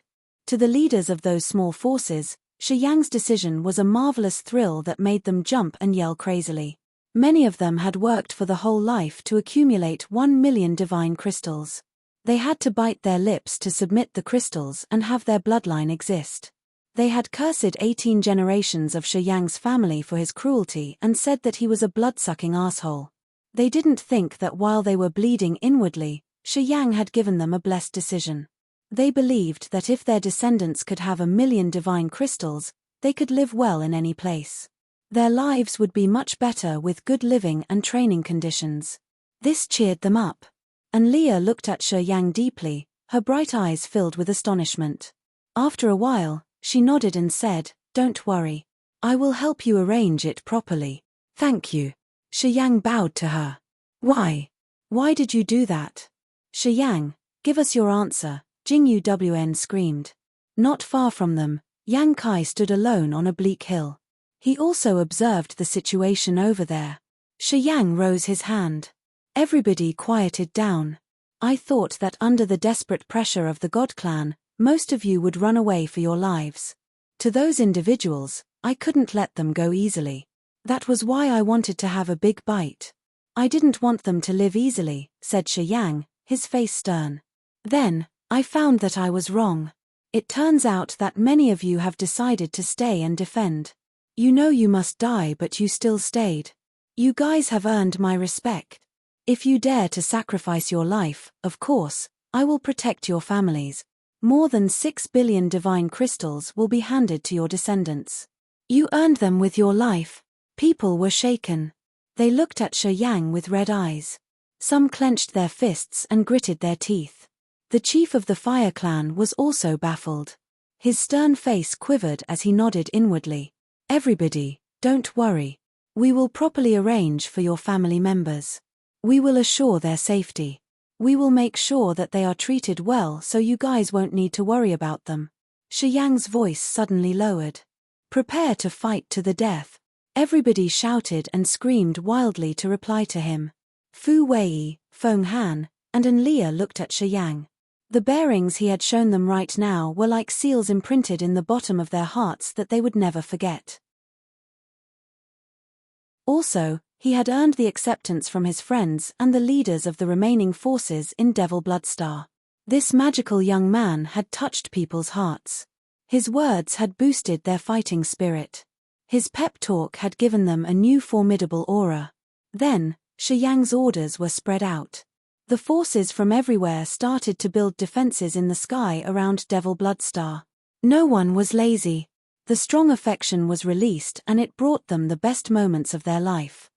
To the leaders of those small forces, Shi Yang's decision was a marvelous thrill that made them jump and yell crazily. Many of them had worked for the whole life to accumulate 1,000,000 divine crystals. They had to bite their lips to submit the crystals and have their bloodline exist. They had cursed 18 generations of Shi Yang's family for his cruelty and said that he was a blood-sucking asshole. They didn't think that while they were bleeding inwardly, Shi Yang had given them a blessed decision. They believed that if their descendants could have 1,000,000 divine crystals, they could live well in any place. Their lives would be much better with good living and training conditions. This cheered them up. And Leah looked at Shi Yang deeply, her bright eyes filled with astonishment. After a while, she nodded and said, "Don't worry. I will help you arrange it properly. Thank you." Shi Yang bowed to her. "Why? Why did you do that? Shiyang, give us your answer, Jingyu Wn screamed. Not far from them, Yang Kai stood alone on a bleak hill. He also observed the situation over there. Shiyang rose his hand. Everybody quieted down. I thought that under the desperate pressure of the God Clan, most of you would run away for your lives. To those individuals, I couldn't let them go easily. That was why I wanted to have a big bite. I didn't want them to live easily, said Shiyang, his face stern. Then, I found that I was wrong. It turns out that many of you have decided to stay and defend. You know you must die, but you still stayed. You guys have earned my respect. If you dare to sacrifice your life, of course, I will protect your families. More than 6 billion divine crystals will be handed to your descendants. You earned them with your life. People were shaken. They looked at Shiyang with red eyes. Some clenched their fists and gritted their teeth. The chief of the Fire Clan was also baffled. His stern face quivered as he nodded inwardly. Everybody, don't worry. We will properly arrange for your family members. We will assure their safety. We will make sure that they are treated well so you guys won't need to worry about them. Shiyang's voice suddenly lowered. Prepare to fight to the death. Everybody shouted and screamed wildly to reply to him. Fu Wei, Feng Han, and Enlia looked at Shiyang. The bearings he had shown them right now were like seals imprinted in the bottom of their hearts that they would never forget. Also, he had earned the acceptance from his friends and the leaders of the remaining forces in Devil Bloodstar. This magical young man had touched people's hearts. His words had boosted their fighting spirit. His pep talk had given them a new formidable aura. Then, Shiyang's orders were spread out. The forces from everywhere started to build defenses in the sky around Devil Bloodstar. No one was lazy. The strong affection was released and it brought them the best moments of their life.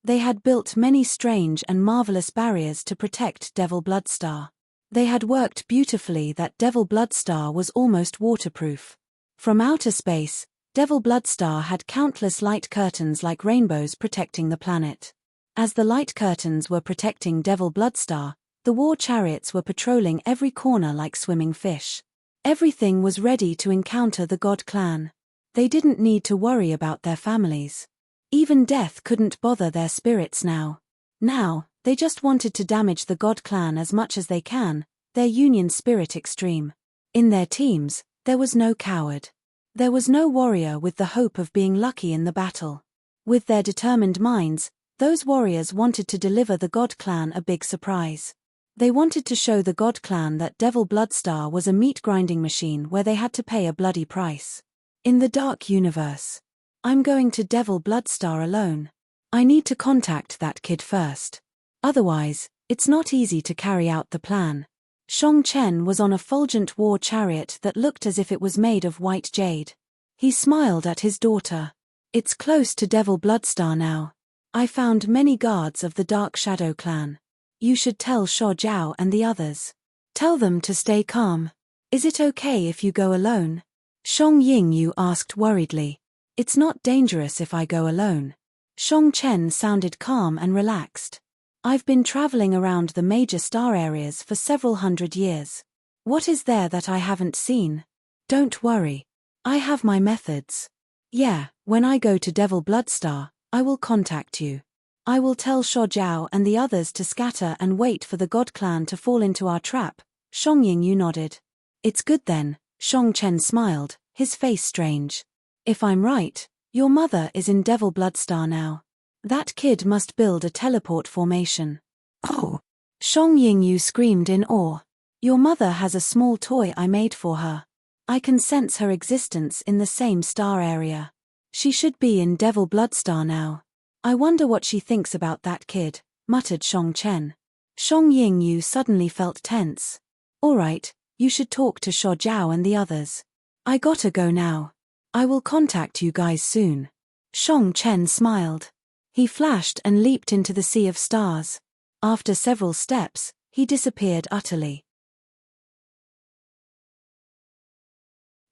They had built many strange and marvelous barriers to protect Devil Bloodstar. They had worked beautifully that Devil Bloodstar was almost waterproof. From outer space, Devil Bloodstar had countless light curtains like rainbows protecting the planet. As the light curtains were protecting Devil Bloodstar, the war chariots were patrolling every corner like swimming fish. Everything was ready to encounter the God Clan. They didn't need to worry about their families. Even death couldn't bother their spirits now. Now, they just wanted to damage the God Clan as much as they can, their union spirit extreme. In their teams, there was no coward. There was no warrior with the hope of being lucky in the battle. With their determined minds, those warriors wanted to deliver the God Clan a big surprise. They wanted to show the God Clan that Devil Bloodstar was a meat-grinding machine where they had to pay a bloody price. In the Dark Universe. I'm going to Devil Bloodstar alone. I need to contact that kid first. Otherwise, it's not easy to carry out the plan. Shang Chen was on a fulgent war chariot that looked as if it was made of white jade. He smiled at his daughter. It's close to Devil Bloodstar now. I found many guards of the Dark Shadow Clan. You should tell Shuo Jiao and the others. Tell them to stay calm. Is it okay if you go alone? Shang Yingyu asked worriedly. It's not dangerous if I go alone. Shang Chen sounded calm and relaxed. I've been traveling around the major star areas for several hundred years. What is there that I haven't seen? Don't worry. I have my methods. Yeah, when I go to Devil Bloodstar, I will contact you. I will tell Shuo Jiao and the others to scatter and wait for the God Clan to fall into our trap. Shang Yingyu nodded. It's good then, Shang Chen smiled, his face strange. If I'm right, your mother is in Devil Bloodstar now. That kid must build a teleport formation. Oh! Shang Yingyu screamed in awe. Your mother has a small toy I made for her. I can sense her existence in the same star area. She should be in Devil Bloodstar now. I wonder what she thinks about that kid, muttered Shang Chen. Shang Yingyu suddenly felt tense. Alright, you should talk to Shuo Jiao and the others. I gotta go now. I will contact you guys soon. Shang Chen smiled. He flashed and leaped into the sea of stars. After several steps, he disappeared utterly.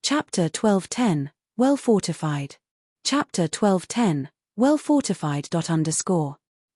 Chapter 12:10, Well Fortified. Chapter 12:10, Well Fortified.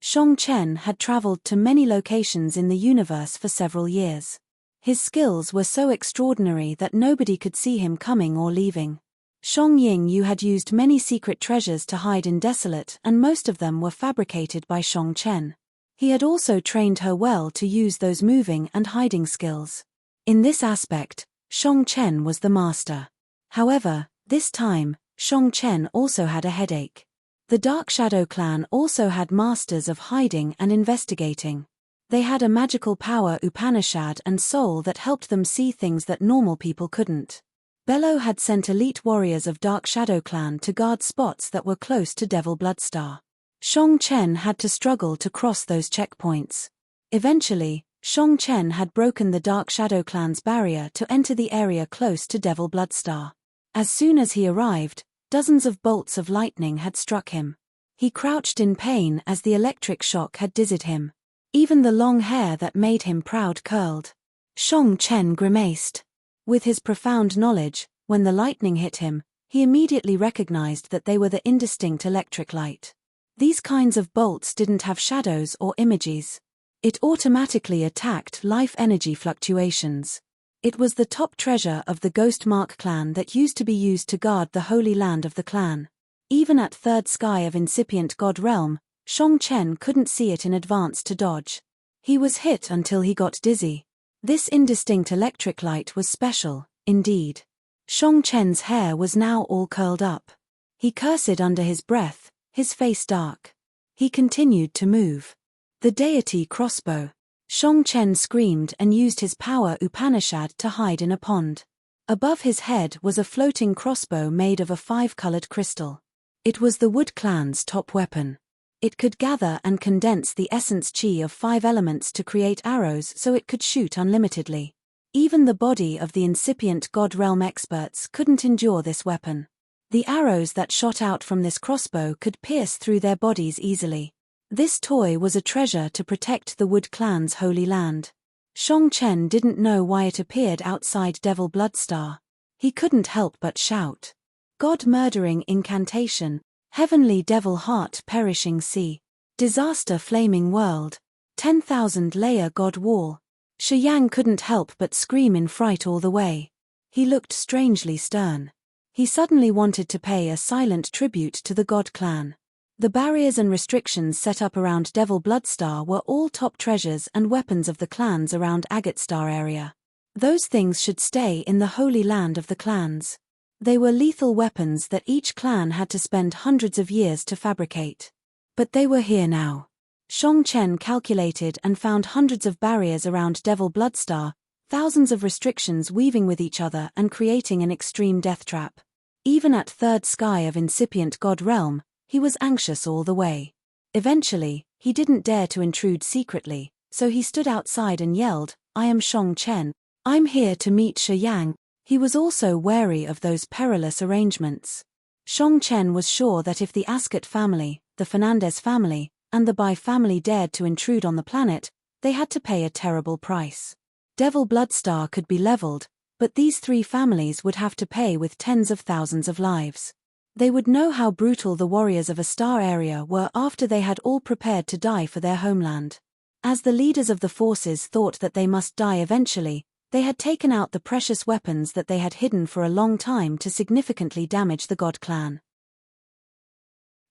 Shang Chen had traveled to many locations in the universe for several years. His skills were so extraordinary that nobody could see him coming or leaving. Shang Yingyu had used many secret treasures to hide in Desolate, and most of them were fabricated by Shang Chen. He had also trained her well to use those moving and hiding skills. In this aspect, Shang Chen was the master. However, this time, Shang Chen also had a headache. The Dark Shadow clan also had masters of hiding and investigating. They had a magical power Upanishad and soul that helped them see things that normal people couldn't. Bello had sent elite warriors of Dark Shadow clan to guard spots that were close to Devil Bloodstar. Shang Chen had to struggle to cross those checkpoints. Eventually, Shang Chen had broken the Dark Shadow clan's barrier to enter the area close to Devil Bloodstar. As soon as he arrived, dozens of bolts of lightning had struck him. He crouched in pain as the electric shock had dizzied him. Even the long hair that made him proud curled. Shang Chen grimaced. With his profound knowledge, when the lightning hit him, he immediately recognized that they were the indistinct electric light. These kinds of bolts didn't have shadows or images. It automatically attacked life energy fluctuations. It was the top treasure of the Ghost Mark clan that used to be used to guard the holy land of the clan. Even at third sky of incipient god realm, Shang Chen couldn't see it in advance to dodge. He was hit until he got dizzy. This indistinct electric light was special, indeed. Shang Chen's hair was now all curled up. He cursed under his breath, his face dark. He continued to move. The deity crossbow. Shang Chen screamed and used his power Upanishad to hide in a pond. Above his head was a floating crossbow made of a 5-colored crystal. It was the Wood clan's top weapon. It could gather and condense the essence chi of 5 elements to create arrows so it could shoot unlimitedly. Even the body of the incipient god realm experts couldn't endure this weapon. The arrows that shot out from this crossbow could pierce through their bodies easily. This toy was a treasure to protect the Wood clan's holy land. Shang Chen didn't know why it appeared outside Devil Bloodstar. He couldn't help but shout. God-murdering incantation, heavenly devil heart perishing sea, disaster flaming world, 10,000-layer god wall. Shi Yang couldn't help but scream in fright all the way. He looked strangely stern. He suddenly wanted to pay a silent tribute to the god clan. The barriers and restrictions set up around Devil Bloodstar were all top treasures and weapons of the clans around Agate Star area. Those things should stay in the holy land of the clans. They were lethal weapons that each clan had to spend hundreds of years to fabricate. But they were here now. Shang Chen calculated and found hundreds of barriers around Devil Bloodstar, thousands of restrictions weaving with each other and creating an extreme death trap. Even at third sky of incipient god realm, he was anxious all the way. Eventually, he didn't dare to intrude secretly, so he stood outside and yelled, "I am Shang Chen. I'm here to meet Shi Yang." He was also wary of those perilous arrangements. Shang Chen was sure that if the Ascot family, the Fernandez family, and the Bai family dared to intrude on the planet, they had to pay a terrible price. Devil Bloodstar could be leveled, but these 3 families would have to pay with tens of thousands of lives. They would know how brutal the warriors of a star area were after they had all prepared to die for their homeland. As the leaders of the forces thought that they must die eventually, they had taken out the precious weapons that they had hidden for a long time to significantly damage the god clan.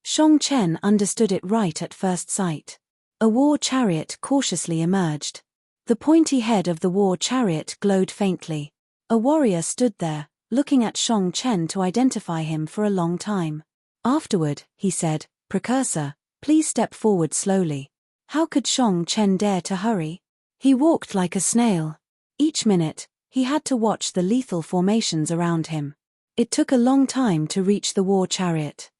Shang Chen understood it right at first sight. A war chariot cautiously emerged. The pointy head of the war chariot glowed faintly. A warrior stood there, looking at Shang Chen to identify him for a long time. Afterward, he said, "Precursor, please step forward slowly." How could Shang Chen dare to hurry? He walked like a snail. Each minute, he had to watch the lethal formations around him. It took a long time to reach the war chariot.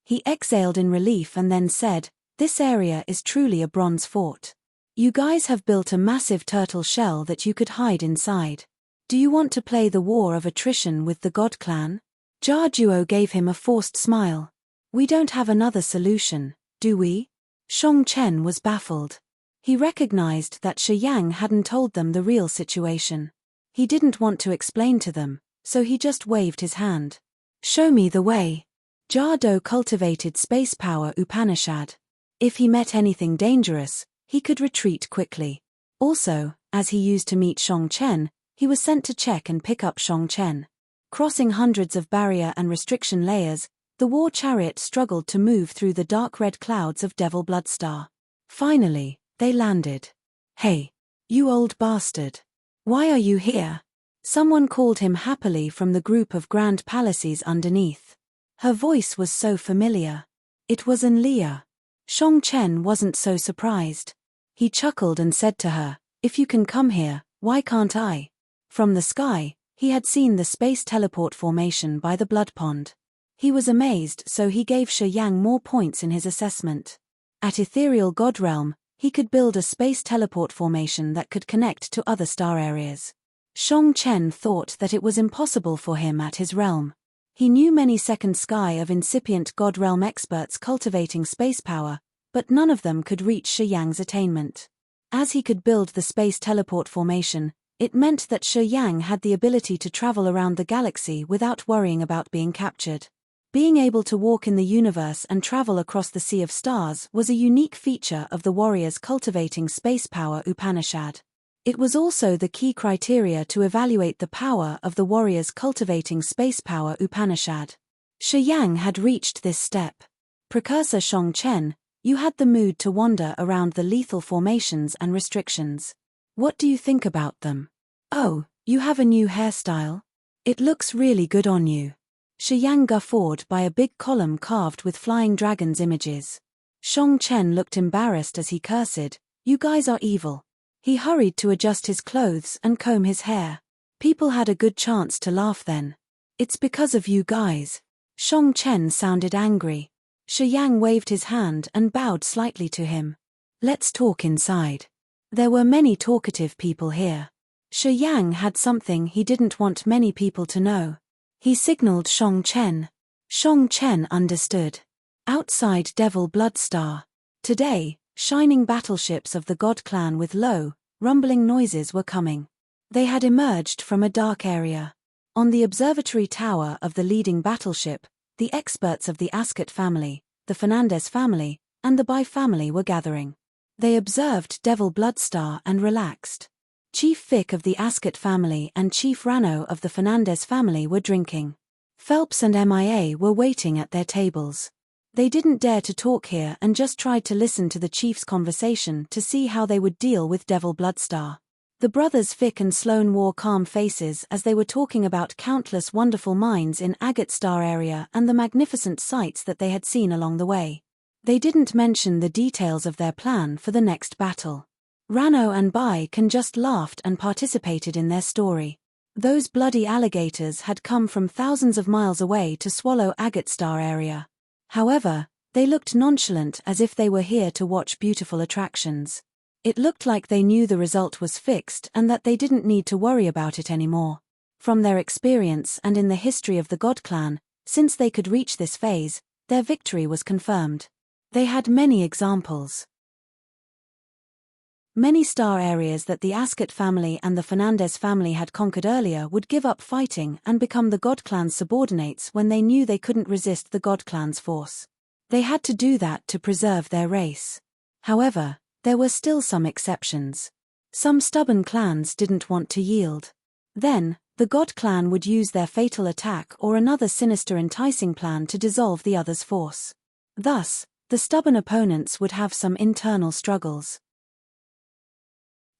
He exhaled in relief and then said, "This area is truly a bronze fort. You guys have built a massive turtle shell that you could hide inside. Do you want to play the war of attrition with the god clan?" Jia Juo gave him a forced smile. "We don't have another solution, do we?" Shang Chen was baffled. He recognized that Shi Yang hadn't told them the real situation. He didn't want to explain to them, so he just waved his hand. "Show me the way." Jardo cultivated space power Upanishad. If he met anything dangerous, he could retreat quickly. Also, as he used to meet Shang Chen, he was sent to check and pick up Shang Chen. Crossing hundreds of barrier and restriction layers, the war chariot struggled to move through the dark red clouds of Devil Bloodstar. Finally, they landed. "Hey, you old bastard. Why are you here?" Someone called him happily from the group of grand palaces underneath. Her voice was so familiar. It was Leah. Shang Chen wasn't so surprised. He chuckled and said to her, "If you can come here, why can't I?" From the sky, he had seen the space teleport formation by the blood pond. He was amazed, so he gave Shi Yang more points in his assessment. At Ethereal God Realm, he could build a space teleport formation that could connect to other star areas. Shang Chen thought that it was impossible for him at his realm. He knew many second sky of incipient God Realm experts cultivating space power, but none of them could reach Shi Yang's attainment. As he could build the space teleport formation, it meant that Shi Yang had the ability to travel around the galaxy without worrying about being captured. Being able to walk in the universe and travel across the sea of stars was a unique feature of the warriors cultivating space power Upanishad. It was also the key criteria to evaluate the power of the warriors cultivating space power Upanishad. Shi Yang had reached this step. Precursor Shang Chen, you had the mood to wander around the lethal formations and restrictions. What do you think about them? Oh, you have a new hairstyle? It looks really good on you. Shi Yang guffawed by a big column carved with flying dragons images. Shang Chen looked embarrassed as he cursed, "You guys are evil." He hurried to adjust his clothes and comb his hair. People had a good chance to laugh then. "It's because of you guys." Shang Chen sounded angry. Shi Yang waved his hand and bowed slightly to him. "Let's talk inside." There were many talkative people here. Shi Yang had something he didn't want many people to know. He signaled Shang Chen. Shang Chen understood. Outside Devil Bloodstar. Today, shining battleships of the God Clan with low, rumbling noises were coming. They had emerged from a dark area. On the observatory tower of the leading battleship, the experts of the Ascot family, the Fernandez family, and the Bai family were gathering. They observed Devil Bloodstar and relaxed. Chief Vic of the Ascot family and Chief Rano of the Fernandez family were drinking. Phelps and MIA were waiting at their tables. They didn't dare to talk here and just tried to listen to the chief's conversation to see how they would deal with Devil Bloodstar. The brothers Vic and Sloane wore calm faces as they were talking about countless wonderful mines in Agate Star area and the magnificent sights that they had seen along the way. They didn't mention the details of their plan for the next battle. Rano and Bai can just laughed and participated in their story. Those bloody alligators had come from thousands of miles away to swallow Agate Star area. However, they looked nonchalant as if they were here to watch beautiful attractions. It looked like they knew the result was fixed and that they didn't need to worry about it anymore. From their experience and in the history of the God Clan, since they could reach this phase, their victory was confirmed. They had many examples. Many star areas that the Ascot family and the Fernandez family had conquered earlier would give up fighting and become the God Clan's subordinates when they knew they couldn't resist the God Clan's force. They had to do that to preserve their race. However, there were still some exceptions. Some stubborn clans didn't want to yield. Then, the God Clan would use their fatal attack or another sinister enticing plan to dissolve the other's force. Thus, the stubborn opponents would have some internal struggles.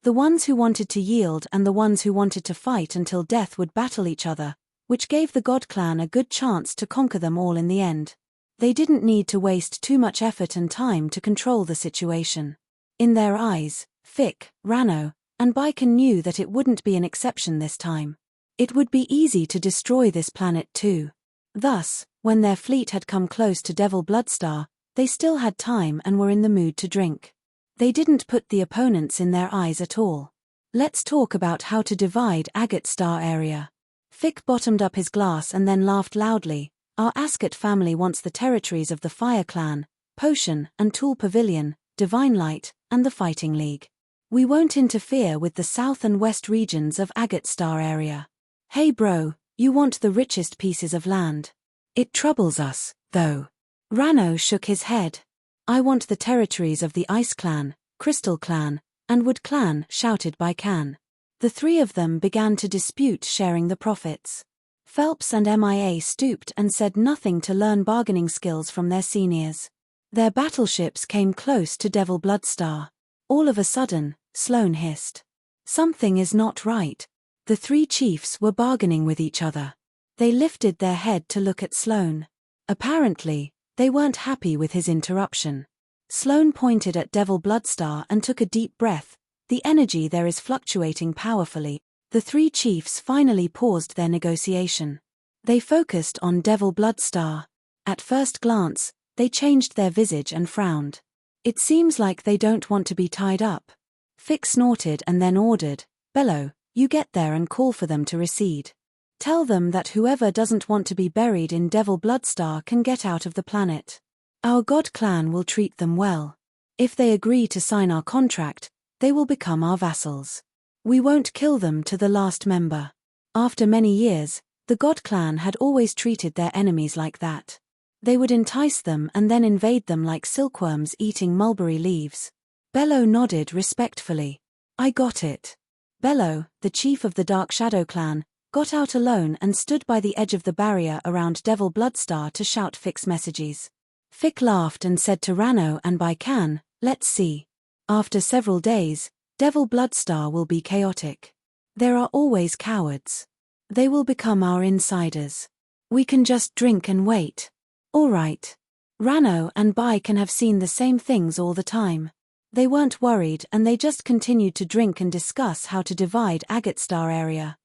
The ones who wanted to yield and the ones who wanted to fight until death would battle each other, which gave the God Clan a good chance to conquer them all in the end. They didn't need to waste too much effort and time to control the situation. In their eyes, Vic, Rano, and Baiken knew that it wouldn't be an exception this time. It would be easy to destroy this planet too. Thus, when their fleet had come close to Devil Bloodstar, they still had time and were in the mood to drink. They didn't put the opponents in their eyes at all. Let's talk about how to divide Agate Star area. Vic bottomed up his glass and then laughed loudly. Our Ascot family wants the territories of the Fire Clan, Potion and Tool Pavilion, Divine Light, and the Fighting League. We won't interfere with the south and west regions of Agate Star area. Hey bro, you want the richest pieces of land. It troubles us, though. Rano shook his head. I want the territories of the Ice Clan, Crystal Clan, and Wood Clan, shouted by Can. The three of them began to dispute sharing the profits. Phelps and MIA stooped and said nothing to learn bargaining skills from their seniors. Their battleships came close to Devil Bloodstar. All of a sudden, Sloane hissed. Something is not right. The three chiefs were bargaining with each other. They lifted their head to look at Sloane. Apparently, they weren't happy with his interruption. Sloane pointed at Devil Bloodstar and took a deep breath. The energy there is fluctuating powerfully. The three chiefs finally paused their negotiation. They focused on Devil Bloodstar. At first glance, they changed their visage and frowned. It seems like they don't want to be tied up. Fick snorted and then ordered, Bello, you get there and call for them to recede. Tell them that whoever doesn't want to be buried in Devil Bloodstar can get out of the planet. Our God Clan will treat them well. If they agree to sign our contract, they will become our vassals. We won't kill them to the last member. After many years, the God Clan had always treated their enemies like that. They would entice them and then invade them like silkworms eating mulberry leaves. Bello nodded respectfully. I got it. Bello, the chief of the Dark Shadow Clan, got out alone and stood by the edge of the barrier around Devil Bloodstar to shout Fick's messages. Fick laughed and said to Rano and by Can, let's see. After several days, Devil Bloodstar will be chaotic. There are always cowards. They will become our insiders. We can just drink and wait. All right. Rano and Bai can have seen the same things all the time. They weren't worried and they just continued to drink and discuss how to divide Agatstar area.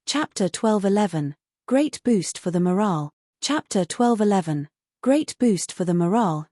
Chapter 12:11, Great Boost for the Morale. Chapter 12:11, Great Boost for the Morale.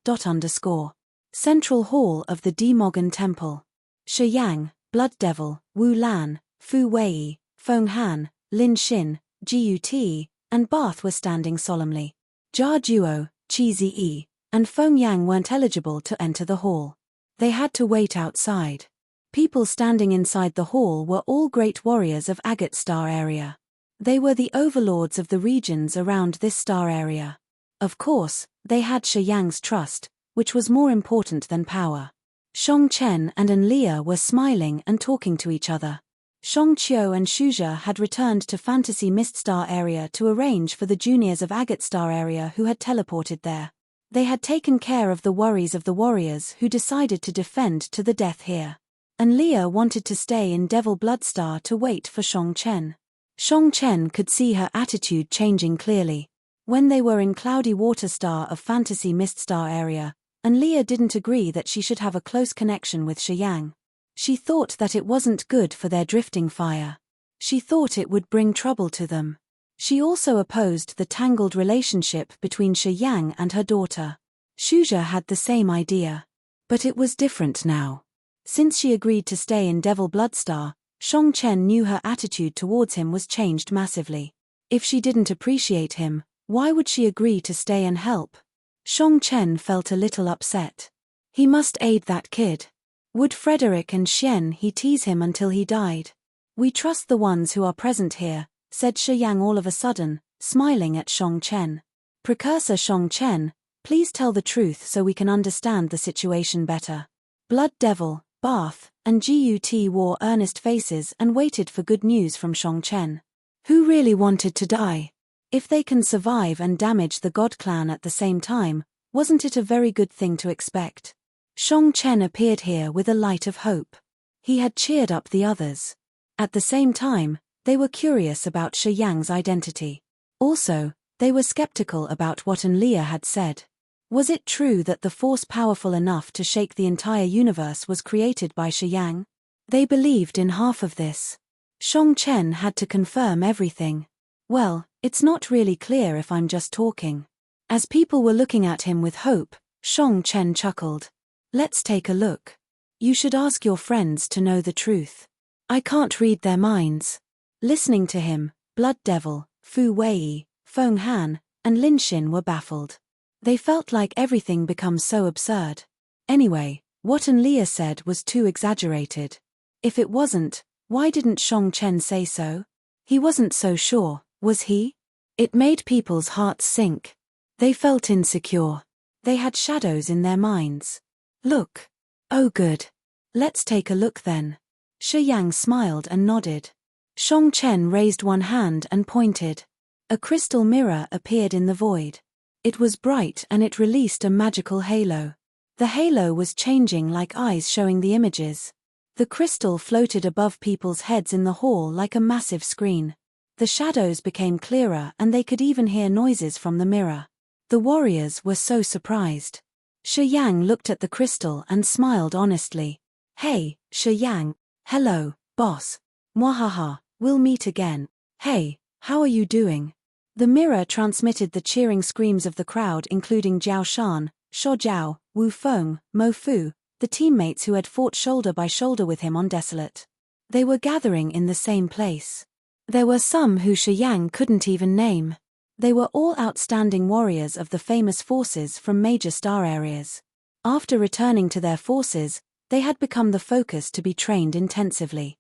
Central Hall of the Demogan Temple. Shi Yang, Blood Devil, Wu Lan, Fu Wei, Feng Han, Lin Xin, Gut, and Bath were standing solemnly. Jia Duo, Qi Ziyi, and Feng Yang weren't eligible to enter the hall. They had to wait outside. People standing inside the hall were all great warriors of Agate Star area. They were the overlords of the regions around this star area. Of course, they had Shi Yang's trust, which was more important than power. Shong Chen and Enlia were smiling and talking to each other. Shong Qiu and Shuja had returned to Fantasy Mist Star area to arrange for the juniors of Agate Star area who had teleported there. They had taken care of the worries of the warriors who decided to defend to the death here. Enlia wanted to stay in Devil Bloodstar to wait for Shong Chen. Shong Chen could see her attitude changing clearly. When they were in Cloudy Water Star of Fantasy Mist Star area, Enlia didn't agree that she should have a close connection with Shi Yang. She thought that it wasn't good for their drifting fire. She thought it would bring trouble to them. She also opposed the tangled relationship between Shi Yang and her daughter. Shuja had the same idea. But it was different now. Since she agreed to stay in Devil Bloodstar, Shong Chen knew her attitude towards him was changed massively. If she didn't appreciate him, why would she agree to stay and help? Shong Chen felt a little upset. He must aid that kid. Would Frederick and Xian he tease him until he died? We trust the ones who are present here, said Shi Yang all of a sudden, smiling at Shong Chen. Precursor Shong Chen, please tell the truth so we can understand the situation better. Blood Devil, Bath, and Gut wore earnest faces and waited for good news from Shong Chen. Who really wanted to die? If they can survive and damage the God Clan at the same time, wasn't it a very good thing to expect? Shong Chen appeared here with a light of hope. He had cheered up the others. At the same time, they were curious about Shi Yang's identity. Also, they were skeptical about what Enlia had said. Was it true that the force powerful enough to shake the entire universe was created by Shi Yang? They believed in half of this. Shong Chen had to confirm everything. Well, it's not really clear if I'm just talking. As people were looking at him with hope, Shong Chen chuckled. Let's take a look. You should ask your friends to know the truth. I can't read their minds. Listening to him, Blood Devil, Fu Wei, Feng Han, and Lin Xin were baffled. They felt like everything becomes so absurd. Anyway, what Enlia said was too exaggerated. If it wasn't, why didn't Shong Chen say so? He wasn't so sure, was he? It made people's hearts sink. They felt insecure. They had shadows in their minds. Look. Oh good. Let's take a look then. Shi Yang smiled and nodded. Shang Chen raised one hand and pointed. A crystal mirror appeared in the void. It was bright and it released a magical halo. The halo was changing like eyes showing the images. The crystal floated above people's heads in the hall like a massive screen. The shadows became clearer and they could even hear noises from the mirror. The warriors were so surprised. Shi Yang looked at the crystal and smiled honestly. Hey, Shi Yang. Hello, boss. Mwahaha, we'll meet again. Hey, how are you doing? The mirror transmitted the cheering screams of the crowd including Jiao Shan, Shuo Jiao, Wu Feng, Mo Fu, the teammates who had fought shoulder by shoulder with him on Desolate. They were gathering in the same place. There were some who Shi Yang couldn't even name. They were all outstanding warriors of the famous forces from major star areas. After returning to their forces, they had become the focus to be trained intensively.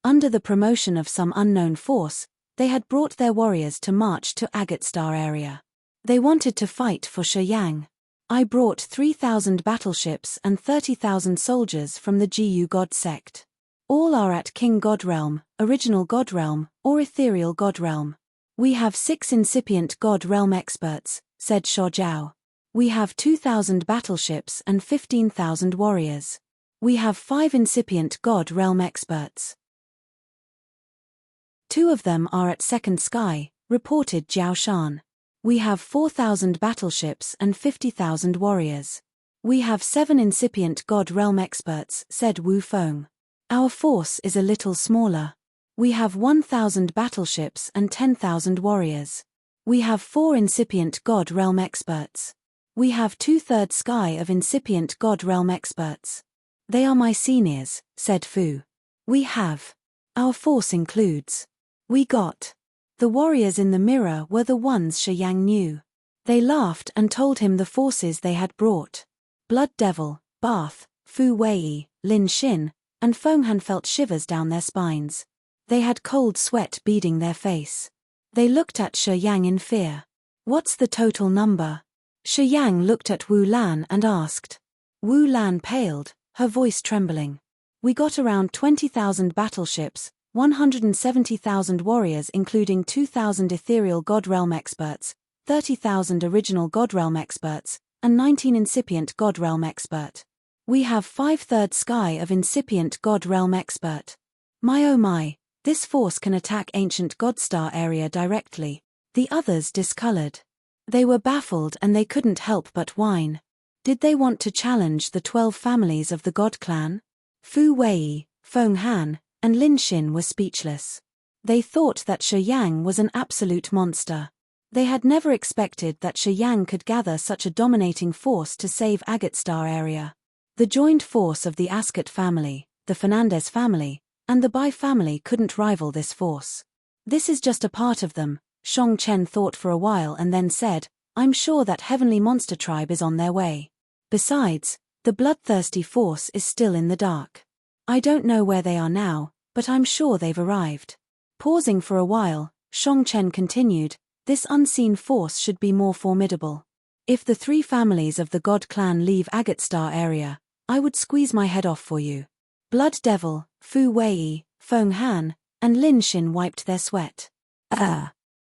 Under the promotion of some unknown force, they had brought their warriors to march to Agate Star area. They wanted to fight for Shi Yang. I brought 3,000 battleships and 30,000 soldiers from the Jiu God sect. All are at King God Realm, Original God Realm, or Ethereal God Realm. We have 6 incipient God Realm experts, said Shuo Jiao. We have 2,000 battleships and 15,000 warriors. We have 5 incipient God Realm experts. 2 of them are at Second Sky, reported Jiao Shan. We have 4,000 battleships and 50,000 warriors. We have 7 incipient God Realm experts, said Wu Feng. Our force is a little smaller. We have 1,000 battleships and 10,000 warriors. We have 4 incipient God Realm experts. We have 2/3 sky of incipient God Realm experts. They are my seniors, said Fu. We have. Our force includes. We got. The warriors in the mirror were the ones Shi Yang knew. They laughed and told him the forces they had brought. Blood Devil, Bath, Fu Wei, Lin Xin, and Feng Han felt shivers down their spines. They had cold sweat beading their face. They looked at Shi Yang in fear. What's the total number? Shi Yang looked at Wu Lan and asked. Wu Lan paled, her voice trembling. We got around 20,000 battleships, 170,000 warriors including 2,000 ethereal God Realm experts, 30,000 original God Realm experts, and 19 incipient God Realm expert. We have 5/3 sky of incipient God Realm expert. My oh my, this force can attack ancient God Star area directly. The others discolored. They were baffled and they couldn't help but whine. Did they want to challenge the 12 families of the God Clan? Fu Wei, Feng Han, and Lin Xin were speechless. They thought that Shi Yang was an absolute monster. They had never expected that Shi Yang could gather such a dominating force to save Agate Star area. The joined force of the Ascot family, the Fernandez family, and the Bai family couldn't rival this force. This is just a part of them, Shang Chen thought for a while and then said, I'm sure that Heavenly Monster Tribe is on their way. Besides, the bloodthirsty force is still in the dark. I don't know where they are now, but I'm sure they've arrived. Pausing for a while, Shang Chen continued, this unseen force should be more formidable. If the 3 families of the God Clan leave Agate Star area, I would squeeze my head off for you. Blood Devil, Fu Wei, Feng Han, and Lin Xin wiped their sweat.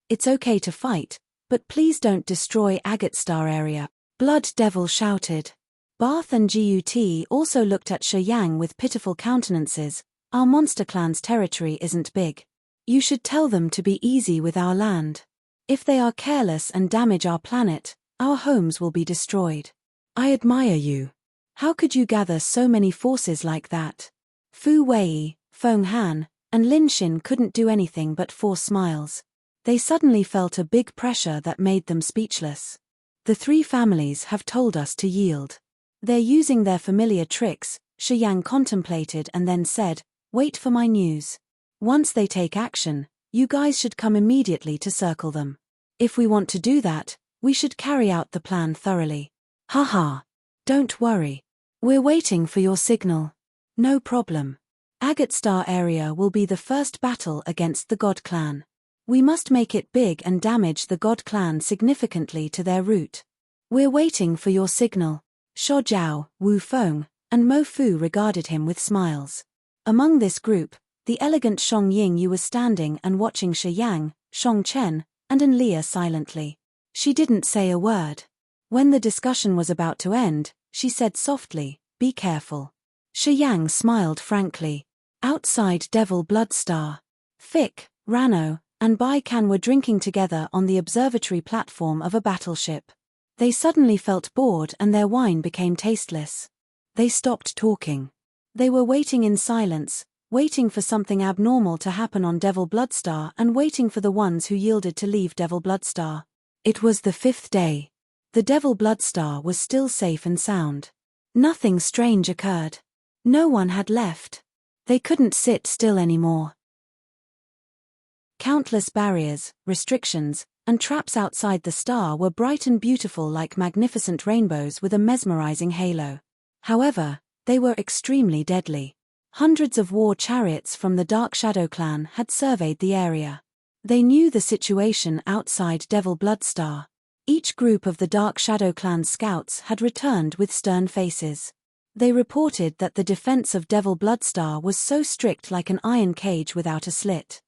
It's okay to fight, but please don't destroy Agate Star area, Blood Devil shouted. Bath and Gut also looked at Shi Yang with pitiful countenances. Our monster clan's territory isn't big. You should tell them to be easy with our land. If they are careless and damage our planet, our homes will be destroyed. I admire you. How could you gather so many forces like that? Fu Wei, Feng Han, and Lin Xin couldn't do anything but force smiles. They suddenly felt a big pressure that made them speechless. The 3 families have told us to yield. They're using their familiar tricks, Shi Yang contemplated and then said, wait for my news. Once they take action, you guys should come immediately to circle them. If we want to do that, we should carry out the plan thoroughly. Haha. Don't worry. We're waiting for your signal. No problem. Agate Star area will be the first battle against the God Clan. We must make it big and damage the God clan significantly to their root. We're waiting for your signal. Sho Jiao, Wu Feng, and Mo Fu regarded him with smiles. Among this group, the elegant Shong Yingyu was standing and watching Shi Yang, Shong Chen, and Enlia silently. She didn't say a word. When the discussion was about to end, she said softly, "Be careful." Shi Yang smiled frankly. Outside Devil Bloodstar, Fick, Rano, and Bai Kan were drinking together on the observatory platform of a battleship. They suddenly felt bored and their wine became tasteless. They stopped talking. They were waiting in silence, waiting for something abnormal to happen on Devil Bloodstar and waiting for the ones who yielded to leave Devil Bloodstar. It was the 5th day. The Devil Bloodstar was still safe and sound. Nothing strange occurred. No one had left. They couldn't sit still anymore. Countless barriers, restrictions, and traps outside the star were bright and beautiful like magnificent rainbows with a mesmerizing halo. However, they were extremely deadly. Hundreds of war chariots from the Dark Shadow clan had surveyed the area. They knew the situation outside Devil Bloodstar. Each group of the Dark Shadow clan's scouts had returned with stern faces. They reported that the defense of Devil Bloodstar was so strict like an iron cage without a slit.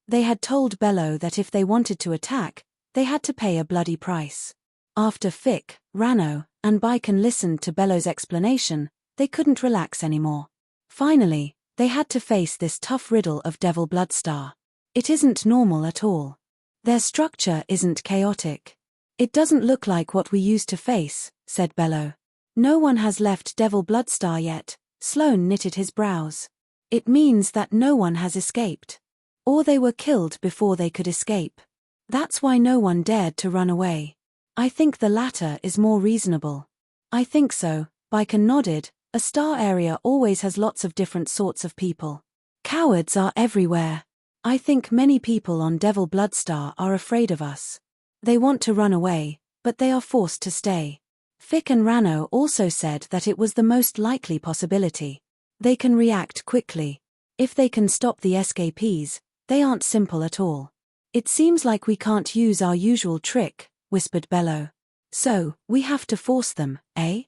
They had told Bello that if they wanted to attack, they had to pay a bloody price. After Fick, Rano, and Bai Kan listened to Bello's explanation, they couldn't relax anymore. Finally, they had to face this tough riddle of Devil Bloodstar. It isn't normal at all. Their structure isn't chaotic. It doesn't look like what we used to face, said Bello. No one has left Devil Bloodstar yet. Sloane knitted his brows. It means that no one has escaped. Or they were killed before they could escape. That's why no one dared to run away. I think the latter is more reasonable. I think so, Bai Kan nodded. A star area always has lots of different sorts of people. Cowards are everywhere. I think many people on Devil Bloodstar are afraid of us. They want to run away, but they are forced to stay. Fick and Rano also said that it was the most likely possibility. They can react quickly. If they can stop the escapees, they aren't simple at all. It seems like we can't use our usual trick, whispered Bello. So, we have to force them, eh?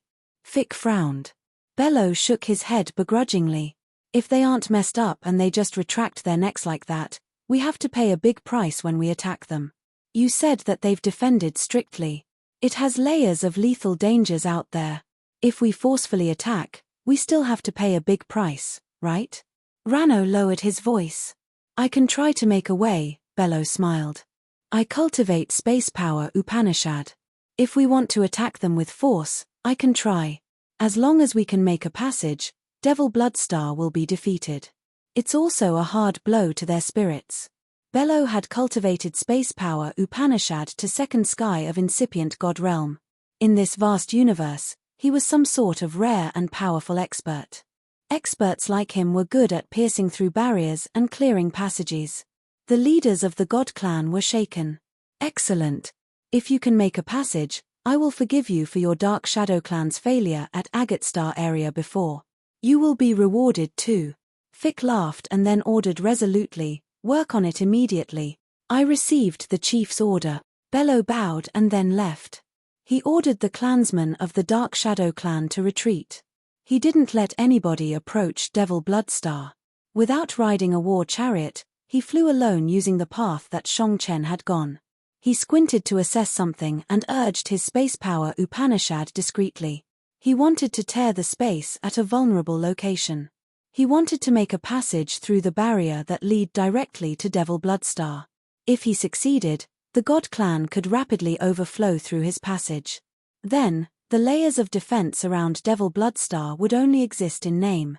Fick frowned. Bello shook his head begrudgingly. If they aren't messed up and they just retract their necks like that, we have to pay a big price when we attack them. You said that they've defended strictly. It has layers of lethal dangers out there. If we forcefully attack, we still have to pay a big price, right? Rano lowered his voice. I can try to make a way, Bello smiled. I cultivate space power Upanishad. If we want to attack them with force, I can try. As long as we can make a passage, Devil Bloodstar will be defeated. It's also a hard blow to their spirits. Bello had cultivated space power Upanishad to second sky of incipient god realm. In this vast universe, he was some sort of rare and powerful expert. Experts like him were good at piercing through barriers and clearing passages. The leaders of the God clan were shaken. Excellent. If you can make a passage, I will forgive you for your Dark Shadow clan's failure at Agate Star area before. You will be rewarded too. Fick laughed and then ordered resolutely, work on it immediately. I received the chief's order. Bello bowed and then left. He ordered the clansmen of the Dark Shadow clan to retreat. He didn't let anybody approach Devil Bloodstar. Without riding a war chariot, he flew alone using the path that Shong Chen had gone. He squinted to assess something and urged his space power Upanishad discreetly. He wanted to tear the space at a vulnerable location. He wanted to make a passage through the barrier that lead directly to Devil Bloodstar. If he succeeded, the God clan could rapidly overflow through his passage. Then, the layers of defense around Devil Bloodstar would only exist in name.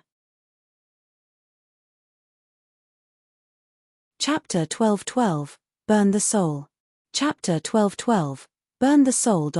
Chapter 1212, Burn the Soul. Chapter 1212, Burn the Soul.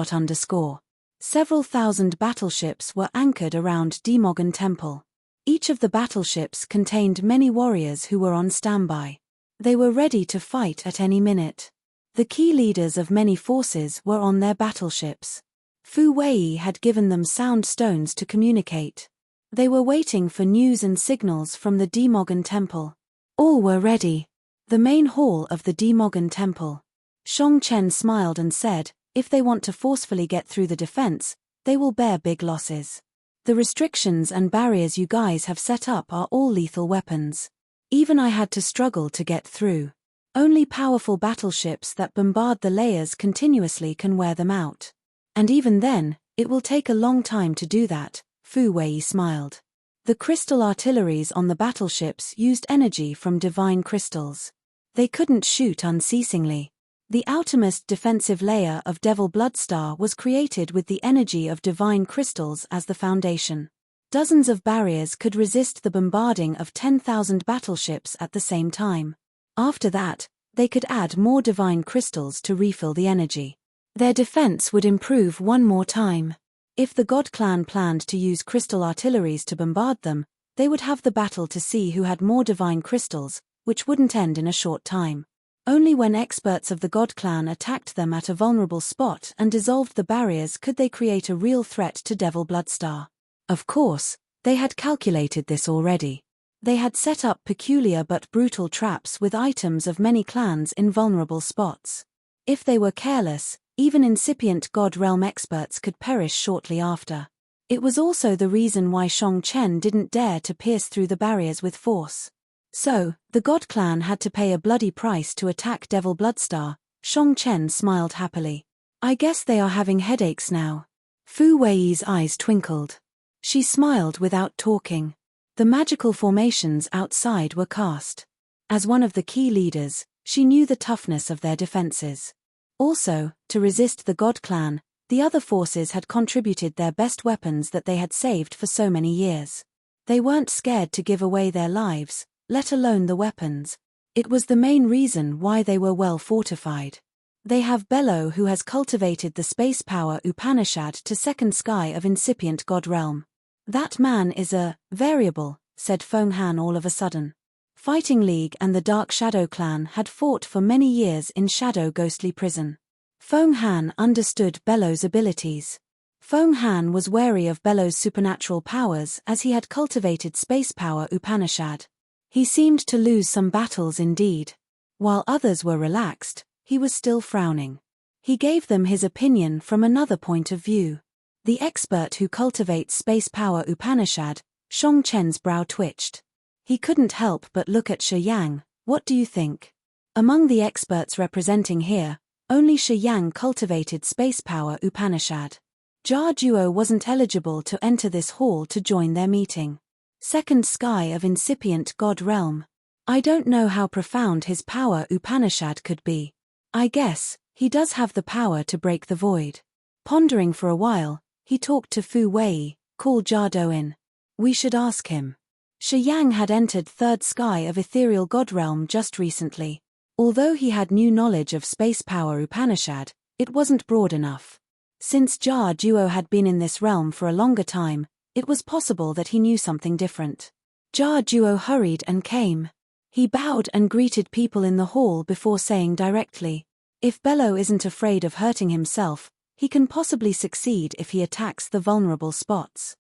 Several thousand battleships were anchored around Demogon Temple. Each of the battleships contained many warriors who were on standby. They were ready to fight at any minute. The key leaders of many forces were on their battleships. Fu Wei had given them sound stones to communicate. They were waiting for news and signals from the Demogon Temple. All were ready. The main hall of the Demogan Temple. Shang Chen smiled and said, if they want to forcefully get through the defense, they will bear big losses. The restrictions and barriers you guys have set up are all lethal weapons. Even I had to struggle to get through. Only powerful battleships that bombard the layers continuously can wear them out. And even then, it will take a long time to do that, Fu Wei smiled. The crystal artilleries on the battleships used energy from divine crystals. They couldn't shoot unceasingly. The outermost defensive layer of Devil Bloodstar was created with the energy of divine crystals as the foundation. Dozens of barriers could resist the bombarding of 10,000 battleships at the same time. After that, they could add more divine crystals to refill the energy. Their defense would improve one more time. If the God Clan planned to use crystal artilleries to bombard them, they would have the battle to see who had more divine crystals, which wouldn't end in a short time. Only when experts of the God Clan attacked them at a vulnerable spot and dissolved the barriers could they create a real threat to Devil Bloodstar. Of course, they had calculated this already. They had set up peculiar but brutal traps with items of many clans in vulnerable spots. If they were careless, even incipient God Realm experts could perish shortly after. It was also the reason why Shang Chen didn't dare to pierce through the barriers with force. So, the God Clan had to pay a bloody price to attack Devil Bloodstar. Shang Chen smiled happily. I guess they are having headaches now. Fu Wei's eyes twinkled. She smiled without talking. The magical formations outside were cast. As one of the key leaders, she knew the toughness of their defenses. Also, to resist the God Clan, the other forces had contributed their best weapons that they had saved for so many years. They weren't scared to give away their lives, let alone the weapons. It was the main reason why they were well fortified. They have Bello, who has cultivated the space power Upanishad to second sky of incipient God realm. That man is a variable, said Feng Han all of a sudden. Fighting League and the Dark Shadow Clan had fought for many years in Shadow Ghostly Prison. Feng Han understood Bello's abilities. Feng Han was wary of Bello's supernatural powers as he had cultivated space power Upanishad. He seemed to lose some battles indeed. While others were relaxed, he was still frowning. He gave them his opinion from another point of view. The expert who cultivates space power Upanishad, Shang Chen's brow twitched. He couldn't help but look at Shi Yang. What do you think? Among the experts representing here, only Shi Yang cultivated space power Upanishad. Jia Duo wasn't eligible to enter this hall to join their meeting. Second sky of incipient God realm. I don't know how profound his power Upanishad could be. I guess, he does have the power to break the void. Pondering for a while, he talked to Fu Wei, call Jia Duo in. We should ask him. Shi Yang had entered third sky of ethereal God realm just recently. Although he had new knowledge of space power Upanishad, it wasn't broad enough. Since Jia Duo had been in this realm for a longer time, it was possible that he knew something different. Jia Duo hurried and came. He bowed and greeted people in the hall before saying directly, if Bello isn't afraid of hurting himself, he can possibly succeed if he attacks the vulnerable spots.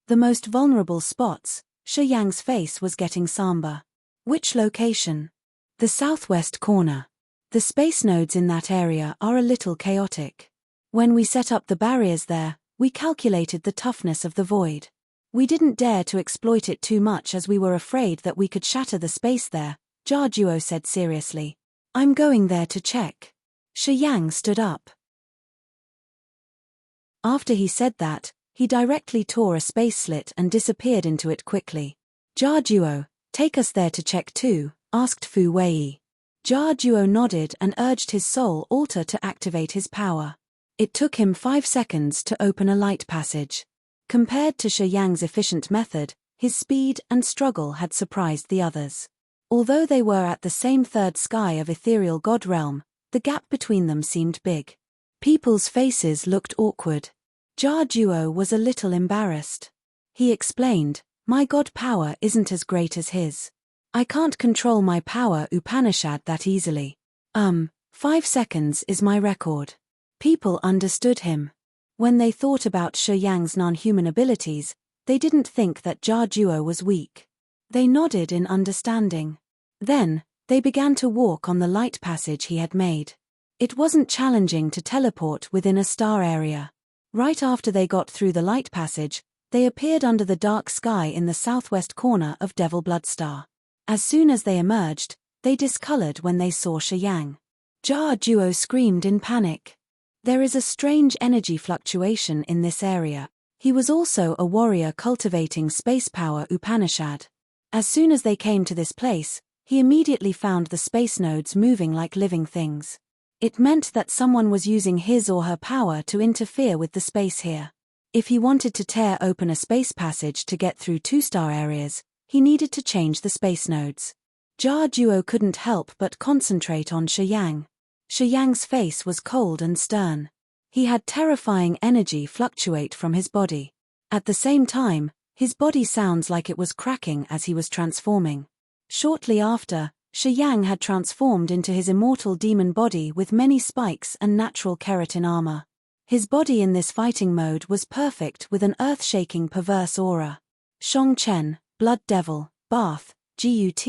The most vulnerable spots, Shi Yang's face was getting somber. Which location? The southwest corner. The space nodes in that area are a little chaotic. When we set up the barriers there, we calculated the toughness of the void. We didn't dare to exploit it too much as we were afraid that we could shatter the space there, Jia Duo said seriously. I'm going there to check. Shi Yang stood up. After he said that, he directly tore a space slit and disappeared into it quickly. Jia Duo, take us there to check too, asked Fu Wei. Jia Duo nodded and urged his soul altar to activate his power. It took him 5 seconds to open a light passage. Compared to Shi Yang's efficient method, his speed and struggle had surprised the others. Although they were at the same third sky of ethereal God realm, the gap between them seemed big. People's faces looked awkward. Jia Duo was a little embarrassed. He explained, my God power isn't as great as his. I can't control my power Upanishad that easily. 5 seconds is my record. People understood him. When they thought about Shi Yang's non-human abilities, they didn't think that Jia Duo was weak. They nodded in understanding. Then, they began to walk on the light passage he had made. It wasn't challenging to teleport within a star area. Right after they got through the light passage, they appeared under the dark sky in the southwest corner of Devil Bloodstar. As soon as they emerged, they discolored when they saw Shiyang. Jar Duo screamed in panic. There is a strange energy fluctuation in this area. He was also a warrior cultivating space power Upanishad. As soon as they came to this place, he immediately found the space nodes moving like living things. It meant that someone was using his or her power to interfere with the space here. If he wanted to tear open a space passage to get through 2-star areas, he needed to change the space nodes. Jar Duo couldn't help but concentrate on Shiyang. Shiyang's face was cold and stern. He had terrifying energy fluctuate from his body. At the same time, his body sounds like it was cracking as he was transforming. Shortly after, Shiyang had transformed into his immortal demon body with many spikes and natural keratin armor. His body in this fighting mode was perfect with an earth-shaking perverse aura. Shang Chen, Blood Devil, Bath, Gut,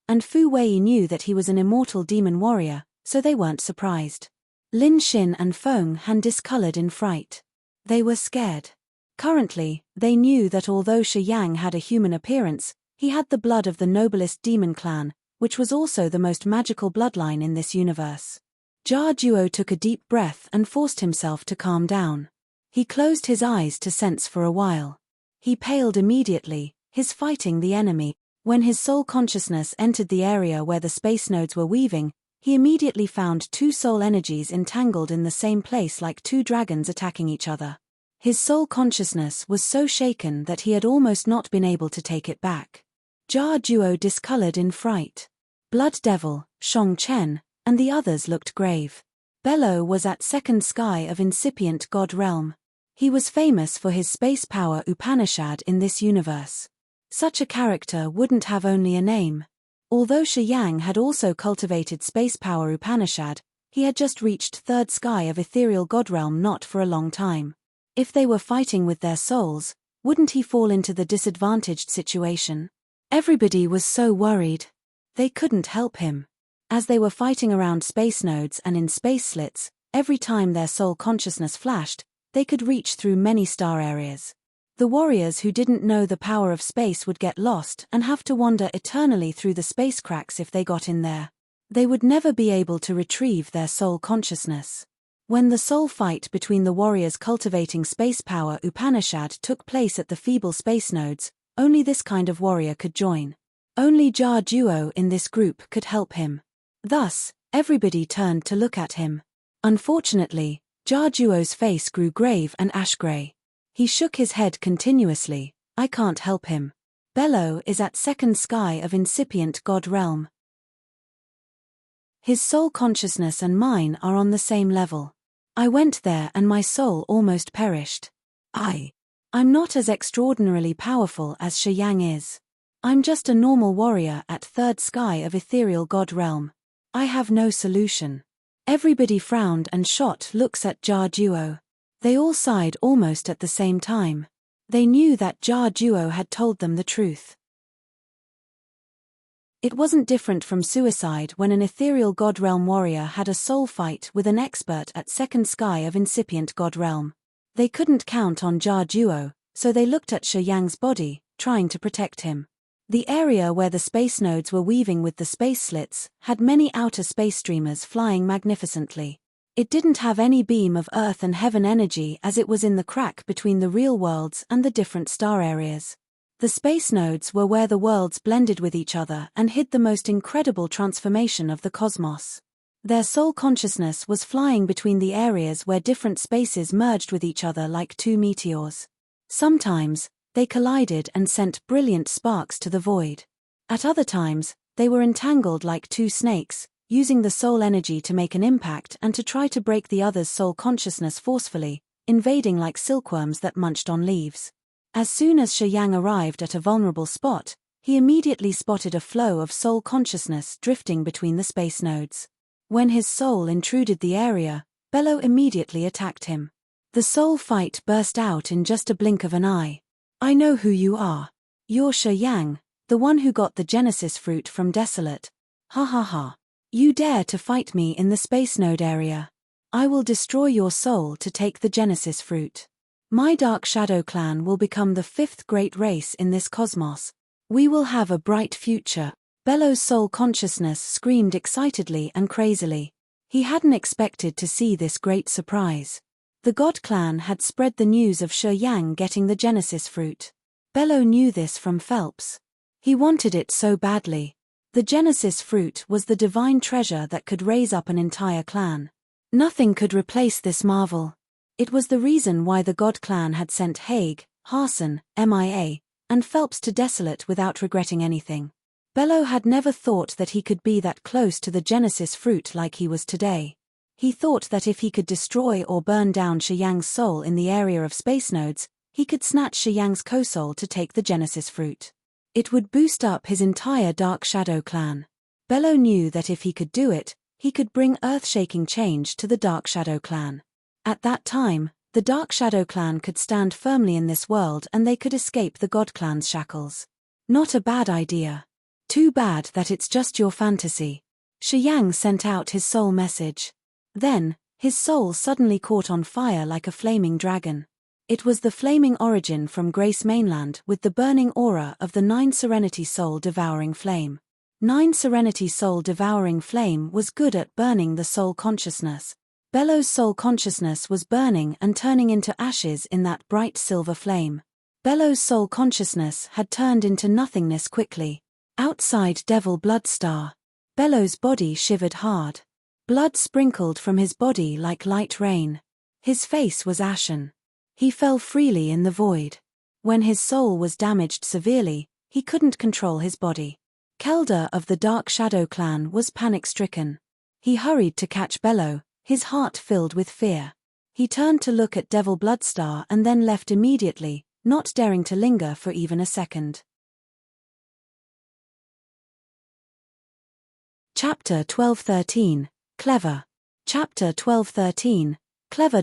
and Fu Wei knew that he was an immortal demon warrior, so they weren't surprised. Lin Xin and Feng Han discolored in fright. They were scared. Currently, they knew that although Shiyang had a human appearance, he had the blood of the noblest demon clan, which was also the most magical bloodline in this universe. Jar Duo took a deep breath and forced himself to calm down. He closed his eyes to sense for a while. He paled immediately, his fighting the enemy. When his soul consciousness entered the area where the space nodes were weaving, he immediately found 2 soul energies entangled in the same place like 2 dragons attacking each other. His soul consciousness was so shaken that he had almost not been able to take it back. Jar Duo discolored in fright. Blood Devil, Shang Chen, and the others looked grave. Bello was at second sky of incipient god realm. He was famous for his space power Upanishad in this universe. Such a character wouldn't have only a name. Although Shiyang had also cultivated space power Upanishad, he had just reached third sky of ethereal god realm not for a long time. If they were fighting with their souls, wouldn't he fall into the disadvantaged situation? Everybody was so worried. They couldn't help him. As they were fighting around space nodes and in space slits, every time their soul consciousness flashed, they could reach through many star areas. The warriors who didn't know the power of space would get lost and have to wander eternally through the space cracks if they got in there. They would never be able to retrieve their soul consciousness. When the soul fight between the warriors cultivating space power Upanishad took place at the feeble space nodes, only this kind of warrior could join. Only Jar Duo in this group could help him. Thus, everybody turned to look at him. Unfortunately, Jar Duo's face grew grave and ash-gray. He shook his head continuously. I can't help him. Bello is at second sky of incipient god realm. His soul consciousness and mine are on the same level. I went there and my soul almost perished. I'm not as extraordinarily powerful as Shiyang is. I'm just a normal warrior at third sky of ethereal god realm. I have no solution. Everybody frowned and shot looks at Jar Duo. They all sighed almost at the same time. They knew that Jar Duo had told them the truth. It wasn't different from suicide when an ethereal god realm warrior had a soul fight with an expert at second sky of incipient god realm. They couldn't count on Jar Duo, so they looked at Shiyang's body, trying to protect him. The area where the space nodes were weaving with the space slits had many outer space streamers flying magnificently. It didn't have any beam of earth and heaven energy as it was in the crack between the real worlds and the different star areas. The space nodes were where the worlds blended with each other and hid the most incredible transformation of the cosmos. Their soul consciousness was flying between the areas where different spaces merged with each other like 2 meteors. Sometimes, they collided and sent brilliant sparks to the void. At other times, they were entangled like 2 snakes, using the soul energy to make an impact and to try to break the other's soul consciousness forcefully, invading like silkworms that munched on leaves. As soon as Shiyang arrived at a vulnerable spot, he immediately spotted a flow of soul consciousness drifting between the space nodes. When his soul intruded the area, Bello immediately attacked him. The soul fight burst out in just a blink of an eye. I know who you are. You're Shiyang, The one who got the Genesis fruit from Desolate. Ha ha ha. You dare to fight me in the space node area. I will destroy your soul to take the Genesis fruit. My Dark Shadow clan will become the 5th great race in this cosmos. We will have a bright future. Bello's soul consciousness screamed excitedly and crazily. He hadn't expected to see this great surprise. The God clan had spread the news of Shi Yang getting the Genesis fruit. Bello knew this from Phelps. He wanted it so badly. The Genesis fruit was the divine treasure that could raise up an entire clan. Nothing could replace this marvel. It was the reason why the God clan had sent Haig, Harson, MIA, and Phelps to Desolate without regretting anything. Bello had never thought that he could be that close to the Genesis fruit like he was today. He thought that if he could destroy or burn down Shi Yang's soul in the area of space nodes, he could snatch Shi Yang's co-soul to take the Genesis fruit. It would boost up his entire Dark Shadow clan. Bello knew that if he could do it, he could bring earth-shaking change to the Dark Shadow clan. At that time, the Dark Shadow clan could stand firmly in this world and they could escape the God clan's shackles. Not a bad idea. Too bad that it's just your fantasy. Shi Yang sent out his soul message. Then, his soul suddenly caught on fire like a flaming dragon. It was the flaming origin from Grace Mainland with the burning aura of the 9 Serenity Soul Devouring Flame. 9 Serenity Soul Devouring Flame was good at burning the soul consciousness. Bello's soul consciousness was burning and turning into ashes in that bright silver flame. Bello's soul consciousness had turned into nothingness quickly. Outside Devil Bloodstar. Bello's body shivered hard. Blood sprinkled from his body like light rain. His face was ashen. He fell freely in the void. When his soul was damaged severely, he couldn't control his body. Kelder of the Dark Shadow clan was panic-stricken. He hurried to catch Bello, his heart filled with fear. He turned to look at Devil Bloodstar and then left immediately, not daring to linger for even a second. Chapter 1213, Clever. Chapter 1213, Clever.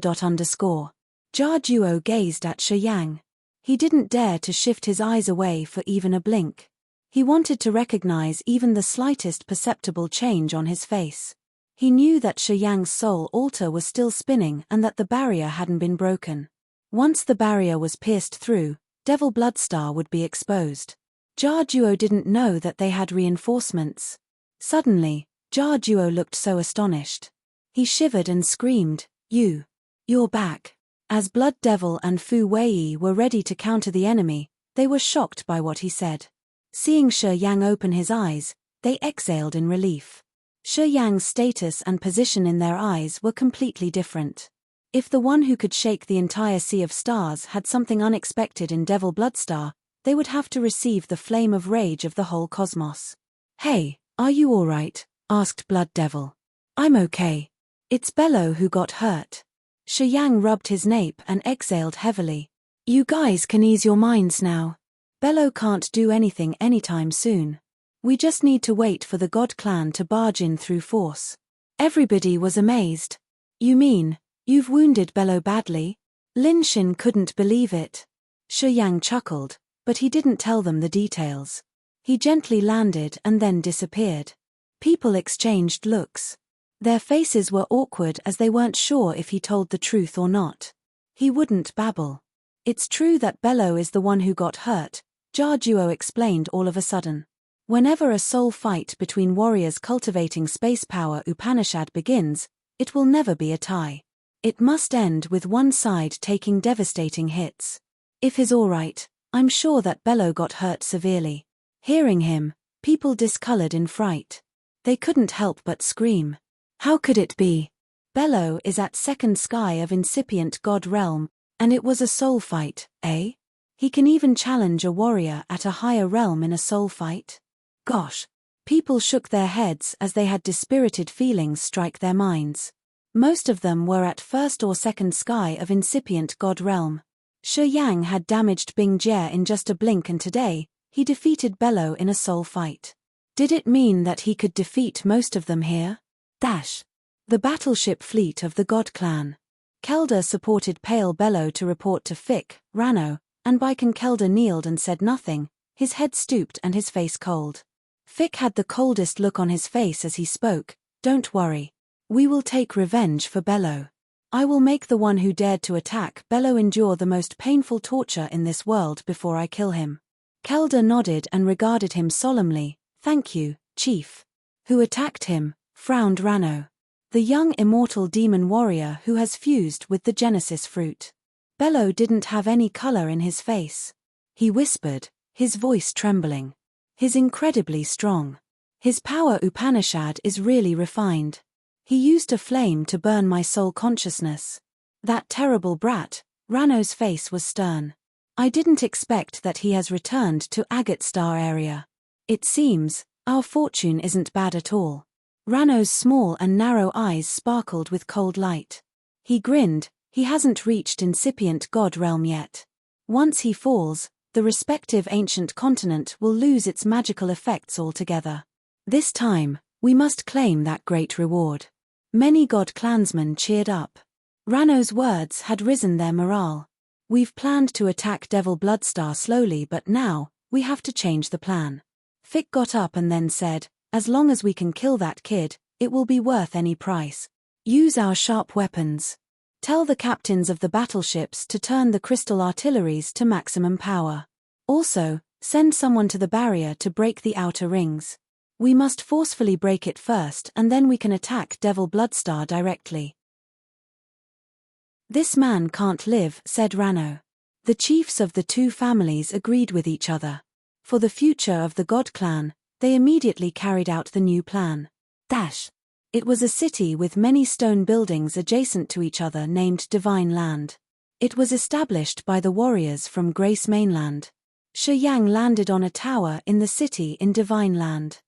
Jar Duo gazed at Shi Yang. He didn't dare to shift his eyes away for even a blink. He wanted to recognize even the slightest perceptible change on his face. He knew that Shi Yang's soul altar was still spinning and that the barrier hadn't been broken. Once the barrier was pierced through, Devil Bloodstar would be exposed. Jar Duo didn't know that they had reinforcements. Suddenly, Jar Duo looked so astonished. He shivered and screamed, You're back. As Blood Devil and Fu Wei were ready to counter the enemy, they were shocked by what he said. Seeing Shi Yang open his eyes, they exhaled in relief. Shi Yang's status and position in their eyes were completely different. If the one who could shake the entire sea of stars had something unexpected in Devil Bloodstar, they would have to receive the flame of rage of the whole cosmos. Hey, are you alright? Asked Blood Devil. I'm okay. It's Bello who got hurt. Shi Yang rubbed his nape and exhaled heavily. You guys can ease your minds now. Bello can't do anything anytime soon. We just need to wait for the God clan to barge in through force. Everybody was amazed. You mean, you've wounded Bello badly? Lin Xin couldn't believe it. Shi Yang chuckled, but he didn't tell them the details. He gently landed and then disappeared. People exchanged looks. Their faces were awkward as they weren't sure if he told the truth or not. He wouldn't babble. It's true that Bello is the one who got hurt, Jar Duo explained all of a sudden. Whenever a soul fight between warriors cultivating space power Upanishad begins, it will never be a tie. It must end with one side taking devastating hits. If he's alright, I'm sure that Bello got hurt severely. Hearing him, people discolored in fright. They couldn't help but scream. How could it be? Bello is at second sky of incipient God realm, and it was a soul fight, eh? He can even challenge a warrior at a higher realm in a soul fight? Gosh. People shook their heads as they had dispirited feelings strike their minds. Most of them were at first or second sky of incipient God realm. Shi Yang had damaged Bing Jie in just a blink, and today, he defeated Bello in a soul fight. Did it mean that he could defeat most of them here? The battleship fleet of the God clan. Kelder supported Pale Bello to report to Fick, Rano, and Baiken. Kelder kneeled and said nothing, his head stooped and his face cold. Fick had the coldest look on his face as he spoke. Don't worry. We will take revenge for Bello. I will make the one who dared to attack Bello endure the most painful torture in this world before I kill him. Kelda nodded and regarded him solemnly. Thank you, Chief. Who attacked him? Frowned Rano. The young immortal demon warrior who has fused with the Genesis fruit. Bello didn't have any color in his face. He whispered, his voice trembling. He's incredibly strong. His power Upanishad is really refined. He used a flame to burn my soul consciousness. That terrible brat. Rano's face was stern. I didn't expect that he has returned to Agate Star area. It seems, our fortune isn't bad at all. Rano's small and narrow eyes sparkled with cold light. He grinned. He hasn't reached incipient God realm yet. Once he falls, the respective ancient continent will lose its magical effects altogether. This time, we must claim that great reward. Many God clansmen cheered up. Rano's words had risen their morale. We've planned to attack Devil Bloodstar slowly, but now, we have to change the plan. Fick got up and then said, as long as we can kill that kid, it will be worth any price. Use our sharp weapons. Tell the captains of the battleships to turn the crystal artilleries to maximum power. Also, send someone to the barrier to break the outer rings. We must forcefully break it first and then we can attack Devil Bloodstar directly. This man can't live, said Rano. The chiefs of the two families agreed with each other. For the future of the God clan, they immediately carried out the new plan. It was a city with many stone buildings adjacent to each other named Divine Land. It was established by the warriors from Grace Mainland. Shi Yang landed on a tower in the city in Divine Land.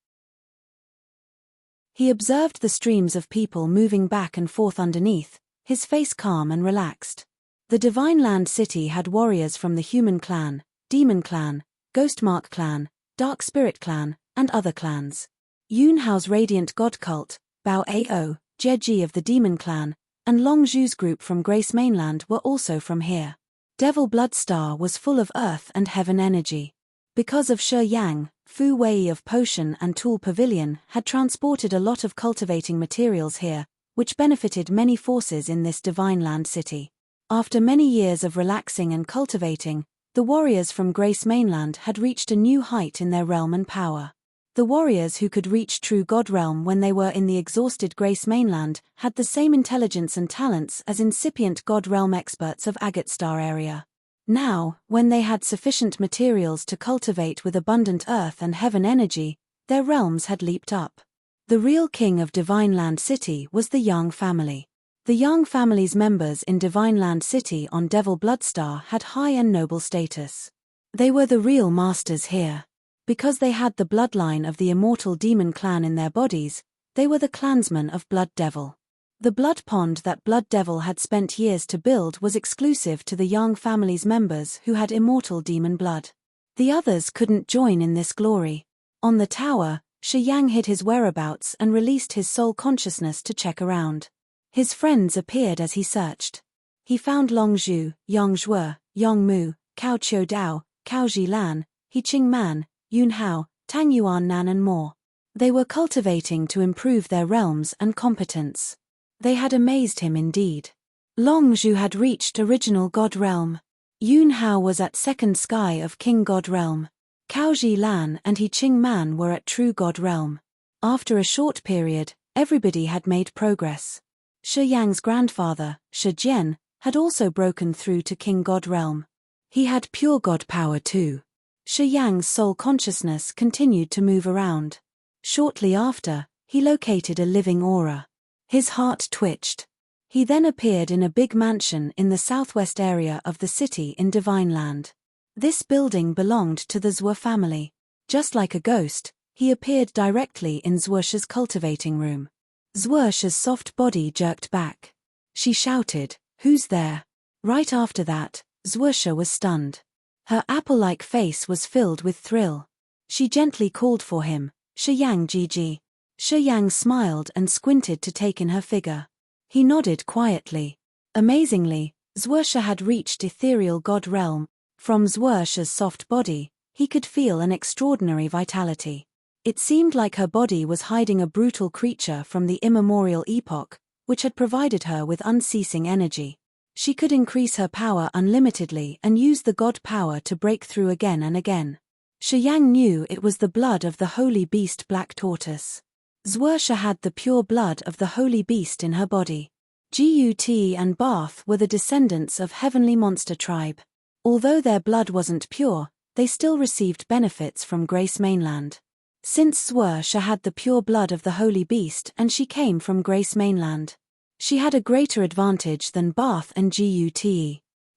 He observed the streams of people moving back and forth underneath, his face calm and relaxed. The Divine Land city had warriors from the Human Clan, Demon Clan, Ghostmark Clan, Dark Spirit Clan, and other clans. Yunhao's Radiant God Cult, Bao Ao, Jeji of the Demon Clan, and Long Zhu's group from Grace Mainland were also from here. Devil Bloodstar was full of earth and heaven energy. Because of Shi Yang, Fu Wei of Potion and Tool Pavilion had transported a lot of cultivating materials here, which benefited many forces in this Divine Land city. After many years of relaxing and cultivating, the warriors from Grace Mainland had reached a new height in their realm and power. The warriors who could reach true God realm when they were in the exhausted Grace Mainland had the same intelligence and talents as incipient God realm experts of Agate Star area. Now, when they had sufficient materials to cultivate with abundant earth and heaven energy, their realms had leaped up. The real king of Divine Land City was the Yang family. The Yang family's members in Divine Land City on Devil Bloodstar had high and noble status. They were the real masters here. Because they had the bloodline of the immortal demon clan in their bodies, they were the clansmen of Blood Devil. The blood pond that Blood Devil had spent years to build was exclusive to the Yang family's members who had immortal demon blood. The others couldn't join in this glory. On the tower, Shi Yang hid his whereabouts and released his soul consciousness to check around. His friends appeared as he searched. He found Long Zhu, Yang Zhuo, Yang Mu, Cao Qiu Dao, Cao Zilan, He Qing Man, Yun Hao, Tang Yuan Nan and more. They were cultivating to improve their realms and competence. They had amazed him indeed. Long Zhu had reached original God realm. Yun Hao was at second sky of King God realm. Cao Zilan and He Qing Man were at true God realm. After a short period, everybody had made progress. Shi Yang's grandfather, Shi Jian, had also broken through to King God realm. He had pure God power too. Shi Yang's soul consciousness continued to move around. Shortly after, he located a living aura. His heart twitched. He then appeared in a big mansion in the southwest area of the city in Divine Land. This building belonged to the Zhuo family. Just like a ghost, he appeared directly in Zhuo's cultivating room. Zhuo's soft body jerked back. She shouted, "Who's there?" Right after that, Zhuo was stunned. Her apple-like face was filled with thrill. She gently called for him, "Shi Yang Gigi." Shi Yang smiled and squinted to take in her figure. He nodded quietly. Amazingly, Zhuo had reached ethereal God realm. From Zhuo's soft body, he could feel an extraordinary vitality. It seemed like her body was hiding a brutal creature from the immemorial epoch, which had provided her with unceasing energy. She could increase her power unlimitedly and use the god power to break through again and again. Shi Yang knew it was the blood of the holy beast Black Tortoise. Zhuosha had the pure blood of the holy beast in her body. Gut and Barth were the descendants of heavenly monster tribe. Although their blood wasn't pure, they still received benefits from Grace Mainland. Since Zhuosha had the pure blood of the holy beast and she came from Grace Mainland, she had a greater advantage than Barth and Gut.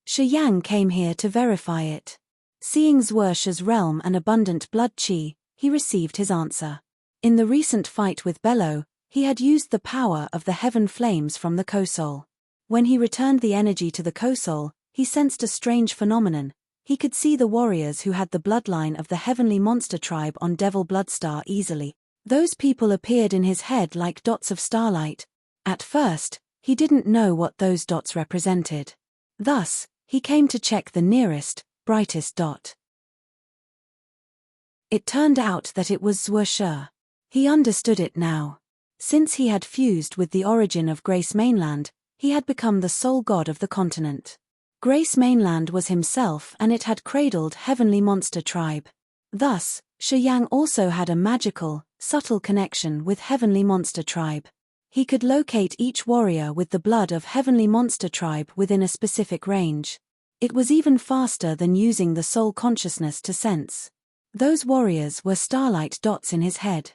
Shi Yang came here to verify it. Seeing Zhuosha's realm and abundant blood chi, he received his answer. In the recent fight with Bello, he had used the power of the heaven flames from the Kosoul. When he returned the energy to the Kosoul, he sensed a strange phenomenon. He could see the warriors who had the bloodline of the heavenly monster tribe on Devil Bloodstar easily. Those people appeared in his head like dots of starlight. At first, he didn't know what those dots represented. Thus, he came to check the nearest, brightest dot. It turned out that it was Zhuosha. He understood it now. Since he had fused with the origin of Grace Mainland, he had become the sole god of the continent. Grace Mainland was himself and it had cradled heavenly monster tribe. Thus, Shi Yang also had a magical, subtle connection with heavenly monster tribe. He could locate each warrior with the blood of heavenly monster tribe within a specific range. It was even faster than using the soul consciousness to sense. Those warriors were starlight dots in his head.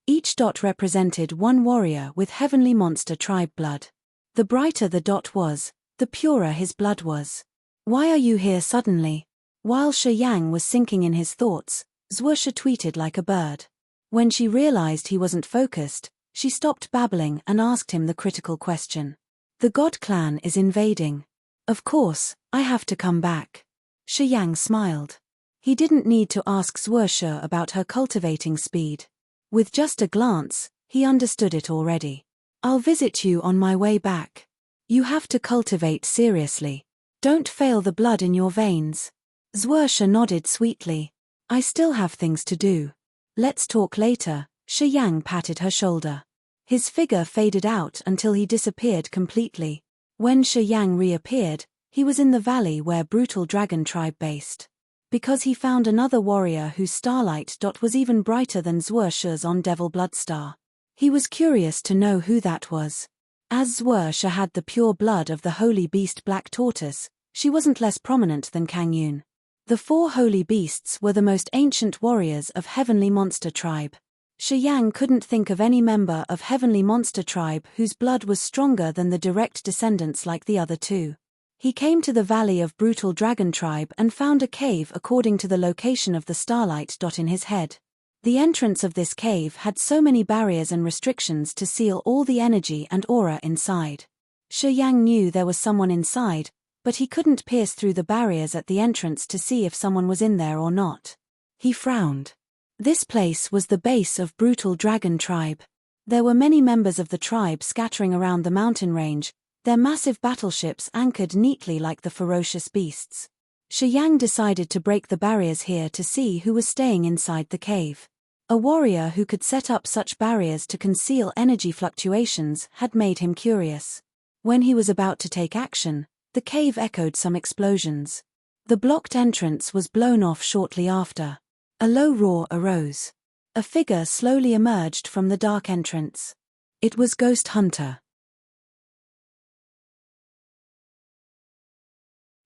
Each dot represented one warrior with heavenly monster tribe blood. The brighter the dot was, the purer his blood was. "Why are you here suddenly?" While Shi Yang was sinking in his thoughts, Zhuosha tweeted like a bird. When she realized he wasn't focused, she stopped babbling and asked him the critical question. "The God clan is invading. Of course, I have to come back." Shi Yang smiled. He didn't need to ask Zhuosha about her cultivating speed. With just a glance, he understood it already. "I'll visit you on my way back. You have to cultivate seriously. Don't fail the blood in your veins." Zhuosha nodded sweetly. "I still have things to do. Let's talk later." Shi Yang patted her shoulder. His figure faded out until he disappeared completely. When Shi Yang reappeared, he was in the valley where brutal dragon tribe based. Because he found another warrior whose starlight dot was even brighter than Zhuosha's on Devil Bloodstar. He was curious to know who that was. As Zhuosha had the pure blood of the holy beast Black Tortoise, she wasn't less prominent than Kang Yun. The four holy beasts were the most ancient warriors of heavenly monster tribe. Shi Yang couldn't think of any member of heavenly monster tribe whose blood was stronger than the direct descendants like the other two. He came to the valley of brutal dragon tribe and found a cave according to the location of the starlight dot in his head. The entrance of this cave had so many barriers and restrictions to seal all the energy and aura inside. Shi Yang knew there was someone inside, but he couldn't pierce through the barriers at the entrance to see if someone was in there or not. He frowned. This place was the base of brutal dragon tribe. There were many members of the tribe scattering around the mountain range, their massive battleships anchored neatly like the ferocious beasts. Shi Yang decided to break the barriers here to see who was staying inside the cave. A warrior who could set up such barriers to conceal energy fluctuations had made him curious. When he was about to take action, the cave echoed some explosions. The blocked entrance was blown off shortly after. A low roar arose. A figure slowly emerged from the dark entrance. It was Ghost Hunter.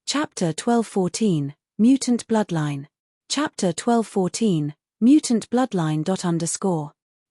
Chapter 1214, Mutant Bloodline. Chapter 1214, Mutant Bloodline.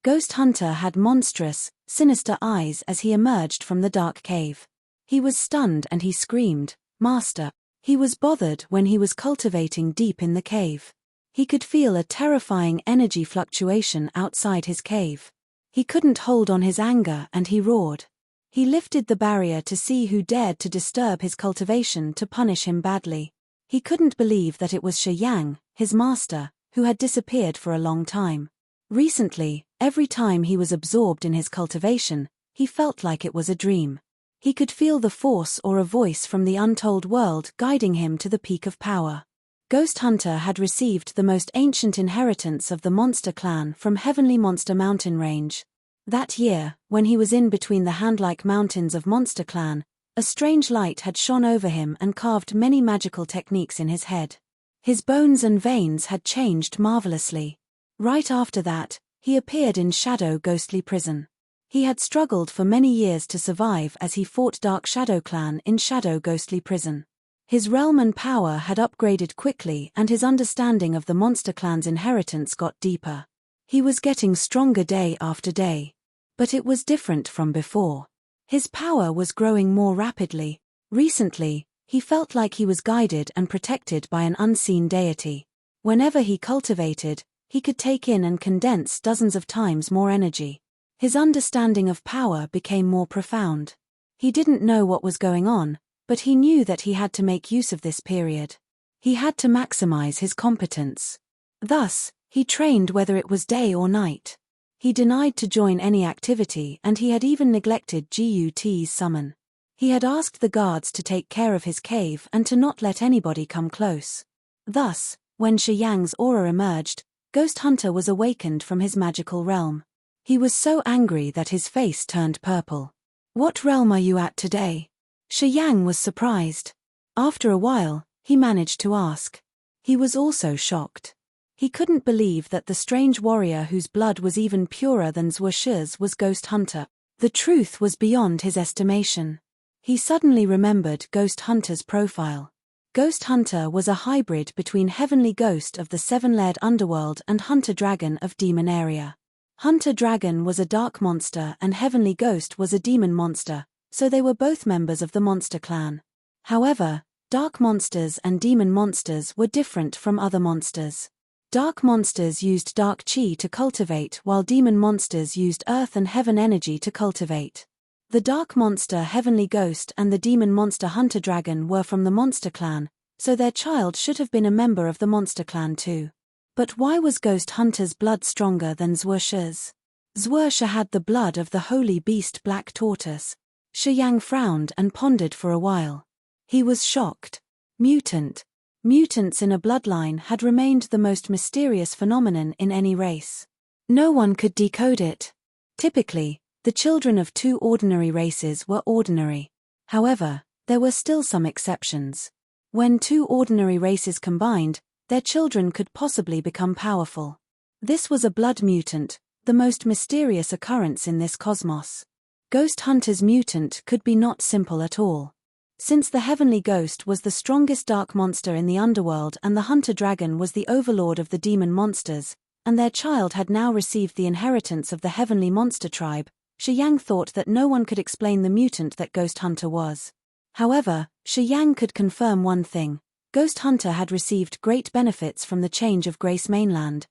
Ghost Hunter had monstrous, sinister eyes as he emerged from the dark cave. He was stunned and he screamed, "Master!" He was bothered when he was cultivating deep in the cave. He could feel a terrifying energy fluctuation outside his cave. He couldn't hold on his anger and he roared. He lifted the barrier to see who dared to disturb his cultivation to punish him badly. He couldn't believe that it was Shi Yang, his master, who had disappeared for a long time. Recently, every time he was absorbed in his cultivation, he felt like it was a dream. He could feel the force or a voice from the untold world guiding him to the peak of power. Ghost Hunter had received the most ancient inheritance of the monster clan from Heavenly Monster Mountain Range. That year, when he was in between the hand-like mountains of Monster Clan, a strange light had shone over him and carved many magical techniques in his head. His bones and veins had changed marvelously. Right after that, he appeared in Shadow Ghostly Prison. He had struggled for many years to survive as he fought Dark Shadow Clan in Shadow Ghostly Prison. His realm and power had upgraded quickly and his understanding of the Monster Clan's inheritance got deeper. He was getting stronger day after day. But it was different from before. His power was growing more rapidly. Recently, he felt like he was guided and protected by an unseen deity. Whenever he cultivated, he could take in and condense dozens of times more energy. His understanding of power became more profound. He didn't know what was going on, but he knew that he had to make use of this period. He had to maximize his competence. Thus, he trained whether it was day or night. He denied to join any activity and he had even neglected Gut's summon. He had asked the guards to take care of his cave and to not let anybody come close. Thus, when Shi Yang's aura emerged, Ghost Hunter was awakened from his magical realm. He was so angry that his face turned purple. "What realm are you at today?" Shi Yang was surprised. After a while, he managed to ask. He was also shocked. He couldn't believe that the strange warrior whose blood was even purer than Zhuoshi's was Ghost Hunter. The truth was beyond his estimation. He suddenly remembered Ghost Hunter's profile. Ghost Hunter was a hybrid between Heavenly Ghost of the Seven-Layered Underworld and Hunter Dragon of Demon Area. Hunter Dragon was a dark monster and Heavenly Ghost was a demon monster, so they were both members of the Monster Clan. However, dark monsters and demon monsters were different from other monsters. Dark monsters used dark chi to cultivate while demon monsters used earth and heaven energy to cultivate. The dark monster Heavenly Ghost and the demon monster Hunter Dragon were from the Monster Clan, so their child should have been a member of the Monster Clan too. But why was Ghost Hunter's blood stronger than Zhuoshi's? Zhuoshi had the blood of the holy beast Black Tortoise. Shi Yang frowned and pondered for a while. He was shocked. Mutant. Mutants in a bloodline had remained the most mysterious phenomenon in any race. No one could decode it. Typically, the children of two ordinary races were ordinary. However, there were still some exceptions. When two ordinary races combined, their children could possibly become powerful. This was a blood mutant, the most mysterious occurrence in this cosmos. Ghost Hunter's mutant could be not simple at all. Since the Heavenly Ghost was the strongest dark monster in the underworld and the Hunter Dragon was the overlord of the demon monsters, and their child had now received the inheritance of the Heavenly Monster tribe, Shi Yang thought that no one could explain the mutant that Ghost Hunter was. However, Shi Yang could confirm one thing: Ghost Hunter had received great benefits from the change of Grace Mainland.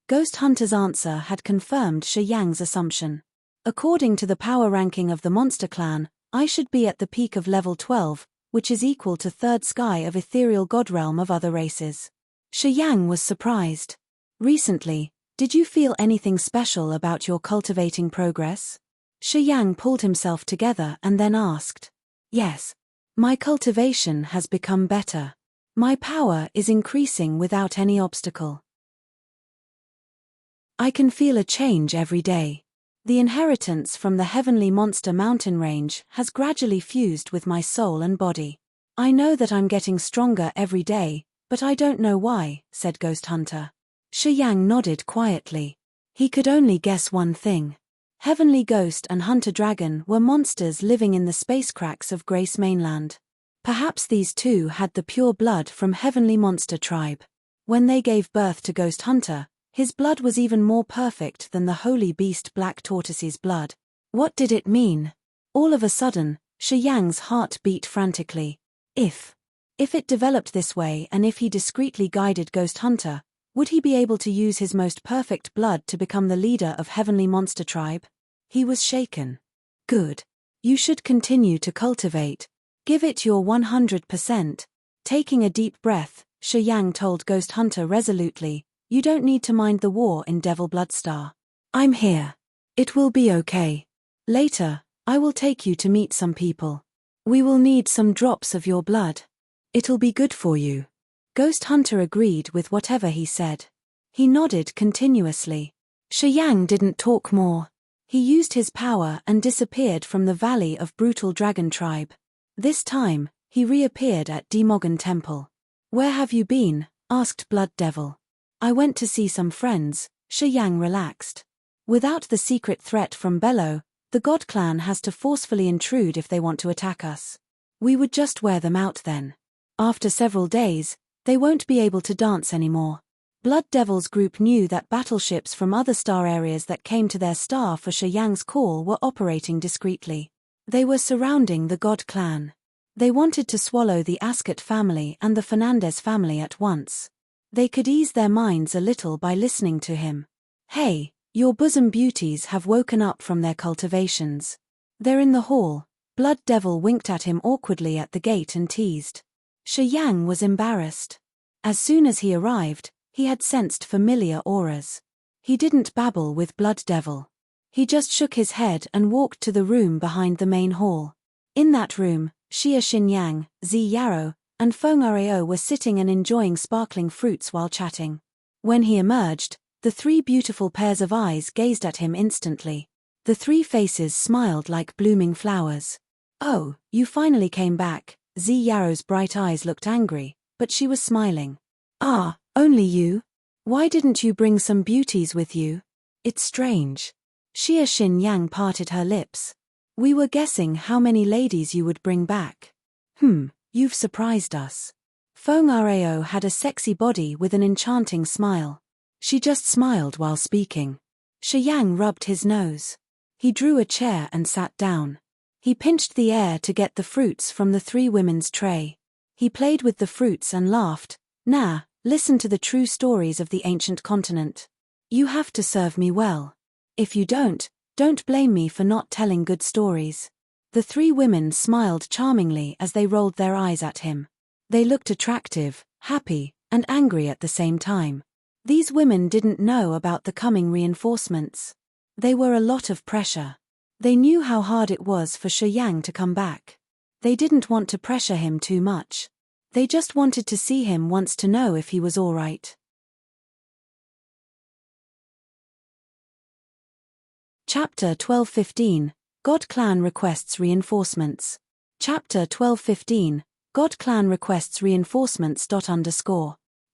Ghost Hunter's answer had confirmed Shi Yang's assumption. According to the power ranking of the Monster Clan, I should be at the peak of level 12, which is equal to third sky of ethereal god realm of other races. Shi Yang was surprised. Recently, did you feel anything special about your cultivating progress? Shi Yang pulled himself together and then asked. Yes. My cultivation has become better. My power is increasing without any obstacle. I can feel a change every day. The inheritance from the Heavenly Monster Mountain Range has gradually fused with my soul and body. I know that I'm getting stronger every day, but I don't know why, said Ghost Hunter. Shi Yang nodded quietly. He could only guess one thing. Heavenly Ghost and Hunter Dragon were monsters living in the space cracks of Grace Mainland. Perhaps these two had the pure blood from Heavenly Monster tribe. When they gave birth to Ghost Hunter, his blood was even more perfect than the holy beast Black Tortoise's blood. What did it mean? All of a sudden, Shi Yang's heart beat frantically. If it developed this way and if he discreetly guided Ghost Hunter, would he be able to use his most perfect blood to become the leader of Heavenly Monster tribe? He was shaken. Good. You should continue to cultivate. Give it your 100%. Taking a deep breath, Shi Yang told Ghost Hunter resolutely, you don't need to mind the war in Devil Bloodstar. I'm here. It will be okay. Later, I will take you to meet some people. We will need some drops of your blood. It'll be good for you. Ghost Hunter agreed with whatever he said. He nodded continuously. Shi Yang didn't talk more. He used his power and disappeared from the valley of brutal dragon tribe. This time, he reappeared at Demogon Temple. Where have you been? Asked Blood Devil. I went to see some friends. Shi Yang relaxed. Without the secret threat from Bello, the God Clan has to forcefully intrude if they want to attack us. We would just wear them out then. After several days, they won't be able to dance anymore. Blood Devil's group knew that battleships from other star areas that came to their star for Shi Yang's call were operating discreetly. They were surrounding the God Clan. They wanted to swallow the Ascot family and the Fernandez family at once. They could ease their minds a little by listening to him. Hey, your bosom beauties have woken up from their cultivations. They're in the hall. Blood Devil winked at him awkwardly at the gate and teased. Shi Yang was embarrassed. As soon as he arrived, he had sensed familiar auras. He didn't babble with Blood Devil. He just shook his head and walked to the room behind the main hall. In that room, Xia Xinyang, Zi Yarrow, and Feng Areo were sitting and enjoying sparkling fruits while chatting. When he emerged, the three beautiful pairs of eyes gazed at him instantly. The three faces smiled like blooming flowers. Oh, you finally came back. Zi Yarrow's bright eyes looked angry, but she was smiling. Ah, only you? Why didn't you bring some beauties with you? It's strange. Xia Xinyang parted her lips. We were guessing how many ladies you would bring back. You've surprised us. Feng Areo had a sexy body with an enchanting smile. She just smiled while speaking. Shi Yang rubbed his nose. He drew a chair and sat down. He pinched the air to get the fruits from the three women's tray. He played with the fruits and laughed. Nah, listen to the true stories of the ancient continent. You have to serve me well. If you don't blame me for not telling good stories. The three women smiled charmingly as they rolled their eyes at him. They looked attractive, happy, and angry at the same time. These women didn't know about the coming reinforcements. They were a lot of pressure. They knew how hard it was for Shi Yang to come back. They didn't want to pressure him too much. They just wanted to see him once to know if he was all right. Chapter 12:15 God Clan requests reinforcements. Chapter 12:15 God Clan requests reinforcements.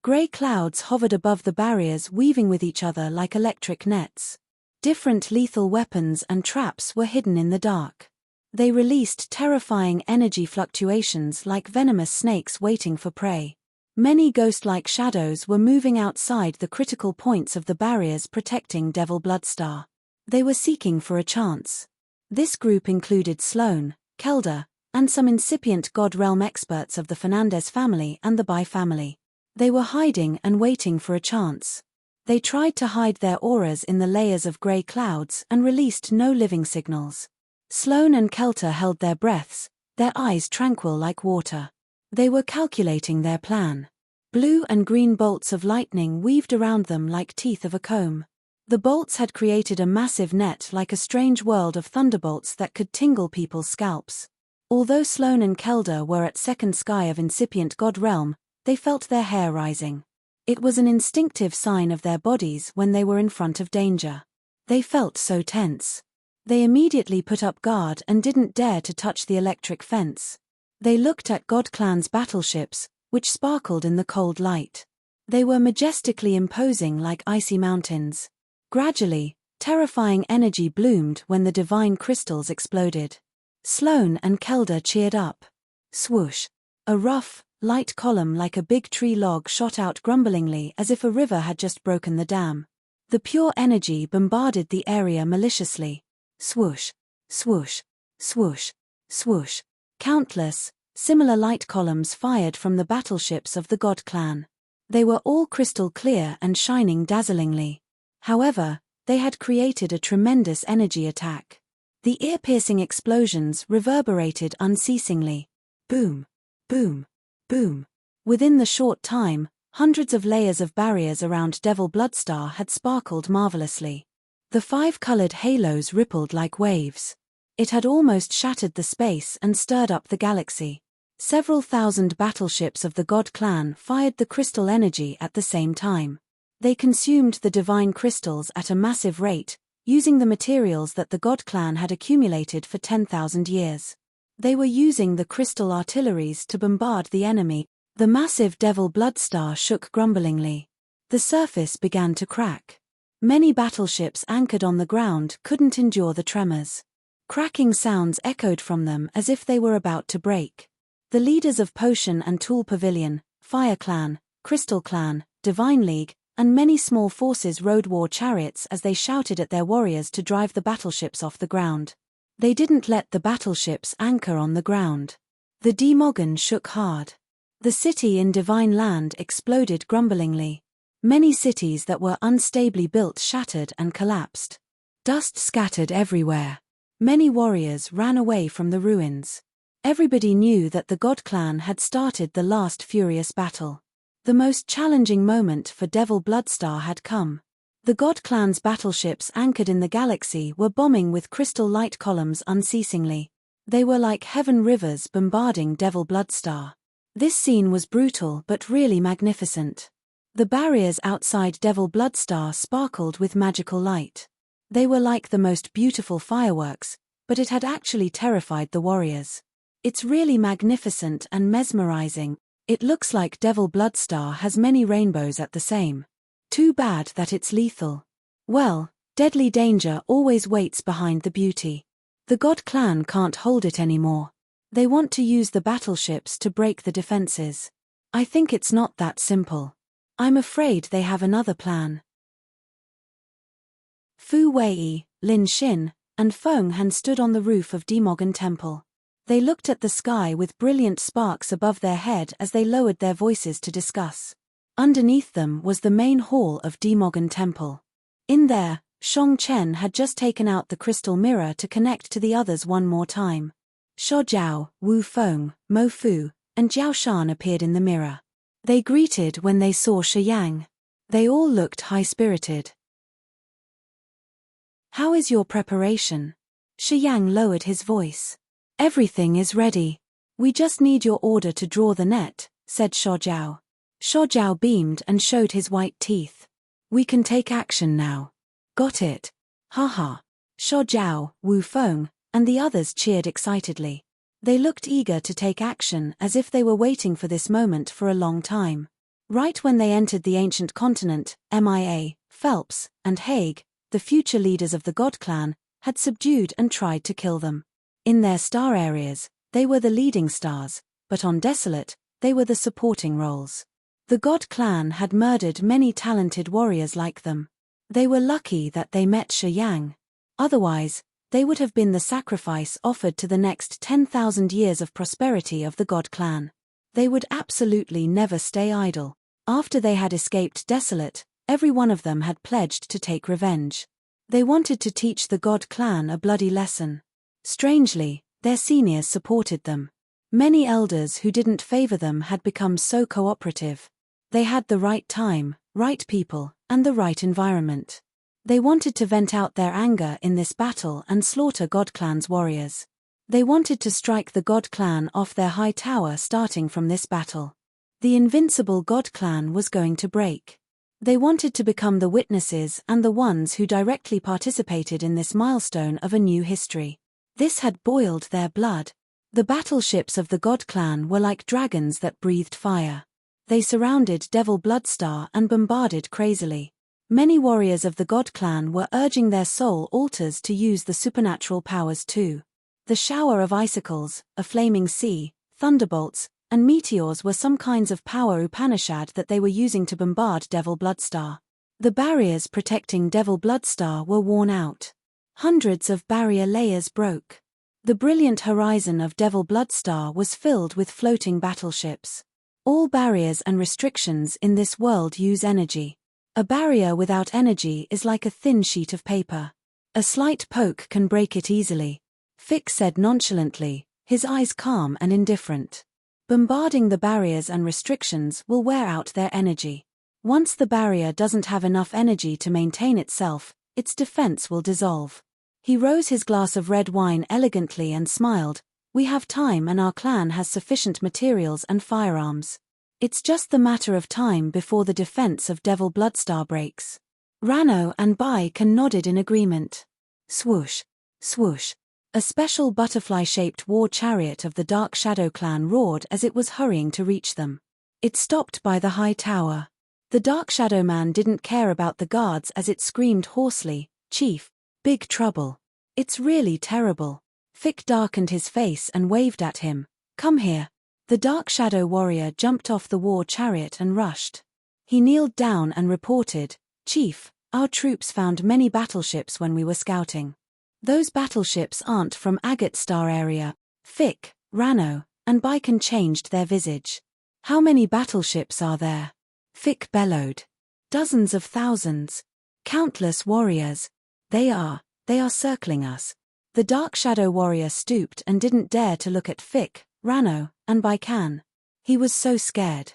Grey clouds hovered above the barriers, weaving with each other like electric nets. Different lethal weapons and traps were hidden in the dark. They released terrifying energy fluctuations like venomous snakes waiting for prey. Many ghost-like shadows were moving outside the critical points of the barriers protecting Devil Bloodstar. They were seeking for a chance. This group included Sloane, Kelda, and some incipient God Realm experts of the Fernandez family and the Bai family. They were hiding and waiting for a chance. They tried to hide their auras in the layers of grey clouds and released no living signals. Sloane and Kelta held their breaths, their eyes tranquil like water. They were calculating their plan. Blue and green bolts of lightning weaved around them like teeth of a comb. The bolts had created a massive net like a strange world of thunderbolts that could tingle people's scalps. Although Sloane and Kelda were at second sky of incipient God Realm, they felt their hair rising. It was an instinctive sign of their bodies when they were in front of danger. They felt so tense. They immediately put up guard and didn't dare to touch the electric fence. They looked at God Clan's battleships, which sparkled in the cold light. They were majestically imposing like icy mountains. Gradually, terrifying energy bloomed when the divine crystals exploded. Sloane and Kelda cheered up. Swoosh! A rough, light column like a big tree log shot out grumblingly as if a river had just broken the dam. The pure energy bombarded the area maliciously. Swoosh! Swoosh! Swoosh! Swoosh! Countless, similar light columns fired from the battleships of the God Clan. They were all crystal clear and shining dazzlingly. However, they had created a tremendous energy attack. The ear-piercing explosions reverberated unceasingly. Boom! Boom! Boom! Within the short time, hundreds of layers of barriers around Devil Bloodstar had sparkled marvelously. The five-colored halos rippled like waves. It had almost shattered the space and stirred up the galaxy. Several thousand battleships of the God Clan fired the crystal energy at the same time. They consumed the divine crystals at a massive rate, using the materials that the God Clan had accumulated for 10,000 years. They were using the crystal artilleries to bombard the enemy. The massive Devil Bloodstar shook grumblingly. The surface began to crack. Many battleships anchored on the ground couldn't endure the tremors. Cracking sounds echoed from them as if they were about to break. The leaders of Potion and Tool Pavilion, Fire Clan, Crystal Clan, Divine League, and many small forces rode war chariots as they shouted at their warriors to drive the battleships off the ground. They didn't let the battleships anchor on the ground. The Demogon shook hard. The city in Divine Land exploded grumblingly. Many cities that were unstably built shattered and collapsed. Dust scattered everywhere. Many warriors ran away from the ruins. Everybody knew that the God Clan had started the last furious battle. The most challenging moment for Devil Bloodstar had come. The God Clan's battleships anchored in the galaxy were bombing with crystal light columns unceasingly. They were like heaven rivers bombarding Devil Bloodstar. This scene was brutal but really magnificent. The barriers outside Devil Bloodstar sparkled with magical light. They were like the most beautiful fireworks, but it had actually terrified the warriors. It's really magnificent and mesmerizing. It looks like Devil Bloodstar has many rainbows at the same. Too bad that it's lethal. Well, deadly danger always waits behind the beauty. The God Clan can't hold it anymore. They want to use the battleships to break the defenses. I think it's not that simple. I'm afraid they have another plan. Fu Wei, Lin Xin, and Feng Han stood on the roof of Demogon Temple. They looked at the sky with brilliant sparks above their head as they lowered their voices to discuss. Underneath them was the main hall of Demogon Temple. In there, Shang Chen had just taken out the crystal mirror to connect to the others one more time. Shuo Jiao, Wu Feng, Mo Fu, and Jiao Shan appeared in the mirror. They greeted when they saw Shi Yang. They all looked high-spirited. "How is your preparation?" Shi Yang lowered his voice. "Everything is ready. We just need your order to draw the net," said Shuo Jiao. Shuo Jiao beamed and showed his white teeth. "We can take action now." "Got it." "Haha." Shuo Jiao, Wu Feng, and the others cheered excitedly. They looked eager to take action as if they were waiting for this moment for a long time. Right when they entered the ancient continent, MIA, Phelps, and Haig, the future leaders of the God Clan, had subdued and tried to kill them. In their star areas, they were the leading stars, but on Desolate, they were the supporting roles. The God Clan had murdered many talented warriors like them. They were lucky that they met Shi Yang. Otherwise, they would have been the sacrifice offered to the next 10,000 years of prosperity of the God Clan. They would absolutely never stay idle. After they had escaped Desolate, every one of them had pledged to take revenge. They wanted to teach the God Clan a bloody lesson. Strangely, their seniors supported them. Many elders who didn't favor them had become so cooperative. They had the right time, right people, and the right environment. They wanted to vent out their anger in this battle and slaughter God Clan's warriors. They wanted to strike the God Clan off their high tower starting from this battle. The invincible God Clan was going to break. They wanted to become the witnesses and the ones who directly participated in this milestone of a new history. This had boiled their blood. The battleships of the God Clan were like dragons that breathed fire. They surrounded Devil Bloodstar and bombarded crazily. Many warriors of the God Clan were urging their soul altars to use the supernatural powers too. The shower of icicles, a flaming sea, thunderbolts, and meteors were some kinds of power Upanishad that they were using to bombard Devil Bloodstar. The barriers protecting Devil Bloodstar were worn out. Hundreds of barrier layers broke. The brilliant horizon of Devil Bloodstar was filled with floating battleships. All barriers and restrictions in this world use energy. A barrier without energy is like a thin sheet of paper. A slight poke can break it easily. Fix said nonchalantly, his eyes calm and indifferent. Bombarding the barriers and restrictions will wear out their energy. Once the barrier doesn't have enough energy to maintain itself, its defense will dissolve. He rose his glass of red wine elegantly and smiled, We have time and our clan has sufficient materials and firearms. It's just the matter of time before the defense of Devil Bloodstar breaks. Rano and Baikan nodded in agreement. Swoosh, swoosh. A special butterfly-shaped war chariot of the Dark Shadow clan roared as it was hurrying to reach them. It stopped by the high tower. The Dark Shadow man didn't care about the guards as it screamed hoarsely, "Chief, big trouble. It's really terrible." Fick darkened his face and waved at him. "Come here." The Dark Shadow warrior jumped off the war chariot and rushed. He kneeled down and reported, "Chief, our troops found many battleships when we were scouting. Those battleships aren't from Agate Star area." Fick, Rano, and Baikan changed their visage. "How many battleships are there?" Fick bellowed. "Dozens of thousands. Countless warriors. They are circling us." The Dark Shadow warrior stooped and didn't dare to look at Fick, Rano, and Baikan. He was so scared.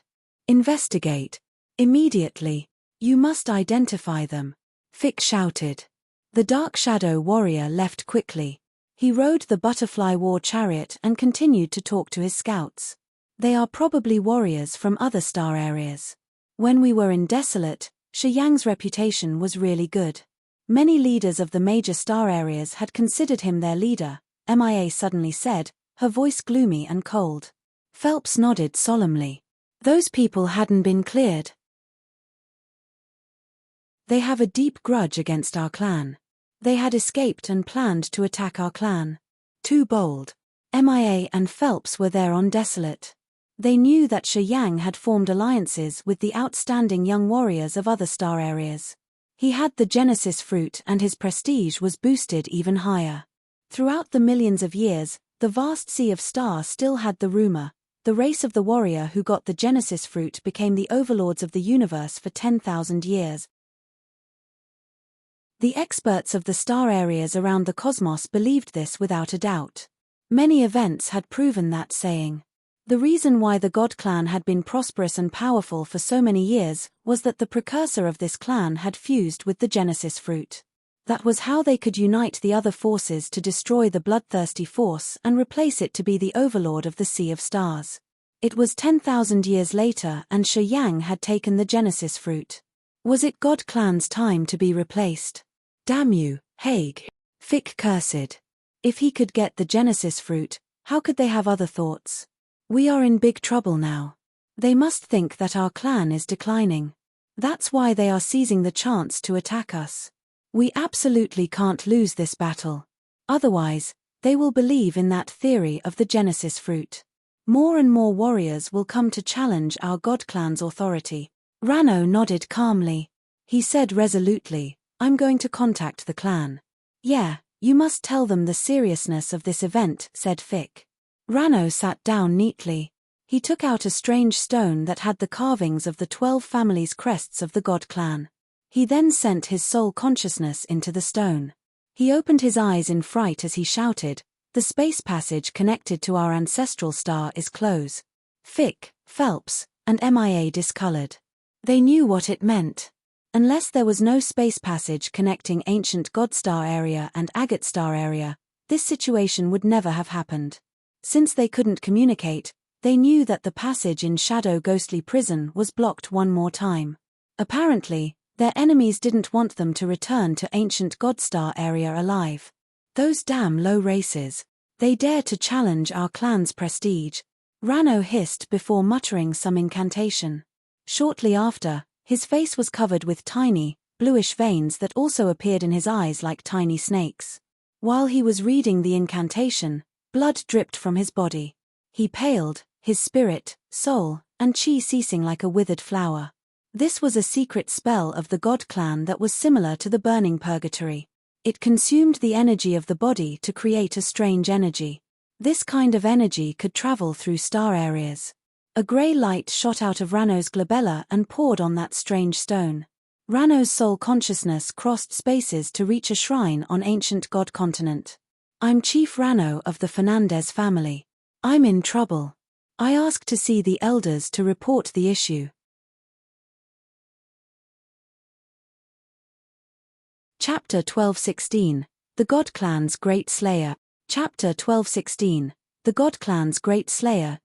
"Investigate. Immediately. You must identify them," Fick shouted. The Dark Shadow warrior left quickly. He rode the butterfly war chariot and continued to talk to his scouts. "They are probably warriors from other star areas. When we were in Desolate, Shiyang's reputation was really good. Many leaders of the major star areas had considered him their leader," Mia suddenly said, her voice gloomy and cold. Phelps nodded solemnly. "Those people hadn't been cleared. They have a deep grudge against our clan. They had escaped and planned to attack our clan. Too bold." Mia and Phelps were there on Desolate. They knew that Shiyang had formed alliances with the outstanding young warriors of other star areas. He had the Genesis fruit and his prestige was boosted even higher. Throughout the millions of years, the vast sea of stars still had the rumor. The race of the warrior who got the Genesis fruit became the overlords of the universe for 10,000 years. The experts of the star areas around the cosmos believed this without a doubt. Many events had proven that saying. The reason why the God clan had been prosperous and powerful for so many years was that the precursor of this clan had fused with the Genesis fruit. That was how they could unite the other forces to destroy the bloodthirsty force and replace it to be the overlord of the Sea of Stars. It was 10,000 years later and Shiyang had taken the Genesis fruit. Was it God clan's time to be replaced? "Damn you, Haig," Fick cursed. If he could get the Genesis fruit, how could they have other thoughts? "We are in big trouble now. They must think that our clan is declining. That's why they are seizing the chance to attack us. We absolutely can't lose this battle. Otherwise, they will believe in that theory of the Genesis fruit. More and more warriors will come to challenge our God clan's authority." Rano nodded calmly. He said resolutely, "I'm going to contact the clan." "Yeah, you must tell them the seriousness of this event," said Fick. Rano sat down neatly. He took out a strange stone that had the carvings of the 12 families' crests of the God clan. He then sent his soul consciousness into the stone. He opened his eyes in fright as he shouted, "The space passage connected to our ancestral star is close." Fick, Phelps, and Mia discolored. They knew what it meant. Unless there was no space passage connecting ancient God star area and Agate star area, this situation would never have happened. Since they couldn't communicate, they knew that the passage in Shadow Ghostly Prison was blocked one more time. Apparently, their enemies didn't want them to return to ancient Godstar area alive. "Those damn low races. They dare to challenge our clan's prestige," Rano hissed before muttering some incantation. Shortly after, his face was covered with tiny, bluish veins that also appeared in his eyes like tiny snakes. While he was reading the incantation, blood dripped from his body. He paled, his spirit, soul, and chi ceasing like a withered flower. This was a secret spell of the God clan that was similar to the burning purgatory. It consumed the energy of the body to create a strange energy. This kind of energy could travel through star areas. A grey light shot out of Rano's glabella and poured on that strange stone. Rano's soul consciousness crossed spaces to reach a shrine on ancient God continent. "I'm Chief Rano of the Fernandez family. I'm in trouble. I ask to see the elders to report the issue." Chapter 12:16, The God Clan's Great Slayer. Chapter 12:16, the God clan's great slayer.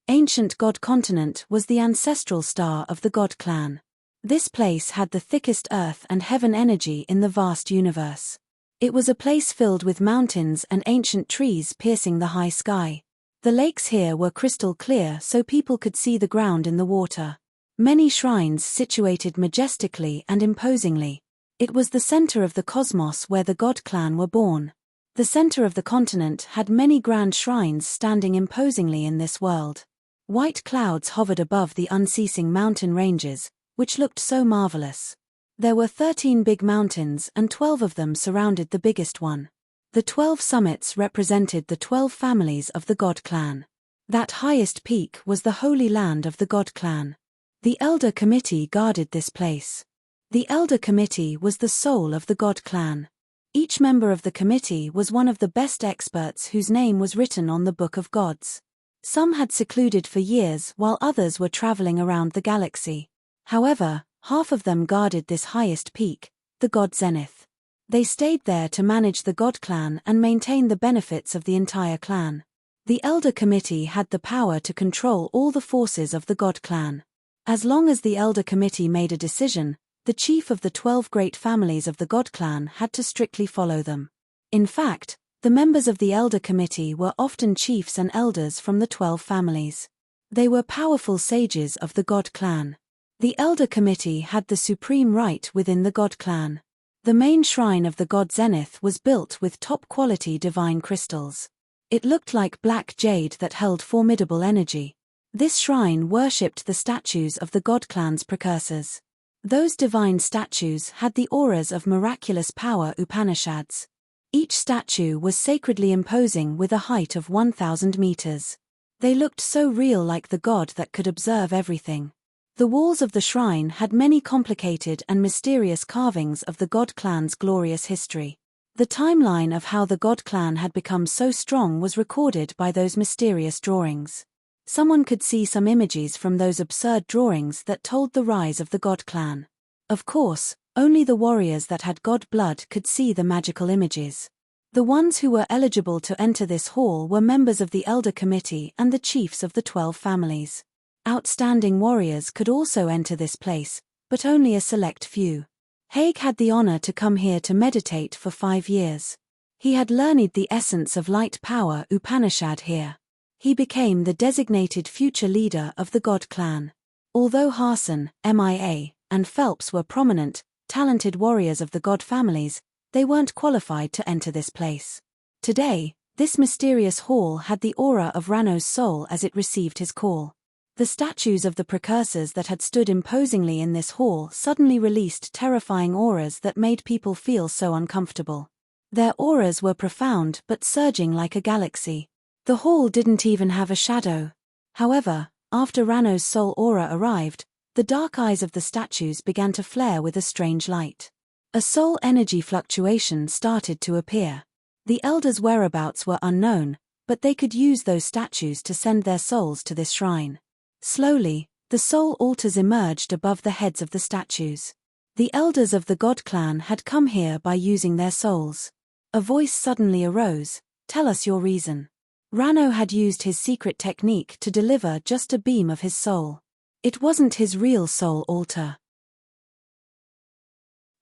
Ancient God continent was the ancestral star of the God clan. This place had the thickest earth and heaven energy in the vast universe. It was a place filled with mountains and ancient trees piercing the high sky. The lakes here were crystal clear so people could see the ground in the water. Many shrines situated majestically and imposingly. It was the center of the cosmos where the God clan were born. The center of the continent had many grand shrines standing imposingly in this world. White clouds hovered above the unceasing mountain ranges, which looked so marvelous. There were 13 big mountains and 12 of them surrounded the biggest one. The 12 summits represented the 12 families of the God clan. That highest peak was the holy land of the God clan. The Elder Committee guarded this place. The Elder Committee was the soul of the God clan. Each member of the committee was one of the best experts whose name was written on the Book of Gods. Some had secluded for years while others were traveling around the galaxy. However, half of them guarded this highest peak, the God Zenith. They stayed there to manage the God clan and maintain the benefits of the entire clan. The Elder Committee had the power to control all the forces of the God clan. As long as the Elder Committee made a decision, the chief of the 12 great families of the God clan had to strictly follow them. In fact, the members of the Elder Committee were often chiefs and elders from the 12 families. They were powerful sages of the God clan. The Elder Committee had the supreme right within the God clan. The main shrine of the God Zenith was built with top-quality divine crystals. It looked like black jade that held formidable energy. This shrine worshipped the statues of the God clan's precursors. Those divine statues had the auras of miraculous power Upanishads. Each statue was sacredly imposing with a height of 1,000 meters. They looked so real, like the God that could observe everything. The walls of the shrine had many complicated and mysterious carvings of the God clan's glorious history. The timeline of how the God clan had become so strong was recorded by those mysterious drawings. Someone could see some images from those absurd drawings that told the rise of the God clan. Of course, only the warriors that had God blood could see the magical images. The ones who were eligible to enter this hall were members of the Elder Committee and the chiefs of the 12 families. Outstanding warriors could also enter this place, but only a select few. Haig had the honor to come here to meditate for 5 years. He had learned the essence of light power Upanishad here. He became the designated future leader of the God clan. Although Harson, MIA, and Phelps were prominent, talented warriors of the God families, they weren't qualified to enter this place. Today, this mysterious hall had the aura of Rano's soul as it received his call. The statues of the precursors that had stood imposingly in this hall suddenly released terrifying auras that made people feel so uncomfortable. Their auras were profound but surging like a galaxy. The hall didn't even have a shadow. However, after Rano's soul aura arrived, the dark eyes of the statues began to flare with a strange light. A soul energy fluctuation started to appear. The elders' whereabouts were unknown, but they could use those statues to send their souls to this shrine. Slowly, the soul altars emerged above the heads of the statues. The elders of the God clan had come here by using their souls. A voice suddenly arose, "Tell us your reason." Rano had used his secret technique to deliver just a beam of his soul. It wasn't his real soul altar.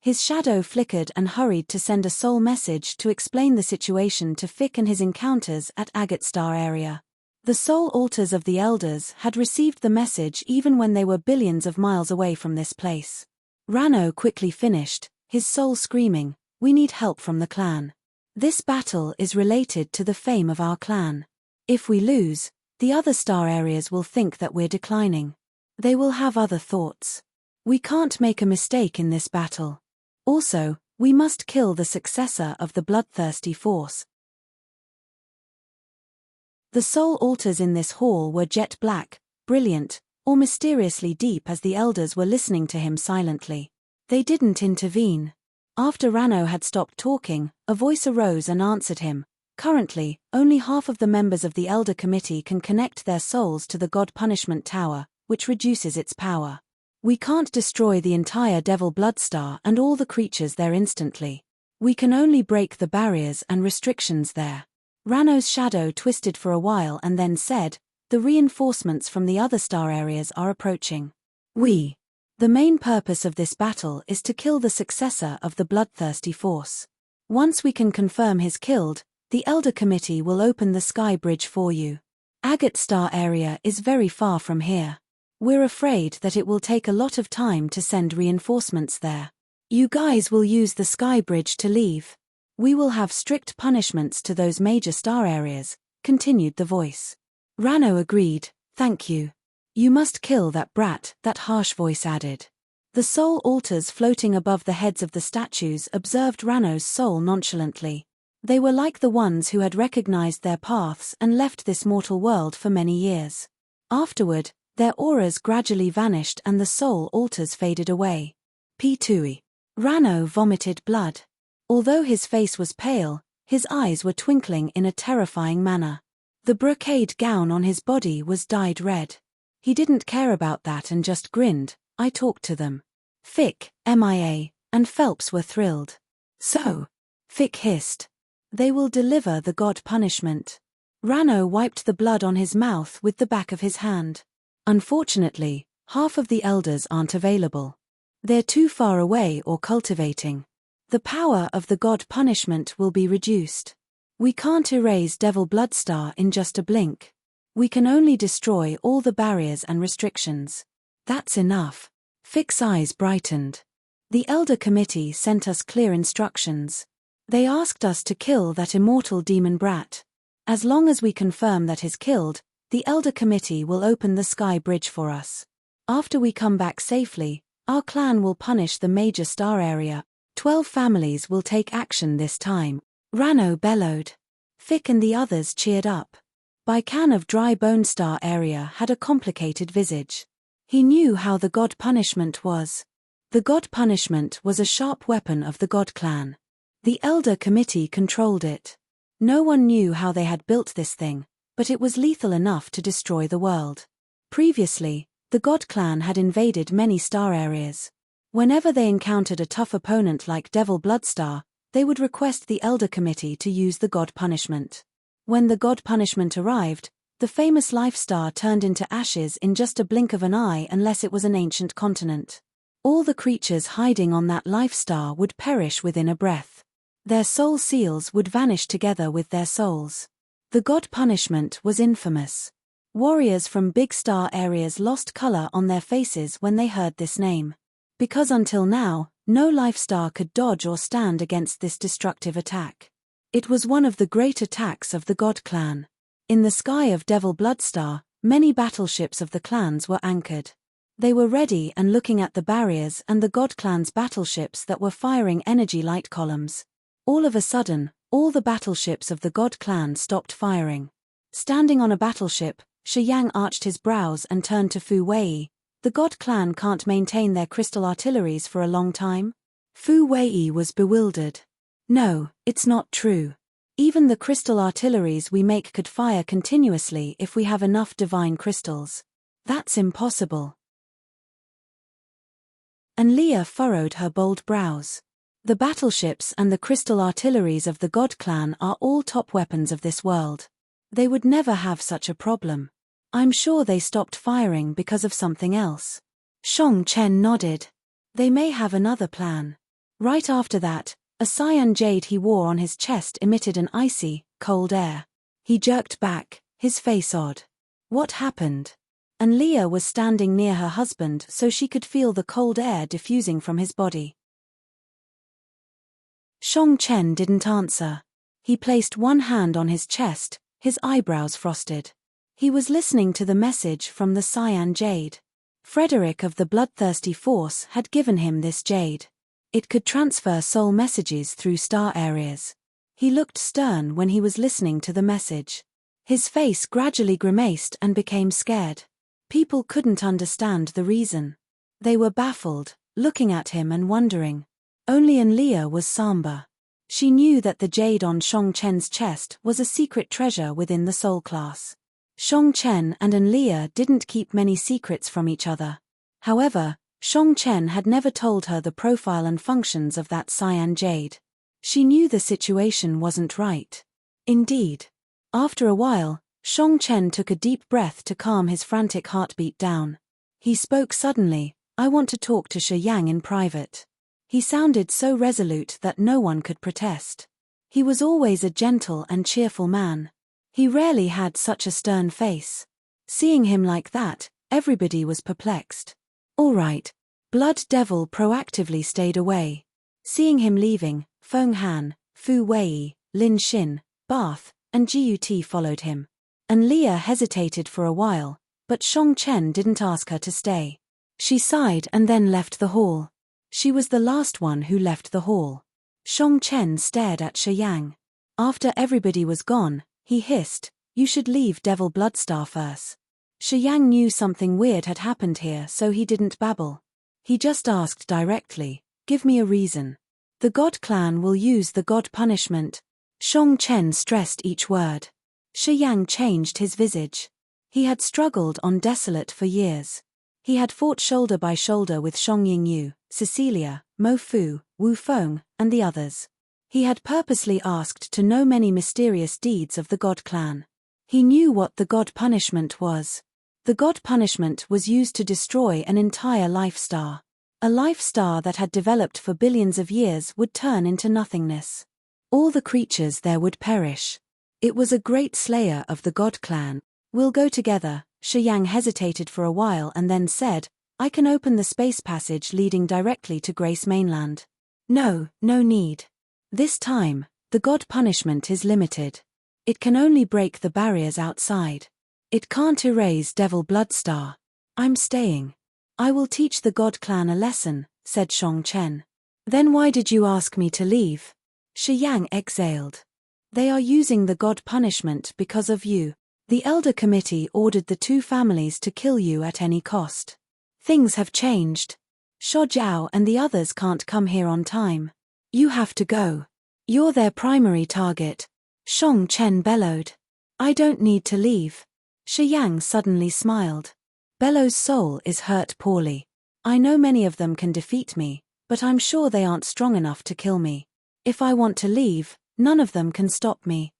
His shadow flickered and hurried to send a soul message to explain the situation to Fick and his encounters at Agate Star area. The soul altars of the elders had received the message even when they were billions of miles away from this place. Rano quickly finished, his soul screaming, "We need help from the clan. This battle is related to the fame of our clan. If we lose, the other star areas will think that we're declining. They will have other thoughts. We can't make a mistake in this battle. Also, we must kill the successor of the bloodthirsty force." The soul altars in this hall were jet black, brilliant, or mysteriously deep as the elders were listening to him silently. They didn't intervene. After Rano had stopped talking, a voice arose and answered him. "Currently, only half of the members of the Elder Committee can connect their souls to the God Punishment Tower, which reduces its power. We can't destroy the entire Devil Blood Star and all the creatures there instantly. We can only break the barriers and restrictions there. Rano's shadow twisted for a while and then said, "The reinforcements from the other star areas are approaching. The main purpose of this battle is to kill the successor of the bloodthirsty force. Once we can confirm he's killed, the Elder Committee will open the sky bridge for you. Agate star area is very far from here. We're afraid that it will take a lot of time to send reinforcements there. You guys will use the sky bridge to leave. We will have strict punishments to those major star areas," continued the voice. Rano agreed, "Thank you. You must kill that brat," that harsh voice added. The soul altars floating above the heads of the statues observed Rano's soul nonchalantly. They were like the ones who had recognized their paths and left this mortal world for many years. Afterward, their auras gradually vanished and the soul altars faded away. P2E. Rano vomited blood. Although his face was pale, his eyes were twinkling in a terrifying manner. The brocade gown on his body was dyed red. He didn't care about that and just grinned. "I talked to them. Fick, MIA, and Phelps were thrilled." "So?" Fick hissed. "They will deliver the god punishment." Rano wiped the blood on his mouth with the back of his hand. "Unfortunately, half of the elders aren't available. They're too far away or cultivating. The power of the god punishment will be reduced. We can't erase Devil Bloodstar in just a blink. We can only destroy all the barriers and restrictions." "That's enough." Fick's eyes brightened. "The Elder Committee sent us clear instructions. They asked us to kill that immortal demon brat. As long as we confirm that he's killed, the Elder Committee will open the sky bridge for us. After we come back safely, our clan will punish the major star area. 12 families will take action this time," Rano bellowed. Fick and the others cheered up. Baikan of Dry Bone Star area had a complicated visage. He knew how the god punishment was. The god punishment was a sharp weapon of the god clan. The Elder Committee controlled it. No one knew how they had built this thing, but it was lethal enough to destroy the world. Previously, the god clan had invaded many star areas. Whenever they encountered a tough opponent like Devil Bloodstar, they would request the Elder Committee to use the god punishment. When the god punishment arrived, the famous life star turned into ashes in just a blink of an eye unless it was an ancient continent. All the creatures hiding on that life star would perish within a breath. Their soul seals would vanish together with their souls. The god punishment was infamous. Warriors from big star areas lost color on their faces when they heard this name. Because until now, no life star could dodge or stand against this destructive attack. It was one of the great attacks of the god clan. In the sky of Devil Bloodstar, many battleships of the clans were anchored. They were ready and looking at the barriers and the god clan's battleships that were firing energy light columns. All of a sudden, all the battleships of the god clan stopped firing. Standing on a battleship, Shiyang arched his brows and turned to Fu Wei. "The god clan can't maintain their crystal artilleries for a long time?" Fu Wei was bewildered. "No, it's not true. Even the crystal artilleries we make could fire continuously if we have enough divine crystals. That's impossible." And Leah furrowed her bold brows. "The battleships and the crystal artilleries of the god clan are all top weapons of this world. They would never have such a problem. I'm sure they stopped firing because of something else." Shong Chen nodded. "They may have another plan." Right after that, a cyan jade he wore on his chest emitted an icy, cold air. He jerked back, his face odd. What happened? And Leah was standing near her husband so she could feel the cold air diffusing from his body. Shong Chen didn't answer. He placed one hand on his chest, his eyebrows frosted. He was listening to the message from the cyan jade. Frederick of the Bloodthirsty Force had given him this jade. It could transfer soul messages through star areas. He looked stern when he was listening to the message. His face gradually grimaced and became scared. People couldn't understand the reason. They were baffled, looking at him and wondering. Only Enlia was somber. She knew that the jade on Shong Chen's chest was a secret treasure within the soul class. Shong Chen and Enlia didn't keep many secrets from each other. However, Shong Chen had never told her the profile and functions of that cyan jade. She knew the situation wasn't right. Indeed, After a while, Shang Chen took a deep breath to calm his frantic heartbeat down. He spoke suddenly, "I want to talk to Shi Yang in private." He sounded so resolute that no one could protest. He was always a gentle and cheerful man. He rarely had such a stern face. Seeing him like that, everybody was perplexed. "All right." Blood Devil proactively stayed away. Seeing him leaving, Feng Han, Fu Wei, Lin Xin, Bath, and Gut followed him. And Leah hesitated for a while, but Shang Chen didn't ask her to stay. She sighed and then left the hall. She was the last one who left the hall. Shang Chen stared at Shi Yang. After everybody was gone, he hissed, "You should leave Devil Bloodstar first." Shi Yang knew something weird had happened here, so he didn't babble. He just asked directly, "Give me a reason." "The God Clan will use the God punishment." Shang Chen stressed each word. Shi Yang changed his visage. He had struggled on Desolate for years. He had fought shoulder by shoulder with Shang Yingyu, Cecilia, Mo Fu, Wu Feng, and the others. He had purposely asked to know many mysterious deeds of the God Clan. He knew what the God punishment was. The God punishment was used to destroy an entire life star. A life star that had developed for billions of years would turn into nothingness. All the creatures there would perish. It was a great slayer of the God Clan. "We'll go together." Shi Yang hesitated for a while and then said, "I can open the space passage leading directly to Grace Mainland." "No, no need. This time, the God punishment is limited. It can only break the barriers outside. It can't erase Devil Bloodstar. I'm staying. I will teach the God Clan a lesson," said Shang Chen. "Then why did you ask me to leave?" Shi Yang exhaled. "They are using the God punishment because of you. The Elder Committee ordered the two families to kill you at any cost. Things have changed. Sho Jiao and the others can't come here on time. You have to go. You're their primary target." Shang Chen bellowed. "I don't need to leave." Shi Yang suddenly smiled. Bellow's soul is hurt poorly. "I know many of them can defeat me, but I'm sure they aren't strong enough to kill me. If I want to leave, none of them can stop me."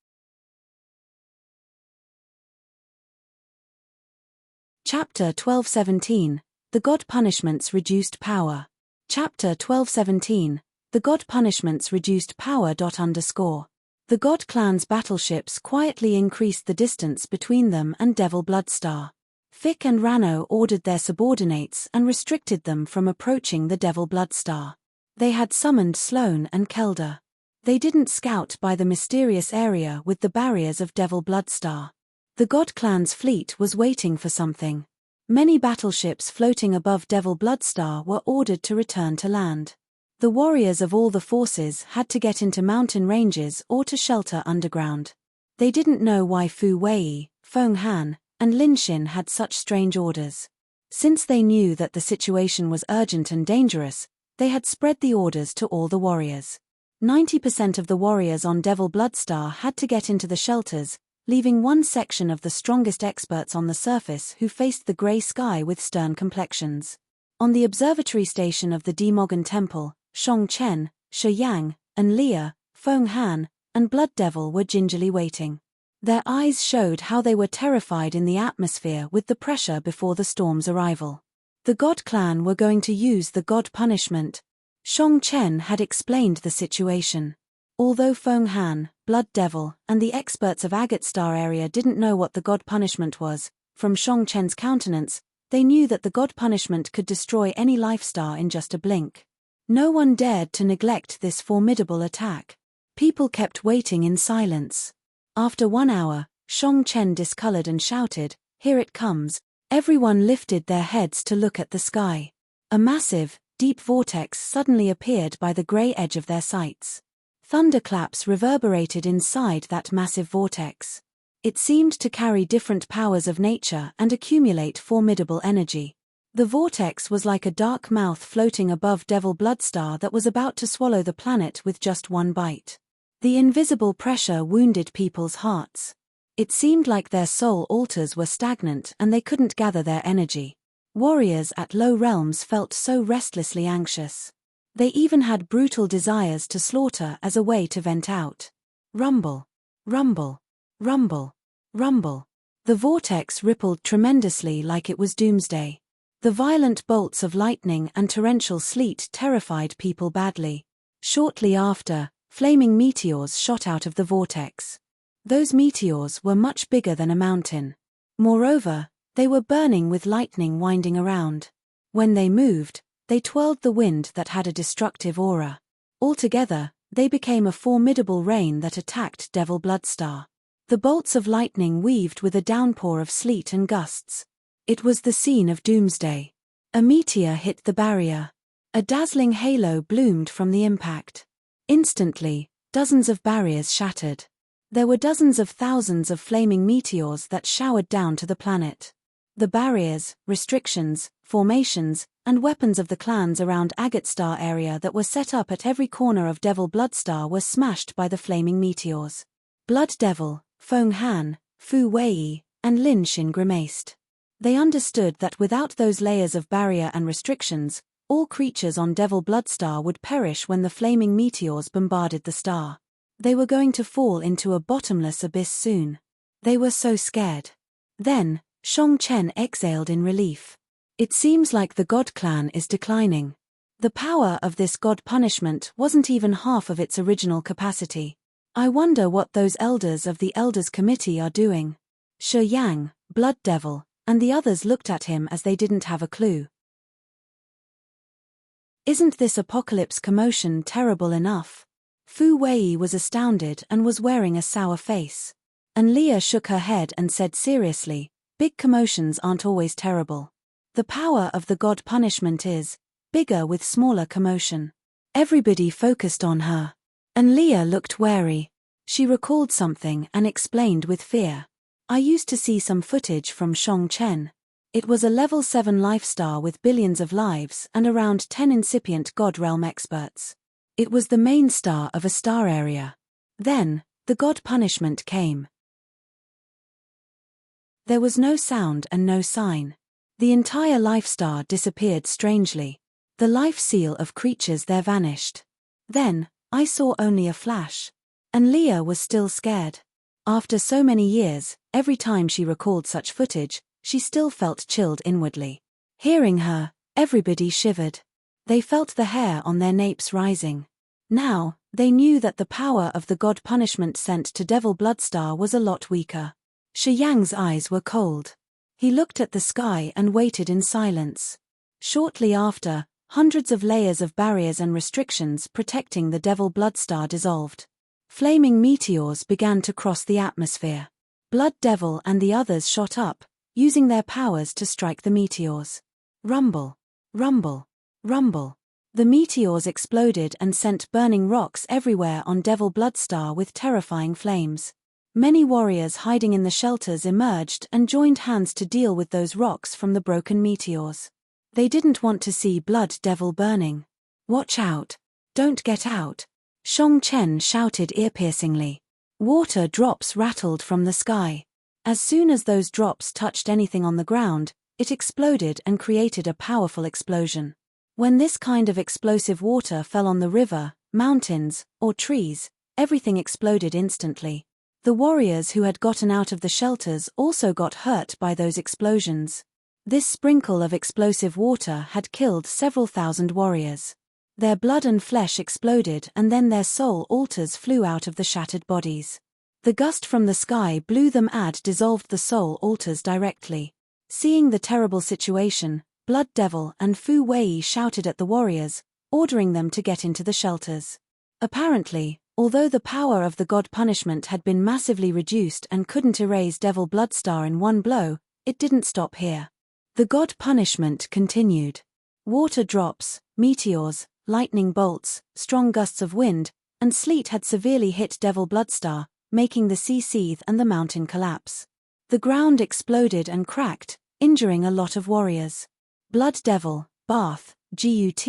Chapter 12:17, The God Punishment's Reduced Power. Chapter 12:17, The God Punishment's Reduced Power. The God Clan's battleships quietly increased the distance between them and Devil Bloodstar. Fick and Rano ordered their subordinates and restricted them from approaching the Devil Bloodstar. They had summoned Sloane and Kelda. They didn't scout by the mysterious area with the barriers of Devil Bloodstar. The God Clan's fleet was waiting for something. Many battleships floating above Devil Bloodstar were ordered to return to land. The warriors of all the forces had to get into mountain ranges or to shelter underground. They didn't know why Fu Wei, Feng Han, and Lin Xin had such strange orders. Since they knew that the situation was urgent and dangerous, they had spread the orders to all the warriors. 90% of the warriors on Devil Bloodstar had to get into the shelters, leaving one section of the strongest experts on the surface who faced the grey sky with stern complexions. On the observatory station of the Demogan Temple, Shang Chen, Shi Yang, and Leah, Feng Han, and Blood Devil were gingerly waiting. Their eyes showed how they were terrified in the atmosphere with the pressure before the storm's arrival. The God Clan were going to use the God punishment. Shang Chen had explained the situation. Although Feng Han, Blood Devil, and the experts of Agate Star area didn't know what the God punishment was, from Shang Chen's countenance, they knew that the God punishment could destroy any life star in just a blink. No one dared to neglect this formidable attack. People kept waiting in silence. After 1 hour, Shang Chen discolored and shouted, "Here it comes." Everyone lifted their heads to look at the sky. A massive, deep vortex suddenly appeared by the grey edge of their sights. Thunderclaps reverberated inside that massive vortex. It seemed to carry different powers of nature and accumulate formidable energy. The vortex was like a dark mouth floating above Devil Bloodstar that was about to swallow the planet with just one bite. The invisible pressure wounded people's hearts. It seemed like their soul altars were stagnant and they couldn't gather their energy. Warriors at low realms felt so restlessly anxious. They even had brutal desires to slaughter as a way to vent out. Rumble. Rumble. Rumble. Rumble. The vortex rippled tremendously like it was doomsday. The violent bolts of lightning and torrential sleet terrified people badly. Shortly after, flaming meteors shot out of the vortex. Those meteors were much bigger than a mountain. Moreover, they were burning with lightning winding around. When they moved, they twirled the wind that had a destructive aura. Altogether, they became a formidable rain that attacked Devil Bloodstar. The bolts of lightning weaved with a downpour of sleet and gusts. It was the scene of doomsday. A meteor hit the barrier. A dazzling halo bloomed from the impact. Instantly, dozens of barriers shattered. There were dozens of thousands of flaming meteors that showered down to the planet. The barriers, restrictions, formations, and weapons of the clans around Agate Star area that were set up at every corner of Devil Bloodstar were smashed by the flaming meteors. Blood Devil, Feng Han, Fu Wei, and Lin Xin grimaced. They understood that without those layers of barrier and restrictions, all creatures on Devil Bloodstar would perish when the flaming meteors bombarded the star. They were going to fall into a bottomless abyss soon. They were so scared. Then, Shang Chen exhaled in relief. It seems like the God Clan is declining. The power of this God punishment wasn't even half of its original capacity. I wonder what those elders of the Elders Committee are doing. Shi Yang, Blood Devil, and the others looked at him as they didn't have a clue. Isn't this apocalypse commotion terrible enough? Fu Wei was astounded and was wearing a sour face. And Leah shook her head and said seriously, big commotions aren't always terrible. The power of the God punishment is bigger with smaller commotion. Everybody focused on her. And Leah looked wary. She recalled something and explained with fear. I used to see some footage from Shang Chen. It was a level 7 life star with billions of lives and around 10 incipient God realm experts. It was the main star of a star area. Then, the God punishment came. There was no sound and no sign. The entire life star disappeared strangely. The life seal of creatures there vanished. Then, I saw only a flash. And Leah was still scared. After so many years, every time she recalled such footage, she still felt chilled inwardly. Hearing her, everybody shivered. They felt the hair on their napes rising. Now, they knew that the power of the God punishment sent to Devil Bloodstar was a lot weaker. Shi Yang's eyes were cold. He looked at the sky and waited in silence. Shortly after, hundreds of layers of barriers and restrictions protecting the Devil Bloodstar dissolved. Flaming meteors began to cross the atmosphere. Blood Devil and the others shot up, using their powers to strike the meteors. Rumble. Rumble. Rumble. The meteors exploded and sent burning rocks everywhere on Devil Bloodstar with terrifying flames. Many warriors hiding in the shelters emerged and joined hands to deal with those rocks from the broken meteors. They didn't want to see Blood Devil burning. Watch out. Don't get out. Shang Chen shouted ear-piercingly. Water drops rattled from the sky. As soon as those drops touched anything on the ground, it exploded and created a powerful explosion. When this kind of explosive water fell on the river, mountains, or trees, everything exploded instantly. The warriors who had gotten out of the shelters also got hurt by those explosions. This sprinkle of explosive water had killed several thousand warriors. Their blood and flesh exploded and then their soul altars flew out of the shattered bodies. The gust from the sky blew them and dissolved the soul altars directly. Seeing the terrible situation, Blood Devil and Fu Wei shouted at the warriors, ordering them to get into the shelters. Apparently, although the power of the God punishment had been massively reduced and couldn't erase Devil Bloodstar in one blow, it didn't stop here. The God punishment continued. Water drops, meteors, lightning bolts, strong gusts of wind, and sleet had severely hit Devil Bloodstar, making the sea seethe and the mountain collapse. The ground exploded and cracked, injuring a lot of warriors. Blood Devil, Bath, Gut,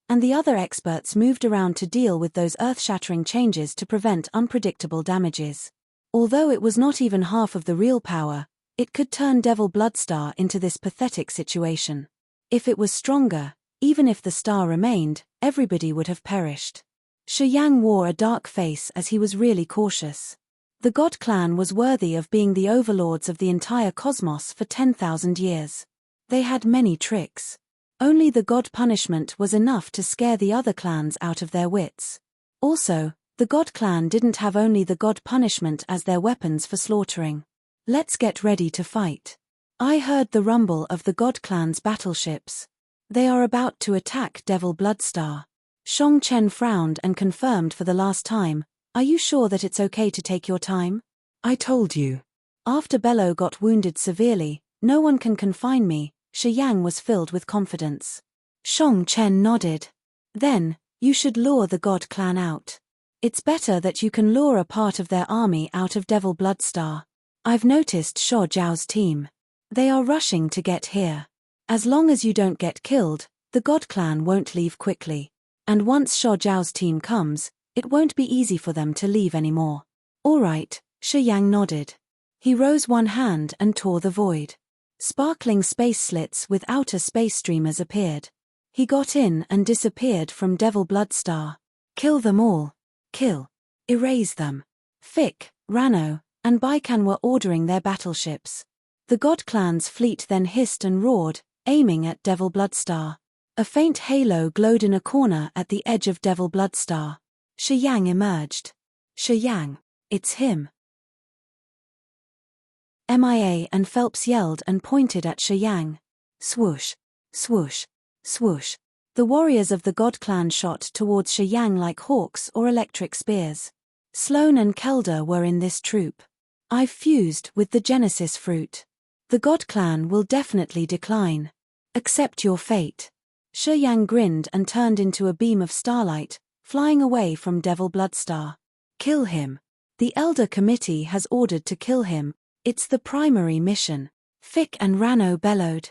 and the other experts moved around to deal with those earth-shattering changes to prevent unpredictable damages. Although it was not even half of the real power, it could turn Devil Bloodstar into this pathetic situation. If it was stronger, even if the star remained, everybody would have perished. Shi Yang wore a dark face as he was really cautious. The God clan was worthy of being the overlords of the entire cosmos for 10,000 years. They had many tricks. Only the God punishment was enough to scare the other clans out of their wits. Also, the God clan didn't have only the God punishment as their weapons for slaughtering. Let's get ready to fight. I heard the rumble of the God clan's battleships. They are about to attack Devil Bloodstar. Shang Chen frowned and confirmed for the last time, "Are you sure that it's okay to take your time?" "I told you." After Bello got wounded severely, "No one can confine me," Shi Yang was filled with confidence. Shang Chen nodded. "Then, you should lure the God clan out. It's better that you can lure a part of their army out of Devil Bloodstar. I've noticed Shuo Zhao's team. They are rushing to get here. As long as you don't get killed, the God clan won't leave quickly. And once Shuo Zhao's team comes, it won't be easy for them to leave anymore." "All right," Shi Yang nodded. He rose one hand and tore the void. Sparkling space slits with outer space streamers appeared. He got in and disappeared from Devil Bloodstar. "Kill them all. Kill. Erase them." Fick, Rano, and Baikan were ordering their battleships. The God clan's fleet then hissed and roared, aiming at Devil Bloodstar. A faint halo glowed in a corner at the edge of Devil Bloodstar. Shi Yang emerged. "Shi Yang, it's him." MIA and Phelps yelled and pointed at Shi Yang. Swoosh, swoosh, swoosh. The warriors of the God clan shot towards Shi Yang like hawks or electric spears. Sloane and Kelder were in this troop. "I've fused with the Genesis fruit. The God clan will definitely decline. Accept your fate." Shi Yang grinned and turned into a beam of starlight, flying away from Devil Bloodstar. "Kill him. The Elder Committee has ordered to kill him. It's the primary mission." Fick and Rano bellowed.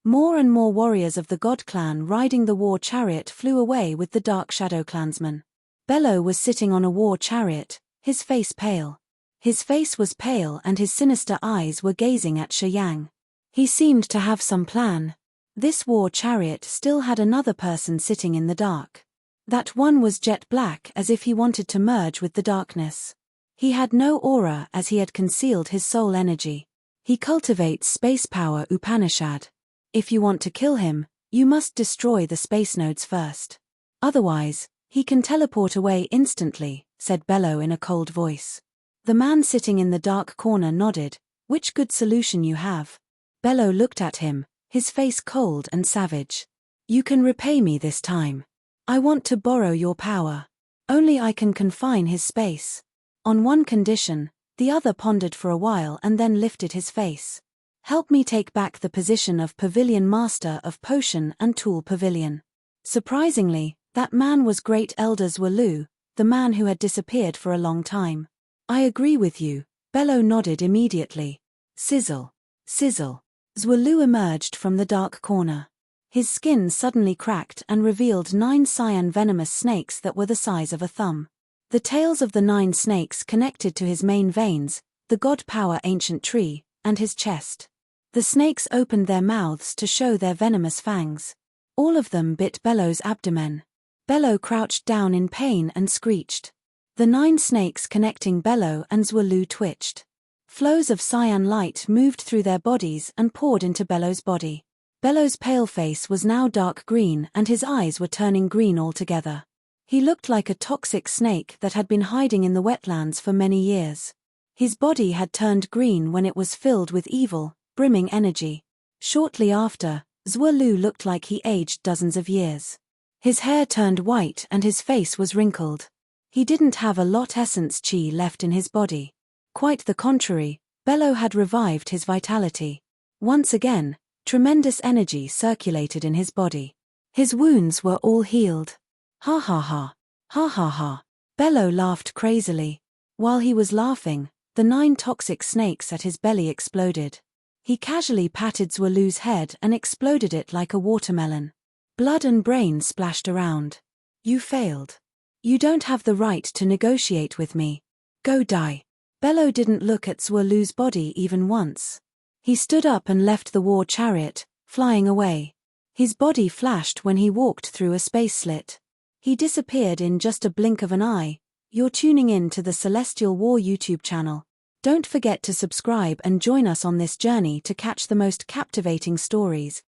More and more warriors of the God clan riding the war chariot flew away with the Dark Shadow clansmen. Bello was sitting on a war chariot, his face pale. His face was pale and his sinister eyes were gazing at Shi Yang. He seemed to have some plan. This war chariot still had another person sitting in the dark. That one was jet black as if he wanted to merge with the darkness. He had no aura as he had concealed his soul energy. He cultivates space power Upanishad. If you want to kill him, you must destroy the space nodes first. Otherwise, he can teleport away instantly, said Bello in a cold voice. The man sitting in the dark corner nodded. "Which good solution you have?" Bello looked at him, his face cold and savage. "You can repay me this time. I want to borrow your power. Only I can confine his space." On one condition. The other pondered for a while and then lifted his face. "Help me take back the position of Pavilion Master of Potion and Tool Pavilion." Surprisingly, that man was Great Elder Zwalu, the man who had disappeared for a long time. "I agree with you," Bello nodded immediately. Sizzle. Sizzle. Zwalu emerged from the dark corner. His skin suddenly cracked and revealed 9 cyan venomous snakes that were the size of a thumb. The tails of the 9 snakes connected to his main veins, the god power ancient tree, and his chest. The snakes opened their mouths to show their venomous fangs. All of them bit Bello's abdomen. Bello crouched down in pain and screeched. The 9 snakes connecting Bello and Zwalu twitched. Flows of cyan light moved through their bodies and poured into Bello's body. Bello's pale face was now dark green and his eyes were turning green altogether. He looked like a toxic snake that had been hiding in the wetlands for many years. His body had turned green when it was filled with evil, brimming energy. Shortly after, Zwalu looked like he aged dozens of years. His hair turned white and his face was wrinkled. He didn't have a lot essence chi left in his body. Quite the contrary, Bello had revived his vitality. Once again, tremendous energy circulated in his body. His wounds were all healed. Ha ha ha. Ha ha ha. Bello laughed crazily. While he was laughing, the 9 toxic snakes at his belly exploded. He casually patted Zwalu's head and exploded it like a watermelon. Blood and brain splashed around. "You failed. You don't have the right to negotiate with me. Go die." Bello didn't look at Zwalu's body even once. He stood up and left the war chariot, flying away. His body flashed when he walked through a space slit. He disappeared in just a blink of an eye. You're tuning in to the Celestial War YouTube channel. Don't forget to subscribe and join us on this journey to catch the most captivating stories.